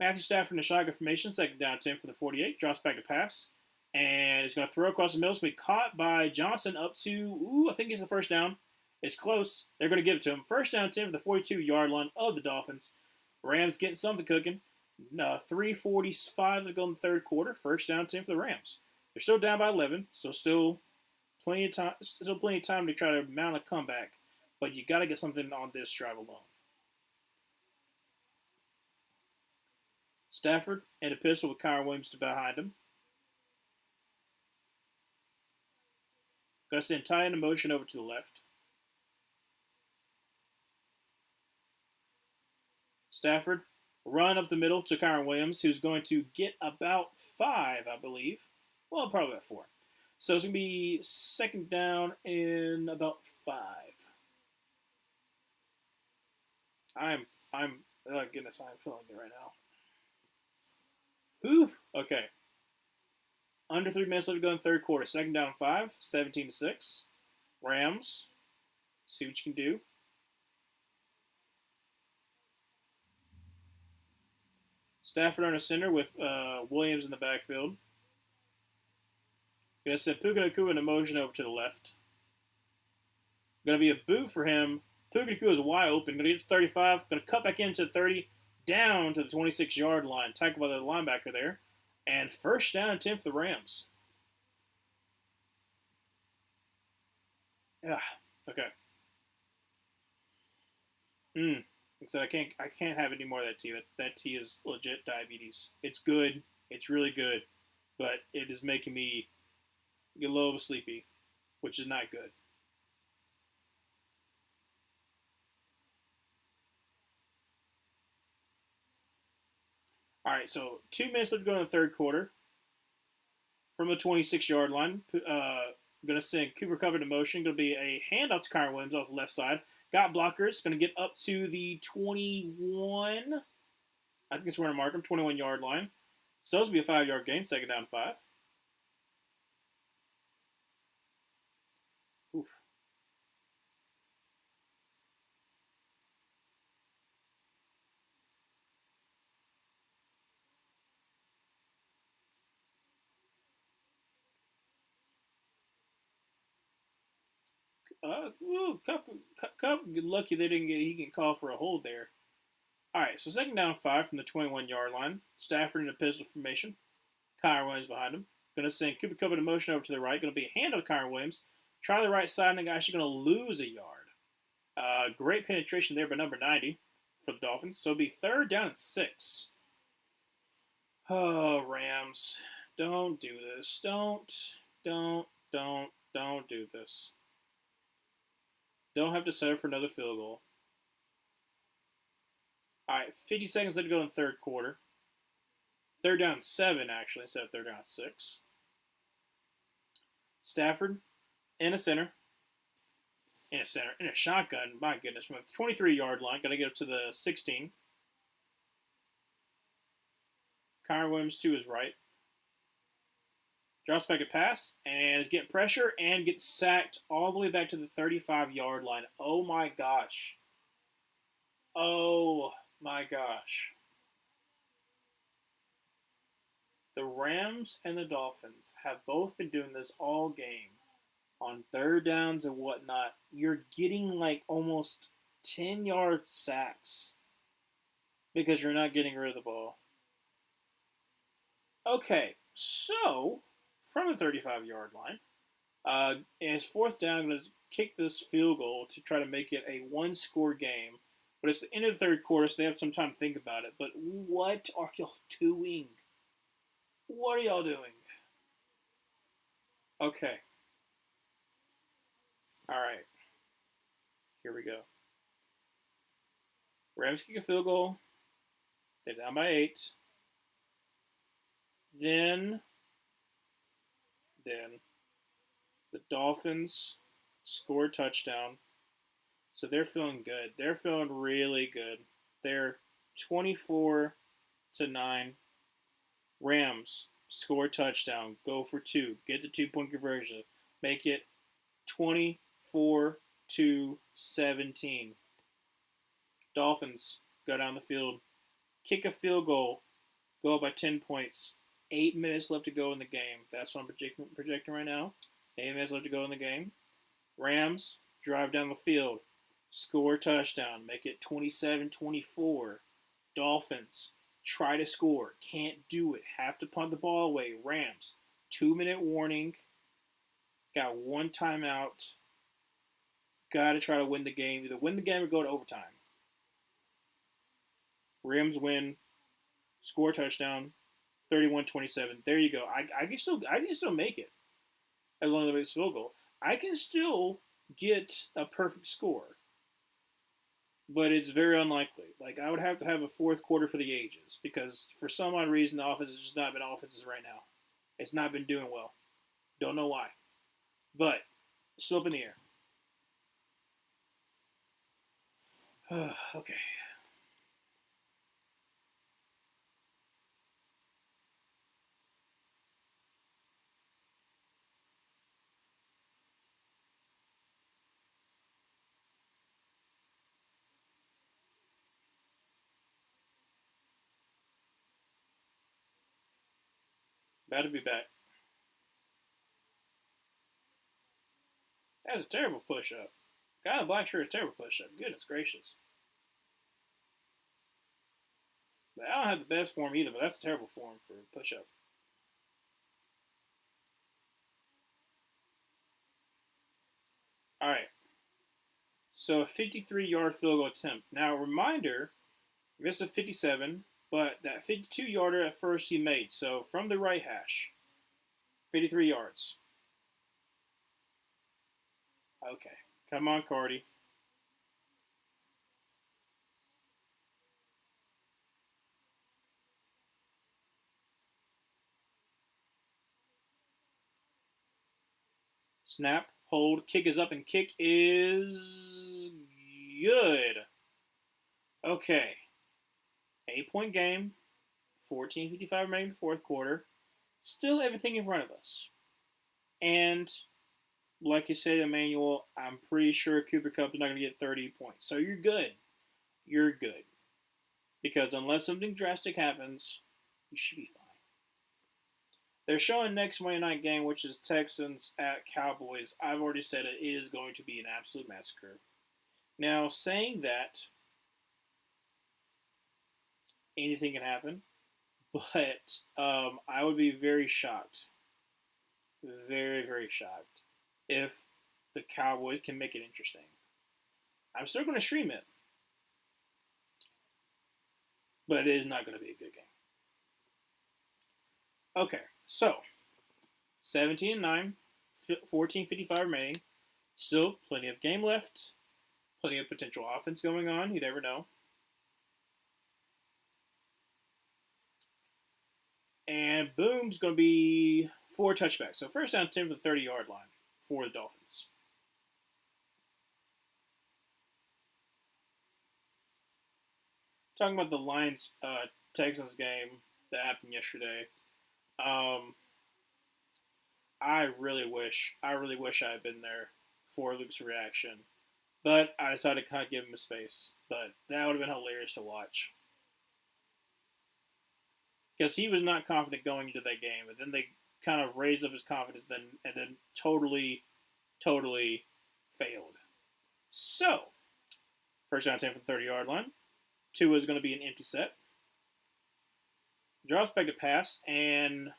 Matthew Stafford in the shotgun formation, second down 10 for the 48. Drops back to pass. And he's going to throw across the middle. It's going to be caught by Johnson up to, I think he's the first down. It's close. They're going to give it to him. First down 10 for the 42-yard line of the Dolphins. Rams getting something cooking. 3:45 to go in the third quarter. First down 10 for the Rams. They're still down by 11, so still plenty of time. Still plenty of time to try to mount a comeback. But you got to get something on this drive alone. Stafford and a pistol with Kyron Williams behind him. Going to send tight end in motion over to the left. Stafford run up the middle to Kyron Williams, who's going to get about 5, I believe. Well, probably about 4. So it's going to be second down in about 5. Oh goodness, I'm feeling it right now. Whew. Okay. Under 3 minutes left to go in the third quarter. Second down 5, 17-6. Rams. See what you can do. Stafford under center with Williams in the backfield. Going to send Puka Nacua in motion over to the left. Going to be a boot for him. Puka Nacua is wide open. Going to get to 35. Going to cut back into 30. Down to the 26-yard line. Tackled by the linebacker there. And first down 10 for the Rams. Yeah. Okay. Like I said, I can't have any more of that tea. That tea is legit diabetes. It's good. It's really good. But it is making me get a little sleepy, which is not good. All right, so 2 minutes left to go in the third quarter. From the 26-yard line, going to send Cooper Kupp into motion. Going to be a handoff to Kyron Williams off the left side. Got blockers. Going to get up to the 21. I think it's where to mark him. 21-yard line. So it's going to be a 5-yard gain. Second down 5. Oof. Kupp, lucky they didn't get. He can call for a hold there. All right, so second down 5 from the 21-yard line. Stafford in a pistol formation. Kyron Williams behind him. Going to send Cooper Kupp in motion over to the right. Going to be a handoff to Kyron Williams. Try the right side, and the guy's actually going to lose a yard. Great penetration there by number 90 for the Dolphins. So it'll be third down and 6. Oh, Rams. Don't do this. Don't do this. Don't have to settle for another field goal. All right, 50 seconds left to go in the third quarter. Third down 7, actually, instead of third down 6. Stafford in a center. In a shotgun. My goodness, from the 23-yard line, got to get up to the 16. Kyron Williams to his right. Drops back a pass and is getting pressure and gets sacked all the way back to the 35-yard line. Oh my gosh. Oh my gosh. The Rams and the Dolphins have both been doing this all game on third downs and whatnot. You're getting like almost 10-yard sacks because you're not getting rid of the ball. Okay, so from the 35-yard line, and it's fourth down, going to kick this field goal to try to make it a one-score game. But it's the end of the third quarter, so they have some time to think about it. But what are y'all doing? What are y'all doing? Okay. All right. Here we go. Rams kick a field goal. They're down by 8. Then the Dolphins score a touchdown. So they're feeling good. They're feeling really good. They're 24 to 9. Rams score a touchdown, go for 2, get the 2-point conversion, make it 24 to 17. Dolphins go down the field, kick a field goal, go up by 10 points. 8 minutes left to go in the game. That's what I'm projecting right now. 8 minutes left to go in the game. Rams drive down the field, score a touchdown, make it 27-24. Dolphins try to score, can't do it, have to punt the ball away. Rams, 2-minute warning, got 1 timeout, got to try to win the game. Either win the game or go to overtime. Rams win, score a touchdown, 31-27. There you go. I can still make it as long as I make a field goal. I can still get a perfect score, but it's very unlikely. Like, I would have to have a fourth quarter for the ages because for some odd reason the offense has just not been offenses right now. It's not been doing well. Don't know why, but still up in the air. Okay. About to be back. That's a terrible push-up. Guy in a black shirt is terrible push-up. Goodness gracious. But I don't have the best form either, but that's a terrible form for push-up. All right. So a 53-yard field goal attempt. Now, a reminder, he missed a 57, but that 52-yarder at first he made. So from the right hash, 53 yards. Okay. Come on, Cardi. Snap, hold, kick is up, and kick is good. Okay. 8-point game, 14:55 remaining in the fourth quarter. Still everything in front of us. And like you said, Emmanuel, I'm pretty sure Cooper Kupp is not going to get 30 points. So you're good. You're good. Because unless something drastic happens, you should be fine. They're showing next Monday night game, which is Texans at Cowboys. I've already said it is going to be an absolute massacre. Now, saying that, anything can happen, but I would be very shocked, very, very shocked, if the Cowboys can make it interesting. I'm still going to stream it, but it is not going to be a good game. Okay, so 17-9, 14:55 remaining. Still plenty of game left, plenty of potential offense going on. You never know. And boom's going to be 4 touchbacks. So first down 10 for the 30-yard line for the Dolphins. Talking about the Lions Texans game that happened yesterday. I really wish I had been there for Luke's reaction, but I decided to kind of give him a space. But that would have been hilarious to watch because he was not confident going into that game, and then they kind of raised up his confidence, and then totally failed. So first down 10 from the 30-yard line. 2 is going to be an empty set. Draws back to pass and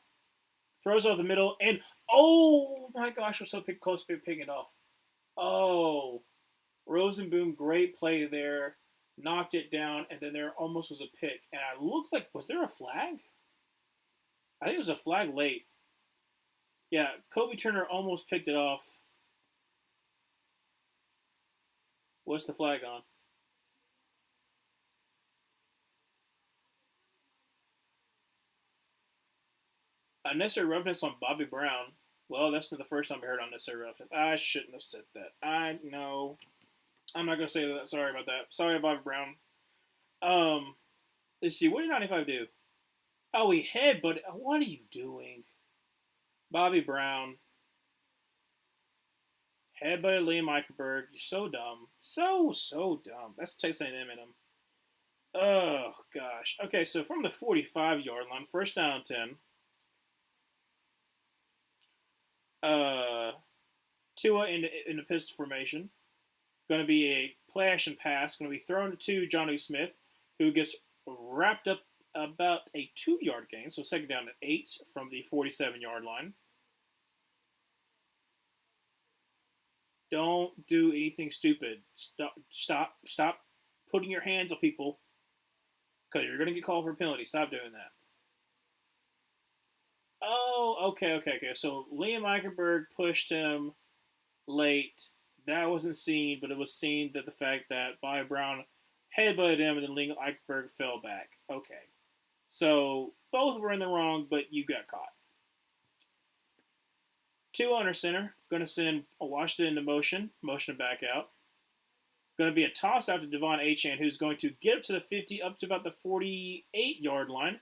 throws over the middle, and oh my gosh, we're so close to picking it off. Oh, Rosenboom, great play there, knocked it down, and then there almost was a pick. And I looked like, was there a flag? I think it was a flag late. Yeah, Kobe Turner almost picked it off. What's the flag on? Unnecessary roughness on Bobby Brown. Well, that's not the first time I heard unnecessary roughness. I shouldn't have said that. I know. I'm not going to say that. Sorry about that. Sorry, Bobby Brown. Let's see. What did 95 do? Oh, he headbutted. What are you doing? Bobby Brown headbutted Liam Eichenberg. You're so dumb. So dumb. That's Texas A&M in him. Oh, gosh. Okay, so from the 45-yard line, first down and 10. Uh, Tua in the pistol formation. Going to be a play action pass. Going to be thrown to Johnny Smith, who gets wrapped up about a 2-yard gain. So second down at 8 from the 47-yard line. Don't do anything stupid. Stop putting your hands on people because you're going to get called for a penalty. Stop doing that. Oh, okay. So Liam Eichenberg pushed him late. That wasn't seen, but it was seen that the fact that Bobby Brown headbutted him and then Liam Eichenberg fell back. Okay. So both were in the wrong, but you got caught. Two under center. Going to send Washington into motion back out. Going to be a toss out to Devon Achane, who's going to get up to the 50, up to about the 48-yard line.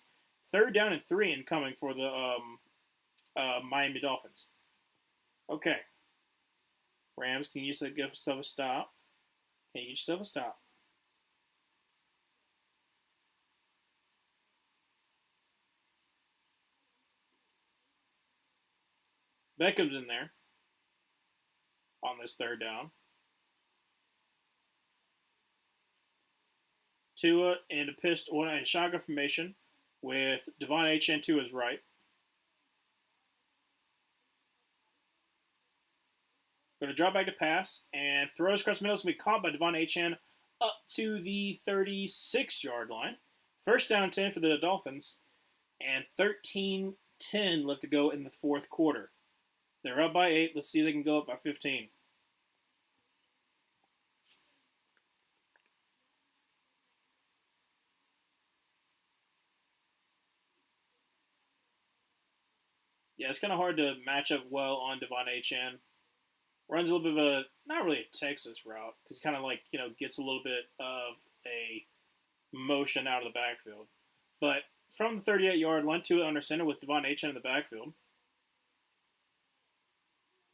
Third down and 3 incoming for the Miami Dolphins. Okay. Rams, can you give yourself a stop? Can you get yourself a stop? Beckham's in there on this third down. Tua in a pistol and shotgun formation with Devon Achane to his right. Going to drop back to pass and throws across the middle. It's going to be caught by Devon Achane up to the 36-yard line. First down 10 for the Dolphins and 13-10 left to go in the fourth quarter. They're up by 8. Let's see if they can go up by 15. Yeah, it's kind of hard to match up well on Devon Achane. Runs a little bit of a, not really a Texas route, because he kind of gets a little bit of a motion out of the backfield. But from the 38-yard line to under center with Devon Achane in the backfield.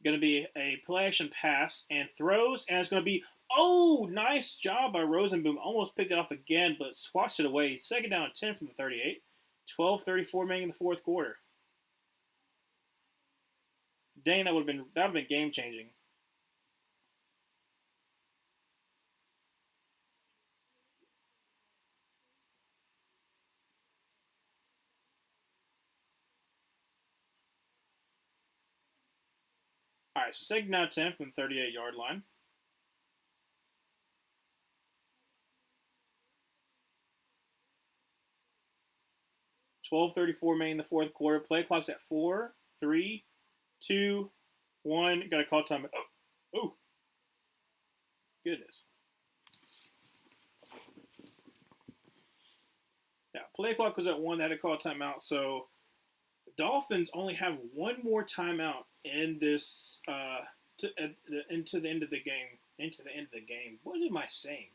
Going to be a play action pass and throws, and it's going to be, oh, nice job by Rosenboom. Almost picked it off again, but swatched it away. Second down 10 from the 38. 12:34 remaining in the fourth quarter. Dang, that would have been game changing. All right, so second down 10 from the 38-yard line. 12:34 remaining in the fourth quarter. Play clock's at 4, 3, 2, 1. Got to call time. Oh, goodness. Yeah, play clock was at 1. They had to call timeout. So Dolphins only have one more timeout in this into the end of the game. Into the end of the game. What am I saying?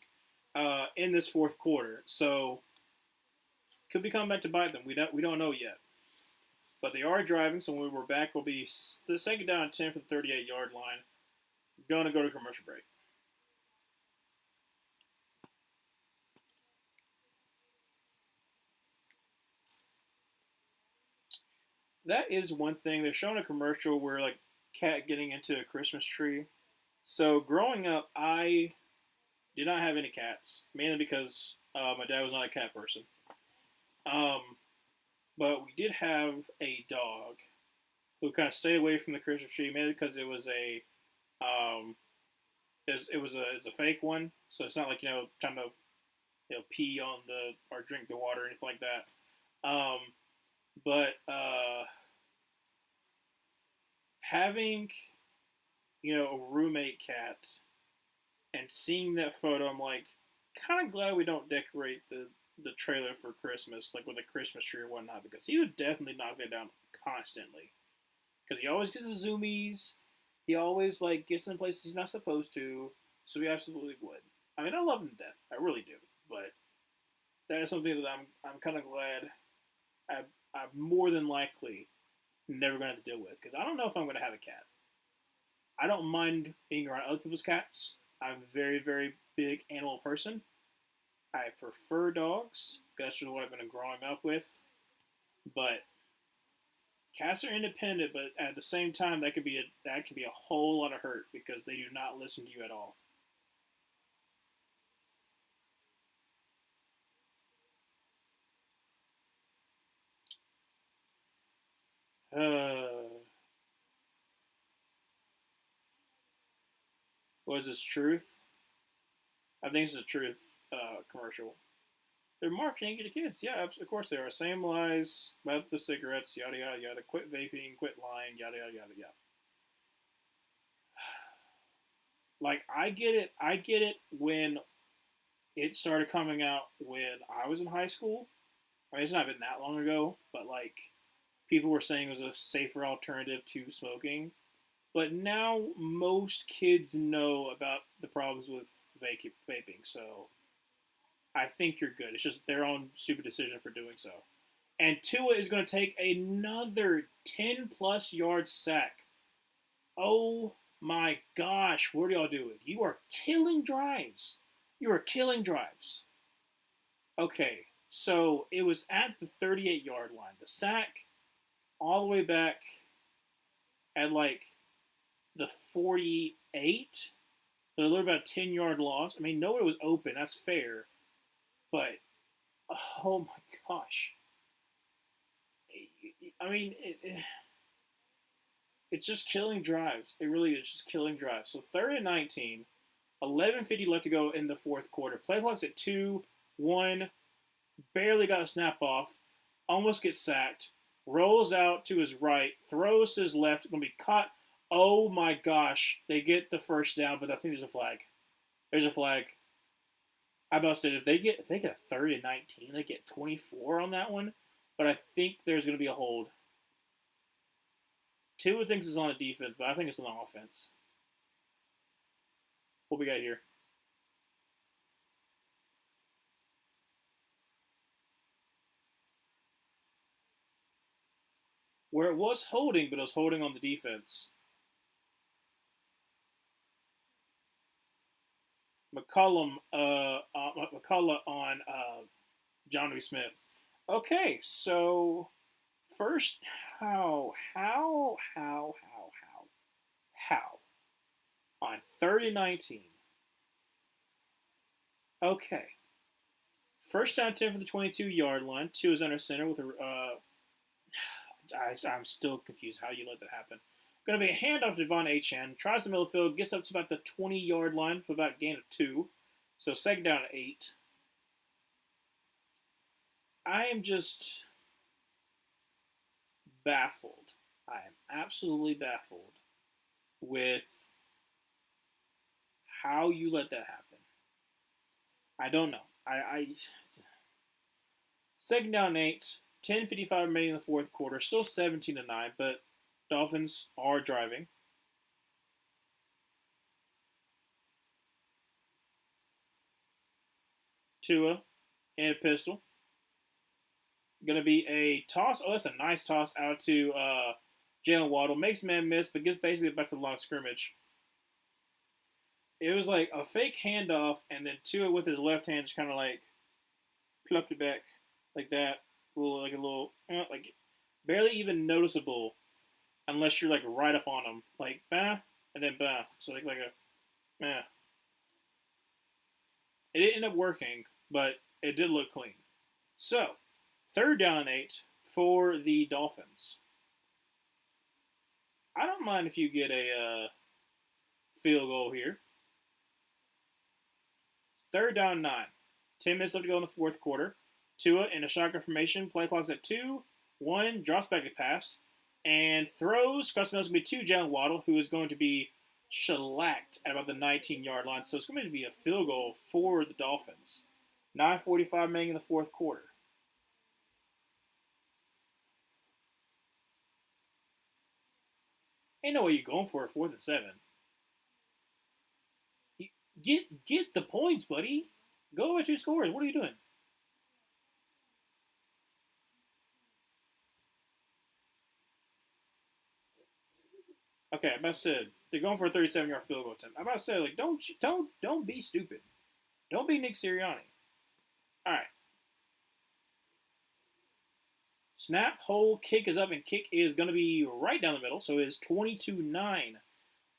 In this fourth quarter. So could be coming back to bite them. We don't know yet. But they are driving, so when we're back, will be the second down and 10 from the 38-yard line. Going to go to commercial break. That is one thing. They're showing a commercial where like cat getting into a Christmas tree. So growing up, I did not have any cats, mainly because my dad was not a cat person. Um, but we did have a dog who kind of stayed away from the Christmas tree, mainly because it was um, it's a fake one, so it's not like trying to pee on the or drink the water or anything like that. Um, but having a roommate cat and seeing that photo, I'm like kind of glad we don't decorate the trailer for Christmas like with a Christmas tree or whatnot because he would definitely knock that down constantly because he always gets the zoomies. He always gets in places he's not supposed to. So he absolutely would. I mean, I love him to death. I really do. But that is something that I'm kind of glad I, I'm more than likely never going to have to deal with because I don't know if I'm going to have a cat. I don't mind being around other people's cats. I'm a very, very big animal person. I prefer dogs. That's just what I've been growing up with. But cats are independent, but at the same time, that could be a whole lot of hurt because they do not listen to you at all. Uh, was this truth? I think it's a truth commercial. They're marketing to kids. Yeah, of course they are. Same lies about the cigarettes, yada yada yada. Quit vaping, quit lying, yada yada yada yada. Like I get it. I get it when it started coming out when I was in high school. I mean, it's not been that long ago, but like people were saying it was a safer alternative to smoking. But now most kids know about the problems with vaping, so I think you're good. It's just their own stupid decision for doing so. And Tua is going to take another 10 plus yard sack. Oh my gosh, what are y'all doing? You are killing drives. You are killing drives. Okay, so it was at the 38-yard line. The sack all the way back at like the 48. So a little about a 10-yard loss. I mean, nobody was open. That's fair. But, oh my gosh. I mean, it's just killing drives. It really is just killing drives. So third and 19, 11:50 left to go in the fourth quarter. Play clock's at 2, 1, barely got a snap off, almost gets sacked, rolls out to his right, throws to his left, going to be caught. Oh my gosh, they get the first down, but I think there's a flag. There's a flag. I about to say if they get a third and 19, they get 24 on that one. But I think there's going to be a hold. Tua thinks it's on the defense, but I think it's on the offense. What we got here? Where it was holding, but it was holding on the defense. McCullough on Johnny Smith. Okay, so first, how on third and 19. Okay, first down 10 from the 22-yard line. Two is under center with a. I'm still confused how you let that happen. Going to be a handoff to Devon Achan. Tries the middle field, gets up to about the 20-yard line for about a gain of 2. So second down at 8. I am just baffled. I am absolutely baffled with how you let that happen. I don't know. I second down 8, 10:55 remaining in the fourth quarter, still 17-9, but Dolphins are driving. Tua and a pistol. Going to be a toss. Oh, that's a nice toss out to Jalen Waddle. Makes man miss, but gets basically back to the line of scrimmage. It was like a fake handoff, and then Tua with his left hand just kind of like plucked it back like that. Like a little, like barely even noticeable unless you're like right up on him. Like, bah, and then bah. So like a, bah. It didn't end up working, but it did look clean. So, third down and 8 for the Dolphins. I don't mind if you get a field goal here. It's third down 9. 10 minutes left to go in the fourth quarter. Tua in a shotgun formation. Play clock's at 2, 1, drops back to pass, and throws. Cross-middle is going to be to Jalen Waddle, who is going to be shellacked at about the 19-yard line. So it's going to be a field goal for the Dolphins. 9:45 remaining in the fourth quarter. Ain't no way you're going for a 4th and 7. Get the points, buddy. Go at your scores. What are you doing? Okay, I about said they're going for a 37-yard field goal attempt. I about to say like don't be stupid. Don't be Nick Sirianni. All right. Snap, hold, kick is up, and kick is going to be right down the middle. So it is 22-9.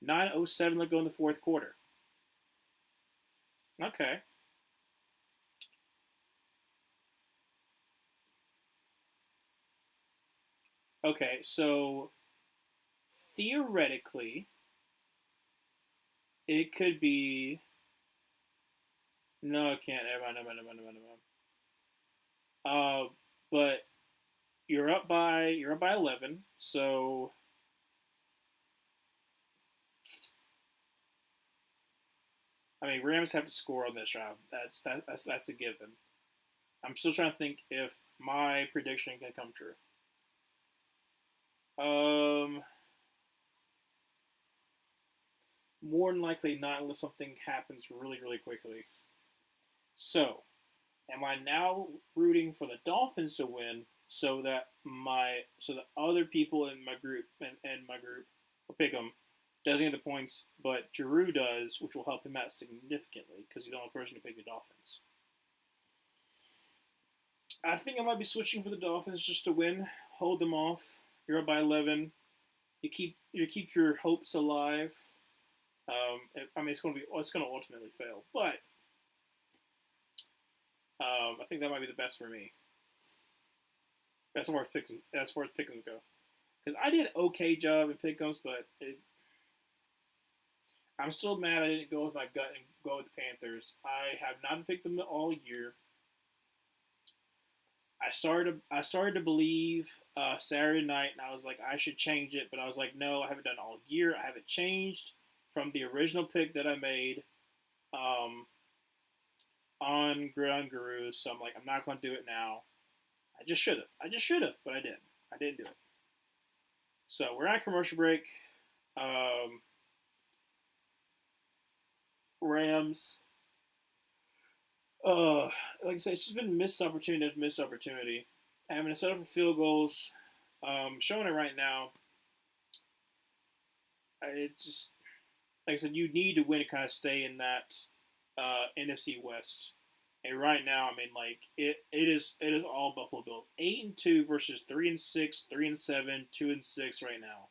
9:07 to go in the fourth quarter. Okay. Okay, so theoretically, it could be. No, it can't. Never mind, never mind, never mind, never mind, never mind. But you're up by 11. So I mean, Rams have to score on this drive. That's a given. I'm still trying to think if my prediction can come true. Um, More than likely not, unless something happens really, really quickly. So, am I now rooting for the Dolphins to win so that other people in my group and my group will pick them doesn't get the points, but Drew does, which will help him out significantly because he's the only person to pick the Dolphins. I think I might be switching for the Dolphins just to win, hold them off. You're up by 11. You keep your hopes alive. I mean, it's going to ultimately fail, but I think that might be the best for me. As far as pickings go, because I did an okay job in pickums, but I'm still mad I didn't go with my gut and go with the Panthers. I have not picked them all year. I started to believe Saturday night, and I was like, I should change it, but I was like, no, I haven't done it all year. I haven't changed from the original pick that I made um, on Ground Guru. So I'm like, I'm not going to do it now. I just should have. But I didn't. I didn't do it. So we're at commercial break. Um, Rams. Uh, like I said, it's just been missed opportunity after missed opportunity. Having to set up for field goals. Showing it right now. It just like I said, you need to win to kind of stay in that NFC West. And right now, I mean, like it is all Buffalo Bills. 8-2 versus 3-6, 3-7, 2-6 right now.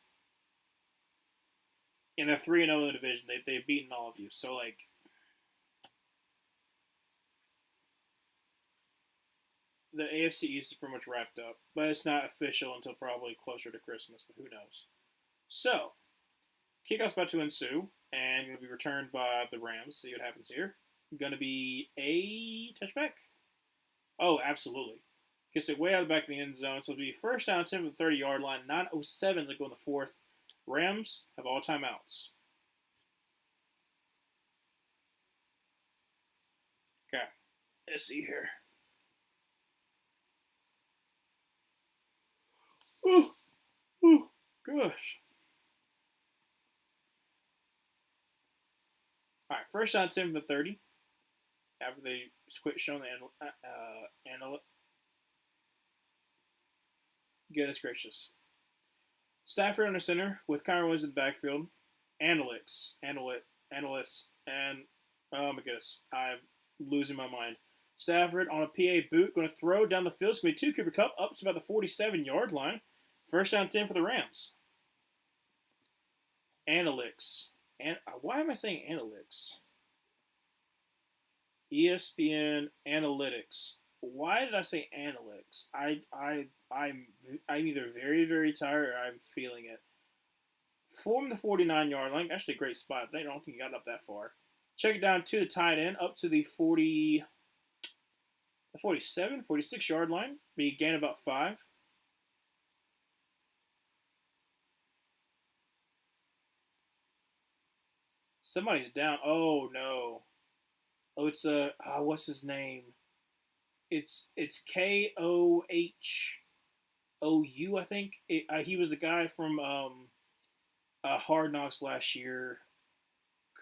And they're 3-0 in the division. They've beaten all of you. So like the AFC East is pretty much wrapped up, but it's not official until probably closer to Christmas. But who knows? So kickoff's about to ensue, and going to be returned by the Rams. See what happens here. Going to be a touchback. Oh, absolutely. Gets it way out of the back of the end zone. So it'll be first down 10 from the 30-yard line. 9:07 to go in the fourth. Rams have all timeouts. Okay. Let's see here. Oh, oh, gosh. All right, first down 10 from the 30. After they quit showing the goodness gracious. Stafford under center with Kyron Williams in the backfield. Analysts, and oh my goodness, I'm losing my mind. Stafford on a PA boot, going to throw down the field. It's going to be 2 Cooper Cup up to about the 47-yard line. First down 10 for the Rams. Analytics. And why am I saying analytics? ESPN Analytics. Why did I say analytics? I'm either very very tired or I'm feeling it. From the 49-yard line, actually a great spot. I don't think he got up that far. Check it down to the tight end, up to the 47, 46-yard line. Be gain about 5. Somebody's down. Oh no. Oh, it's what's his name? It's Kohou, I think. He was the guy from Hard Knocks last year.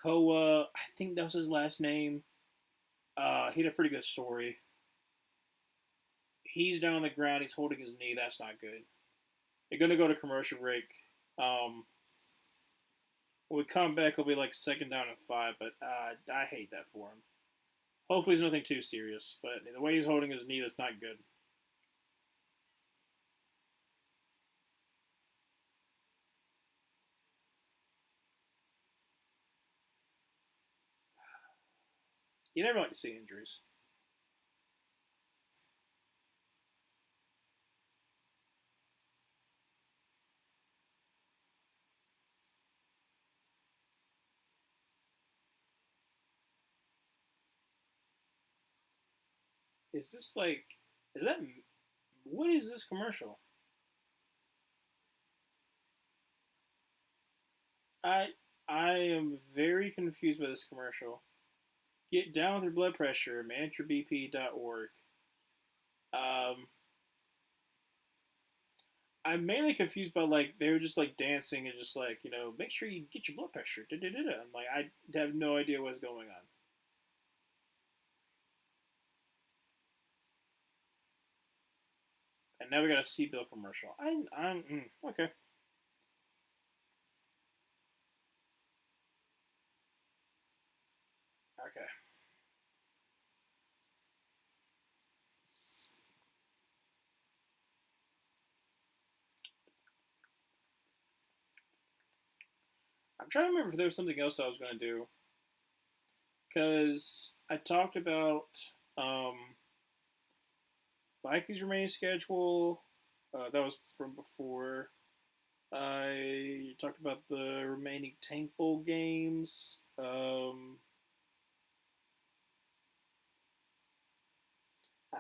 Koa, I think that was his last name. He had a pretty good story. He's down on the ground. He's holding his knee. That's not good. They're gonna go to commercial break. Um, When we come back, it'll be like second down and 5, but I hate that for him. Hopefully, it's nothing too serious, but the way he's holding his knee, that's not good. You never like to see injuries. Is this like, is that, what is this commercial? I I am very confused by this commercial. Get down with your blood pressure, managebp.org. Um, I'm mainly confused by like they were just like dancing and just like make sure you get your blood pressure. Da-da-da-da. I'm like I have no idea what's going on. And now we got a seatbelt commercial. Okay. Okay. I'm trying to remember if there was something else I was going to do because I talked about um, Vikings remaining schedule. That was from before. I talked about the remaining Tank Bowl games. I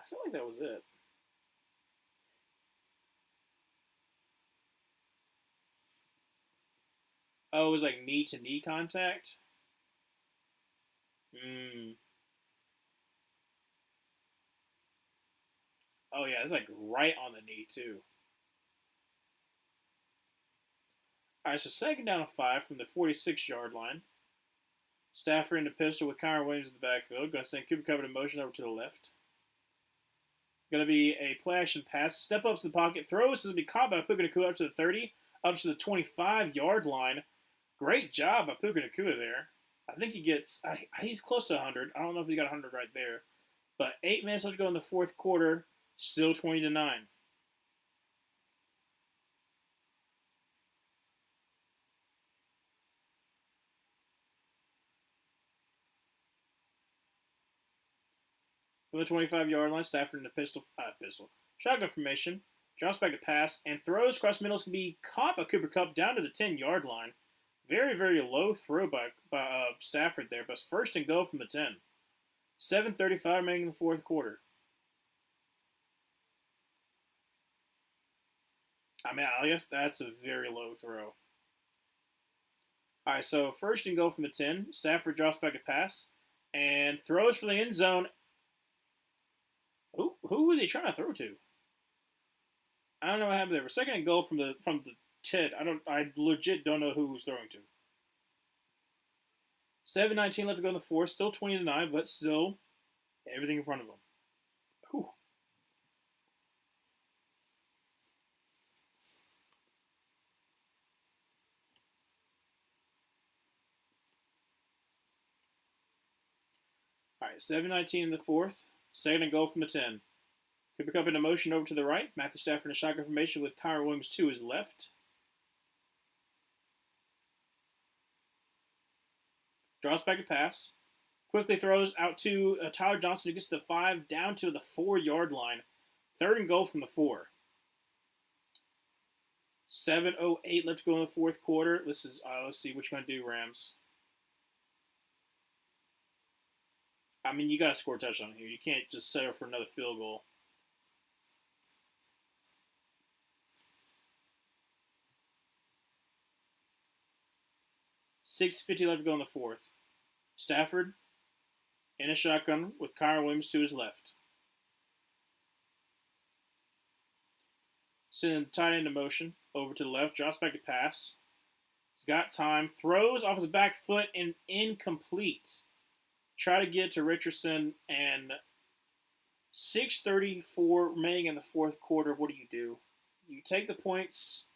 feel like that was it. Oh, it was like knee to knee contact. Mm. Oh yeah, it's like right on the knee too. All right, so second down and 5 from the 46-yard line. Stafford in the pistol with Kyron Williams in the backfield. Going to send Cooper Kupp in motion over to the left. Going to be a play action pass. Step up to the pocket. Throws. This will be caught by Puka Nakua up to the 30, up to the 25-yard line. Great job by Puka Nakua there. I think he gets. He's close to 100. I don't know if he got 100 right there, but 8 minutes left to go in the fourth quarter. Still 20-9. From the 25-yard line, Stafford in the pistol shotgun formation, drops back to pass, and throws across middle can be caught by Cooper Kupp down to the 10-yard line. Very, very low throw by Stafford there, but first and goal from the 10. 7:35 remaining in the fourth quarter. I mean, I guess that's a very low throw. All right, so first and goal from the 10. Stafford drops back to pass and throws for the end zone. Who was he trying to throw to? I don't know what happened there. Second and goal from the 10. I legit don't know who he was throwing to. 7:19 left to go in the fourth. Still 20-9, but still everything in front of him. Whew. All right, 7:19 in the fourth. Second and goal from the 10. Cooper Kupp into motion over to the right. Matthew Stafford in a shotgun formation with Kyron Williams to his left. Draws back a pass. Quickly throws out to Tyler Johnson who gets to the 5 down to the 4-yard line. Third and goal from the 4. 7:08 left to go in the fourth quarter. This is let's see what you're gonna do, Rams. I mean, you got to score a touchdown here. You can't just settle for another field goal. 6:50 left to go in the fourth. Stafford in a shotgun with Kyron Williams to his left. Sending the tight end in motion over to the left. Drops back to pass. He's got time. Throws off his back foot and incomplete. Try to get to Richardson and 6:34 remaining in the fourth quarter. What do? You take the points.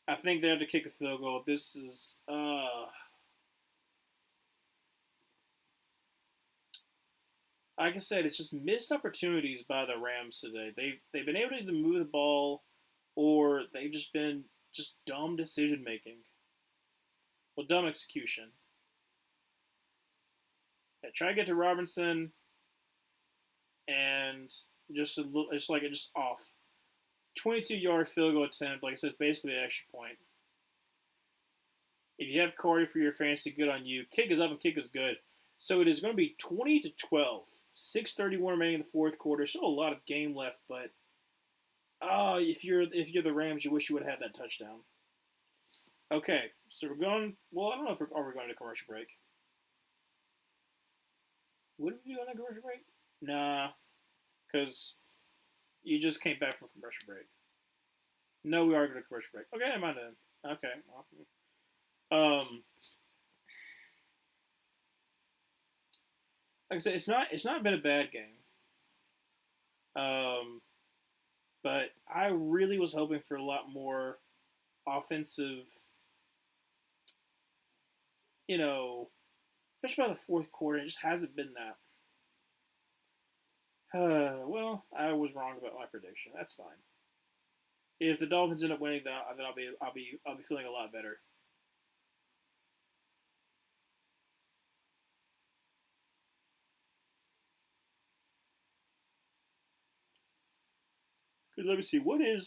I think they have to kick a field goal. This is like I said, it's just missed opportunities by the Rams today. They've been able to either move the ball or they've just been just dumb decision making. Well, dumb execution. Yeah, try to get to Robinson and just a little, it's like it's just off. 22-yard field goal attempt, like I said, it's basically an extra point. If you have Cardi for your fantasy, good on you. Kick is up and kick is good. So it is going to be 20-12. 6:31 remaining in the fourth quarter. Still a lot of game left, but if you're the Rams, you wish you would have had that touchdown. Okay, so we're going. Well, I don't know if are we going to commercial break. Would we do on a commercial break? Nah, because you just came back from commercial break. No, we are going to commercial break. Okay, never mind then. Okay. Like I said, it's not been a bad game. Um, but I really was hoping for a lot more offensive, you know, especially by the fourth quarter. It just hasn't been that. Well, I was wrong about my prediction. That's fine. If the Dolphins end up winning, then I'll be feeling a lot better. Good. Let me see. What did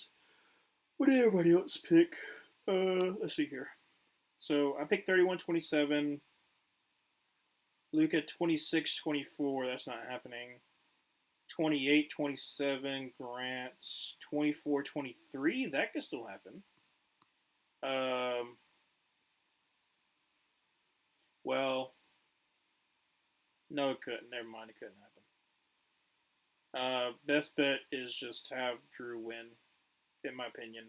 everybody else pick? Let's see here. So I picked 31-27. Luca 26-24. That's not happening. 28-27. Grant 24-23. That could still happen. Um, well, no, it couldn't. Never mind. It couldn't happen. Best bet is just have Drew win, in my opinion.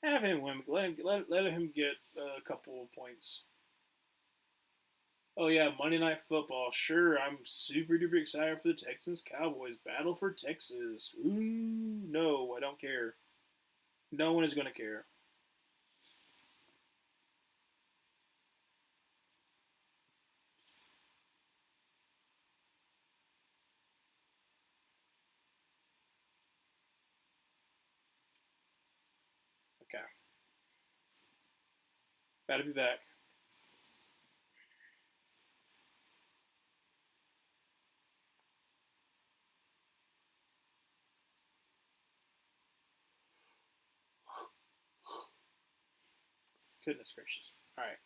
Have him win. Let him get a couple of points. Oh yeah, Monday Night Football. Sure, I'm super duper excited for the Texans Cowboys battle for Texas. Ooh, no, I don't care. No one is gonna care. Okay, about to be back. Goodness gracious. All right,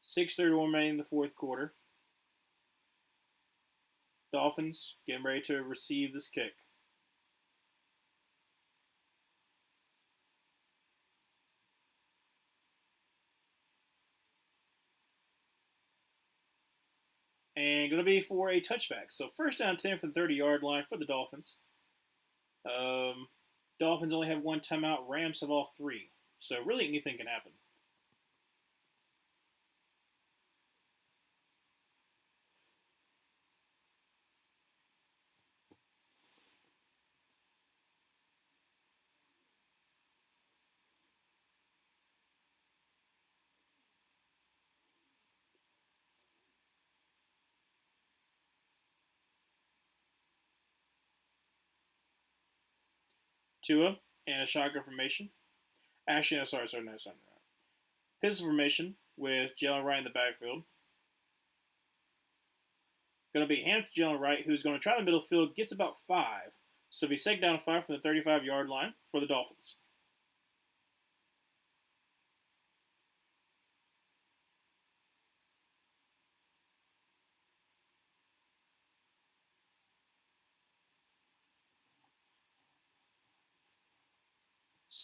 6:31 remaining in the fourth quarter. Dolphins getting ready to receive this kick. And going to be for a touchback. So first down 10 from the 30-yard line for the Dolphins. Um, Dolphins only have one timeout. Rams have all three. So really anything can happen. Tua and a shotgun formation. Actually, no, sorry, no, sorry. Pistol formation with Jalen Wright in the backfield. Going to be handed to Jalen Wright, who's going to try the middle field, gets about five. So be second down five from the 35-yard line for the Dolphins.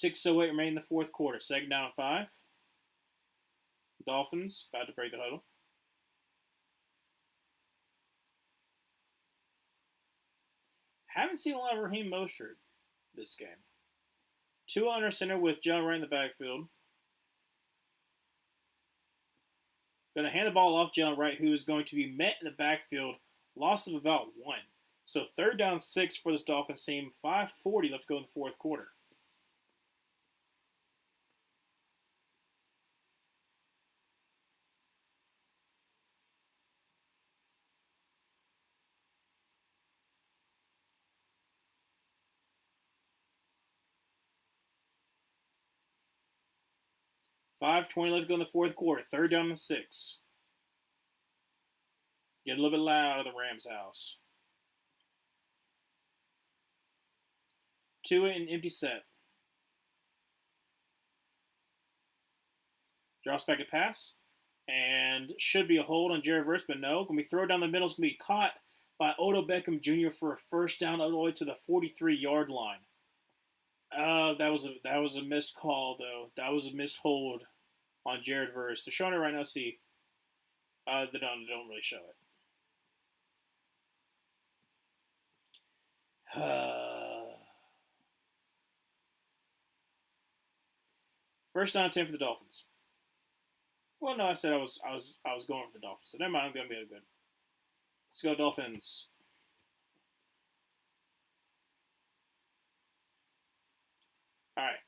6:08 remaining in the fourth quarter. Second down five. Dolphins about to break the huddle. Haven't seen a lot of Raheem Mostert this game. Two under center with Jalen Wright in the backfield. Going to hand the ball off Jalen Wright, who is going to be met in the backfield. Loss of about one. So third down six for this Dolphins team. 5:40 left to go in the fourth quarter. 5:20 left to go in the fourth quarter. Third down and 6. Get a little bit loud at the Rams' house. Tua in empty set. Drops back to pass. And should be a hold on Jared Verse, but no. Going to be thrown down the middle. It's going to be caught by Odell Beckham Jr. for a first down all the way to the 43-yard line. That was a missed call though. That was a missed hold on Jared Verse. They're showing it right now. See, they don't really show it. First down 10 for the Dolphins. Well, no, I said I was going for the Dolphins. So never mind. I'm gonna be good. Let's go Dolphins. All right.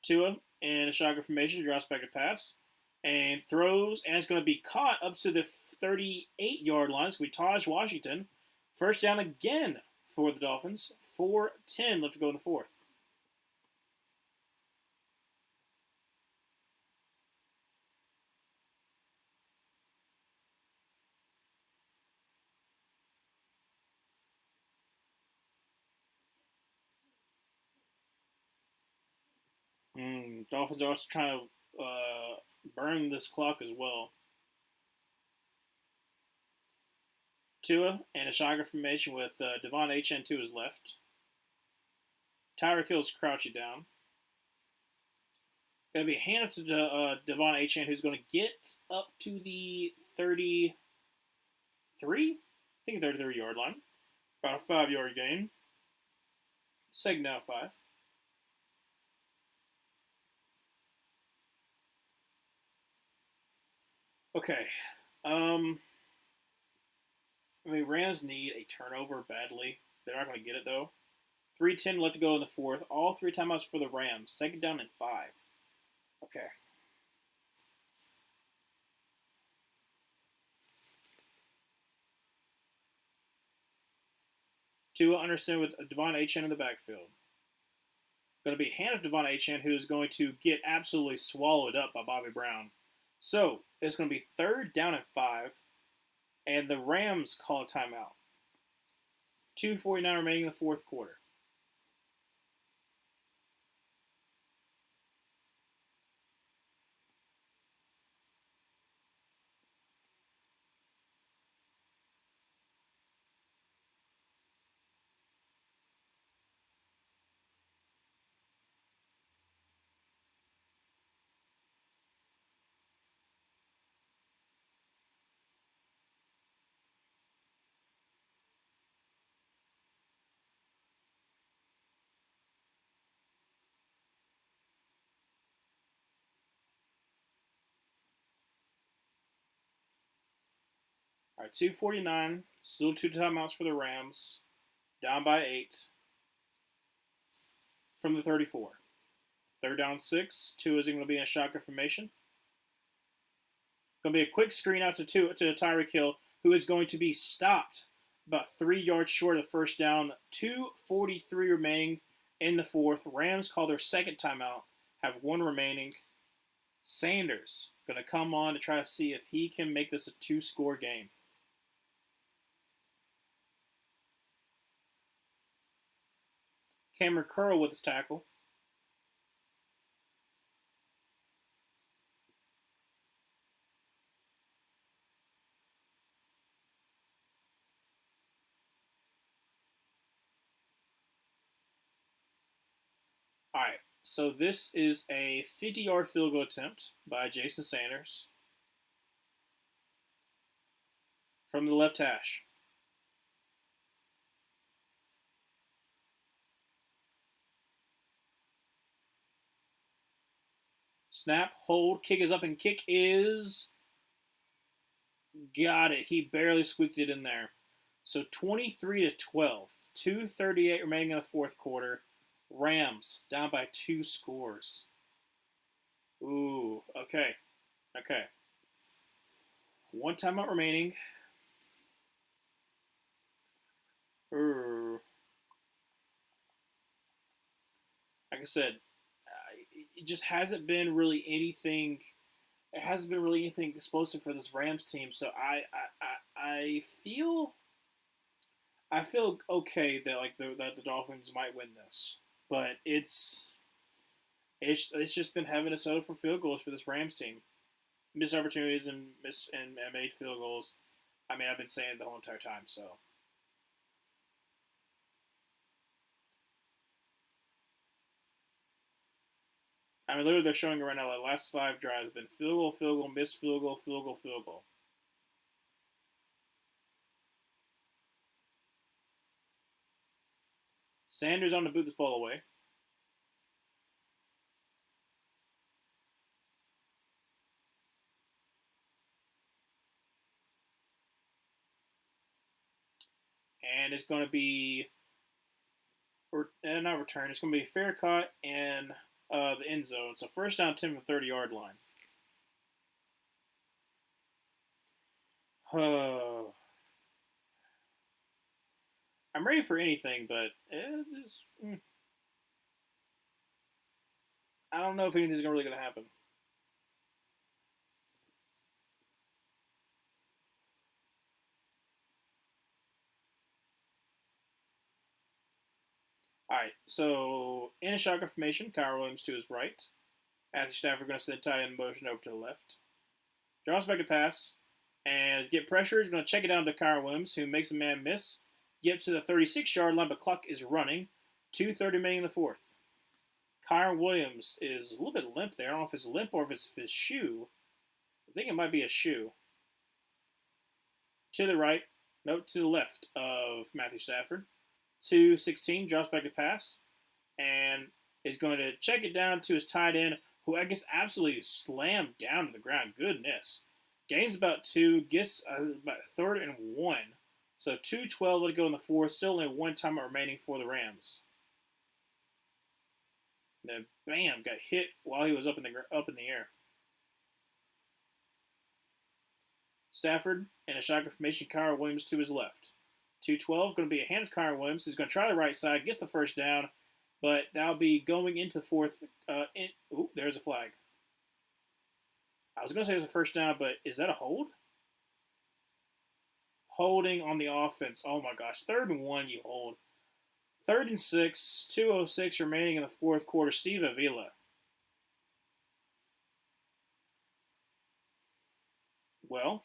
Tua in a shotgun formation, drops back to pass, and throws, and it's going to be caught up to the 38-yard line. It's going to be Taj Washington. First down again for the Dolphins. 4:10 left to go in the fourth. Dolphins are also trying to burn this clock as well. Tua and a shotgun formation with Devon Achane to his left. Tyreek Hill's crouching down. Going to be handed to Devon Achane, who's going to get up to the 33? I think 33-yard line. About a 5-yard gain. Second down 5. Okay. Rams need a turnover badly. They're not going to get it, though. 3:10 left to go in the fourth. All 3 timeouts for the Rams. Second down and 5. Okay. Tua Anderson with Devon Achane in the backfield. Going to be handed to Devon Achane, who is going to get absolutely swallowed up by Bobby Brown. So, it's going to be third down and 5. And the Rams call a timeout. 2:49 remaining in the fourth quarter. All right, 2:49. Still 2 timeouts for the Rams. Down by 8 from the 34. Third down 6. Tua is going to be in a shotgun formation. Going to be a quick screen out to Tyreek Hill, who is going to be stopped about 3 yards short of the first down. 2:43 remaining in the fourth. Rams call their second timeout. Have 1 remaining. Sanders going to come on to try to see if he can make this a 2-score game. Cameron Curl with his tackle. All right, so this is a 50-yard field goal attempt by Jason Sanders from the left hash. Snap, hold, kick is up, and kick is... Got it. He barely squeaked it in there. So 23-12. 2:38 remaining in the fourth quarter. Rams down by 2 scores. Ooh, okay. Okay. 1 timeout remaining. Like I said, it just hasn't been really anything. It hasn't been really anything explosive for this Rams team. So I feel okay that that the Dolphins might win this, but it's just been heaven to settle for field goals for this Rams team. Missed opportunities and made field goals. I mean, I've been saying it the whole entire time. So I mean, literally they're showing it right now. The last five drives have been field goal, missed field goal, field goal, field goal. Sanders on to boot this ball away. And it's going to be not return. It's going to be fair caught and the end zone. So first down, 10 from the 30-yard line. I'm ready for anything, but I don't know if anything's really going to happen. All right, so in a shotgun formation, Kyle Williams to his right. Matthew Stafford going to send the tight end motion over to the left. Draws back to pass, and as get pressure, he's going to check it down to Kyle Williams, who makes a man miss. Get to the 36-yard line, but clock is running. 2:30 remaining in the fourth. Kyle Williams is a little bit limp there. I don't know if it's limp or if it's his shoe. I think it might be a shoe. To the right, no, to the left of Matthew Stafford. 2:16, drops back to pass, and is going to check it down to his tight end, who I guess absolutely slammed down to the ground. Goodness. Gains about two, gets about third and one. So 2:12 to go in the fourth. Still only one time remaining for the Rams. And then bam, got hit while he was up in the air. Stafford in a shotgun formation. Kyle Williams to his left. 2:12 going to be a hand of Kyle Williams. He's going to try the right side, gets the first down, but that'll be going into the fourth. There's a flag. I was going to say it was a first down, but is that a hold? Holding on the offense. Oh my gosh. 3rd and 1, you hold. 3rd and 6, 2:06 remaining in the fourth quarter. Steve Avila. Well,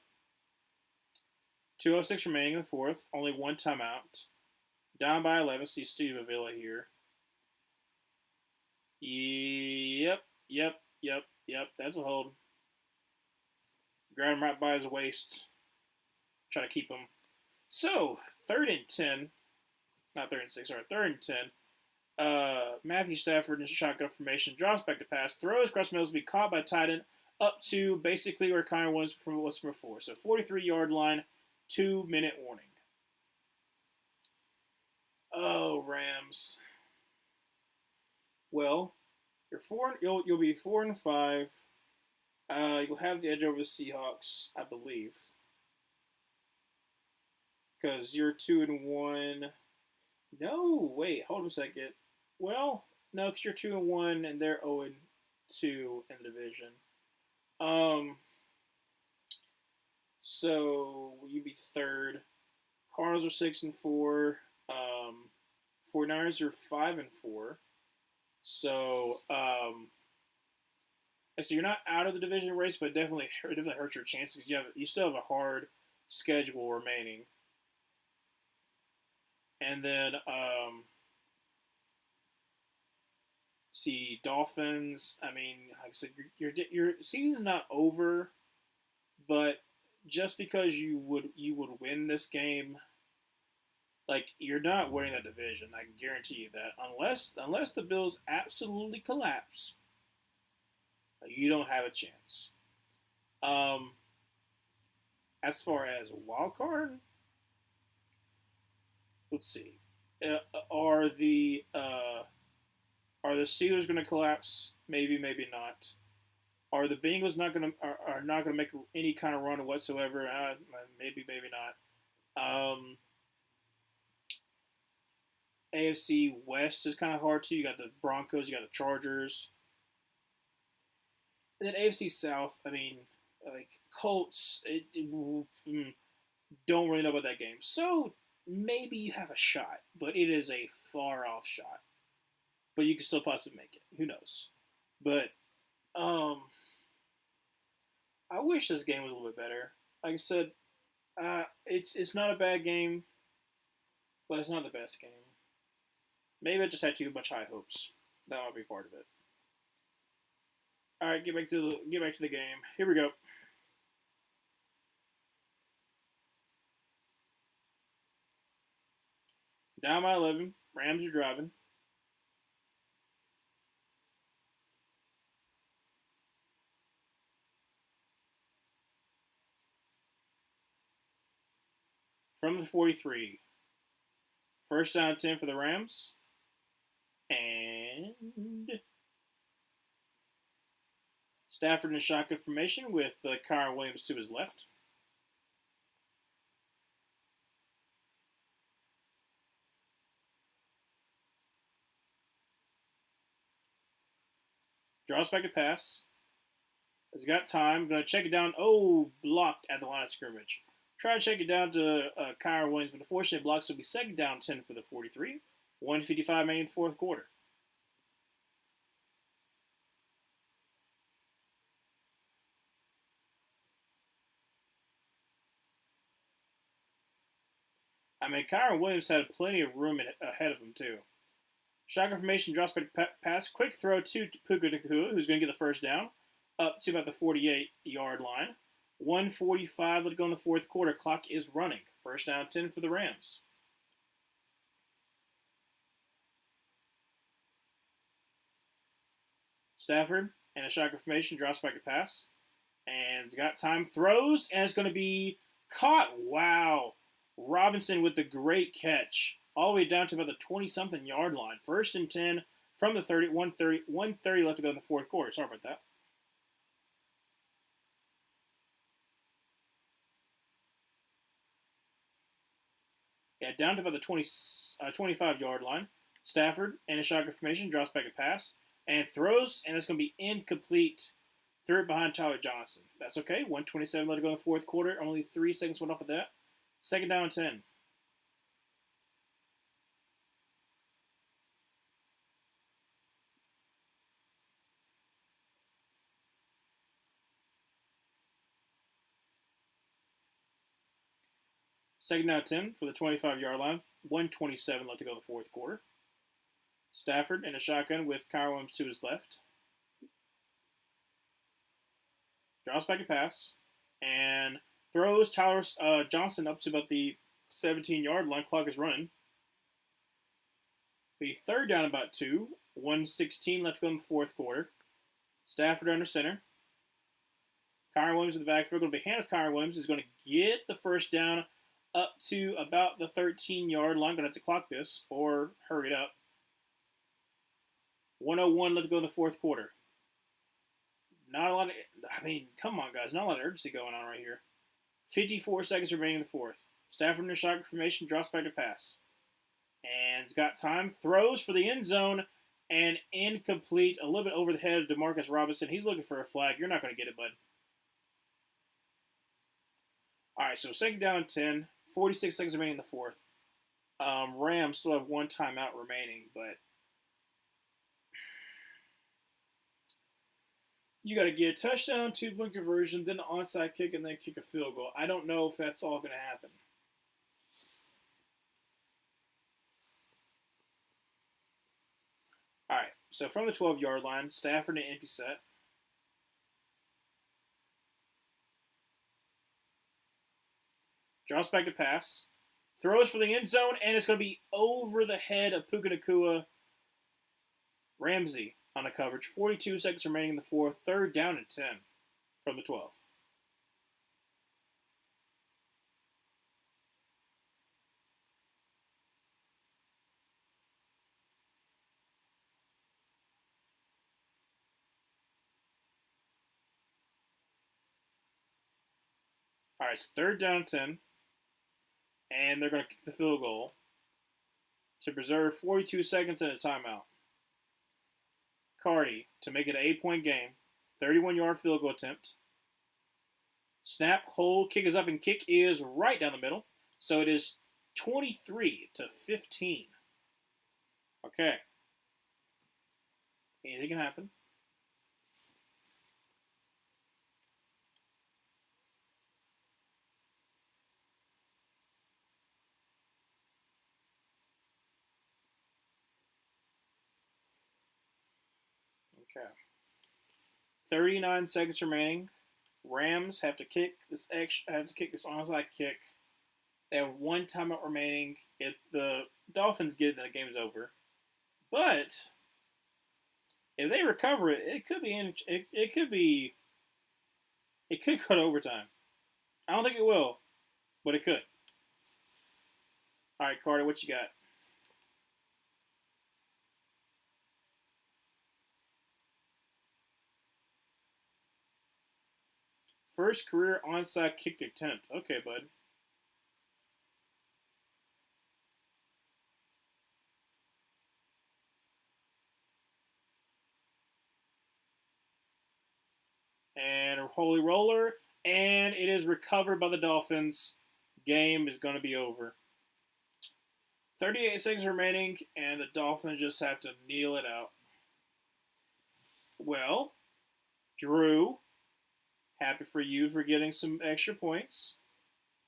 2:06 remaining in the fourth. Only one timeout. Down by 11. See Steve Avila here. Yep. That's a hold. Grab him right by his waist. Try to keep him. So, 3rd and 10. Not 3rd and 6, sorry. 3rd and 10. Matthew Stafford in shotgun formation. Drops back to pass. Throws across middle to be caught by tight end up to basically where Kyle was from before. So, 43-yard line. 2-minute warning. Oh, Rams. Well, you'll be 4-5. You'll have the edge over the Seahawks, I believe, because you're 2-1. No, wait, hold on a second. Well, no, because you're 2-1 and they're 0-2 in the division. So you'd be third. Cardinals are 6-4. 49ers are 5-4. So, so you're not out of the division race, but it definitely hurts your chances because you still have a hard schedule remaining. And then, see Dolphins. I mean, like I said, your season's not over, but just because you would win this game, like you're not winning that division. I can guarantee you that unless the Bills absolutely collapse, you don't have a chance. As far as a wild card, let's see. Are the Steelers going to collapse? Maybe, maybe not. Are the Bengals are not going to make any kind of run whatsoever? Maybe, maybe not. AFC West is kind of hard too. You got the Broncos, you got the Chargers. And then AFC South, I mean, like Colts, don't really know about that game. So maybe you have a shot, but it is a far off shot. But you can still possibly make it. Who knows? But um, I wish this game was a little bit better. Like I said, it's not a bad game, but it's not the best game. Maybe I just had too much high hopes. That might be part of it. All right, get back to the game. Here we go. Down by 11. Rams are driving. From the 43. First down 10 for the Rams. And Stafford in shotgun formation with Kyron Williams to his left. Draws back a pass. Has got time. Going to check it down. Oh, blocked at the line of scrimmage. Try to check it down to Kyron Williams, but unfortunately, blocks will be second down 10 for the 43. 1:55 remaining in the fourth quarter. I mean, Kyron Williams had plenty of room ahead of him, too. Shotgun formation, drops back pass. Quick throw to Puka Nacua, who's going to get the first down, up to about the 48-yard line. 1:45 left to go in the fourth quarter. Clock is running. First down 10 for the Rams. Stafford and a shotgun formation, drops back to pass. And he's got time, throws, and it's going to be caught. Wow. Robinson with the great catch. All the way down to about the 20-something yard line. First and 10 from the 30, 130 left to go in the fourth quarter. Sorry about that. Yeah, down to about the 25-yard line. Stafford and a shotgun formation, drops back a pass, and throws, and it's going to be incomplete. Threw it behind Tyler Johnson. That's okay. 1:27 left to go in the fourth quarter. Only 3 seconds went off of that. Second down and 10. Second down 10 for the 25-yard line. 1:27 left to go in the fourth quarter. Stafford in a shotgun with Kyron Williams to his left. Drops back a pass. And throws Tyler Johnson up to about the 17-yard line. Clock is running. Be third down about 2. 1:16 left to go in the fourth quarter. Stafford under center. Kyron Williams in the backfield. Going to be handed to Kyron Williams. Is going to get the first down up to about the 13-yard line. Going to have to clock this or hurry it up. 1:01 left to go in the fourth quarter. Not a lot of, I mean, come on, guys. Not a lot of urgency going on right here. 54 seconds remaining in the fourth. Stafford in a shotgun formation, drops back to pass. And he's got time. Throws for the end zone and incomplete. A little bit over the head of Demarcus Robinson. He's looking for a flag. You're not going to get it, bud. All right, so second down 10. 46 seconds remaining in the fourth. Rams still have one timeout remaining, but you got to get a touchdown, 2-point conversion, then an onside kick, and then kick a field goal. I don't know if that's all going to happen. All right, so from the 12-yard line, Stafford in an empty set. Drops back to pass. Throws for the end zone, and it's going to be over the head of Puka Nacua. Ramsey on the coverage. 42 seconds remaining in the fourth. Third down and 10 from the 12. All right, it's third down and 10. And they're going to kick the field goal to preserve 42 seconds and a timeout. Cardi to make it an 8-point game. 31-yard field goal attempt. Snap, hold, kick is up, and kick is right down the middle. So it is 23-15. Okay. Anything can happen. Okay. 39 seconds remaining. Rams have to kick this onside kick. They have one timeout remaining. If the Dolphins get it, then the game's over. But if they recover it, it could be it could go to overtime. I don't think it will, but it could. All right, Carter, what you got? First career onside kick attempt. Okay, bud. And a holy roller, and it is recovered by the Dolphins. Game is going to be over. 38 seconds remaining, and the Dolphins just have to kneel it out. Well, Drew, happy for you for getting some extra points.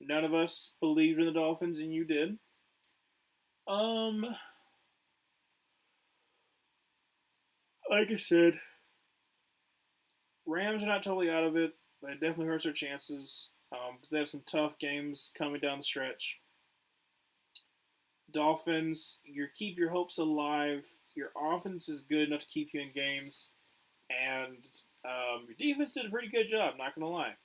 None of us believed in the Dolphins, and you did. Like I said, Rams are not totally out of it. That definitely hurts their chances because they have some tough games coming down the stretch. Dolphins, you keep your hopes alive. Your offense is good enough to keep you in games, and your defense did a pretty good job. Not gonna lie.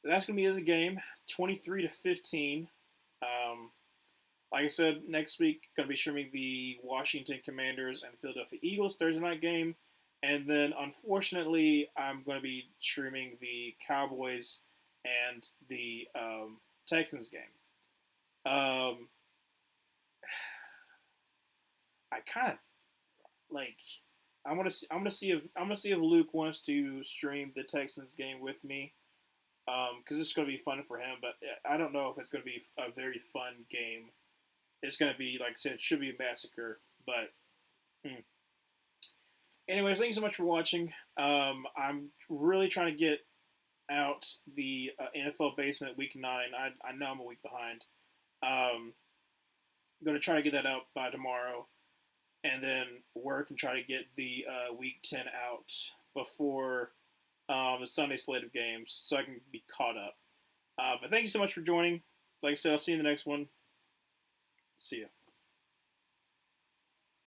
That's gonna be in the game, 23-15. Like I said, next week gonna be streaming the Washington Commanders and Philadelphia Eagles Thursday night game, and then unfortunately I'm gonna be streaming the Cowboys and the Texans game. Um, I kind of like. I'm gonna see if Luke wants to stream the Texans game with me, because it's gonna be fun for him. But I don't know if it's gonna be a very fun game. It's gonna be, like I said, it should be a massacre. But anyways, thank you so much for watching. I'm really trying to get out the NFL Basement Week 9. I know I'm a week behind. I'm gonna try to get that out by tomorrow, and then work and try to get the Week 10 out before the Sunday slate of games so I can be caught up. But thank you so much for joining. Like I said, I'll see you in the next one. See ya.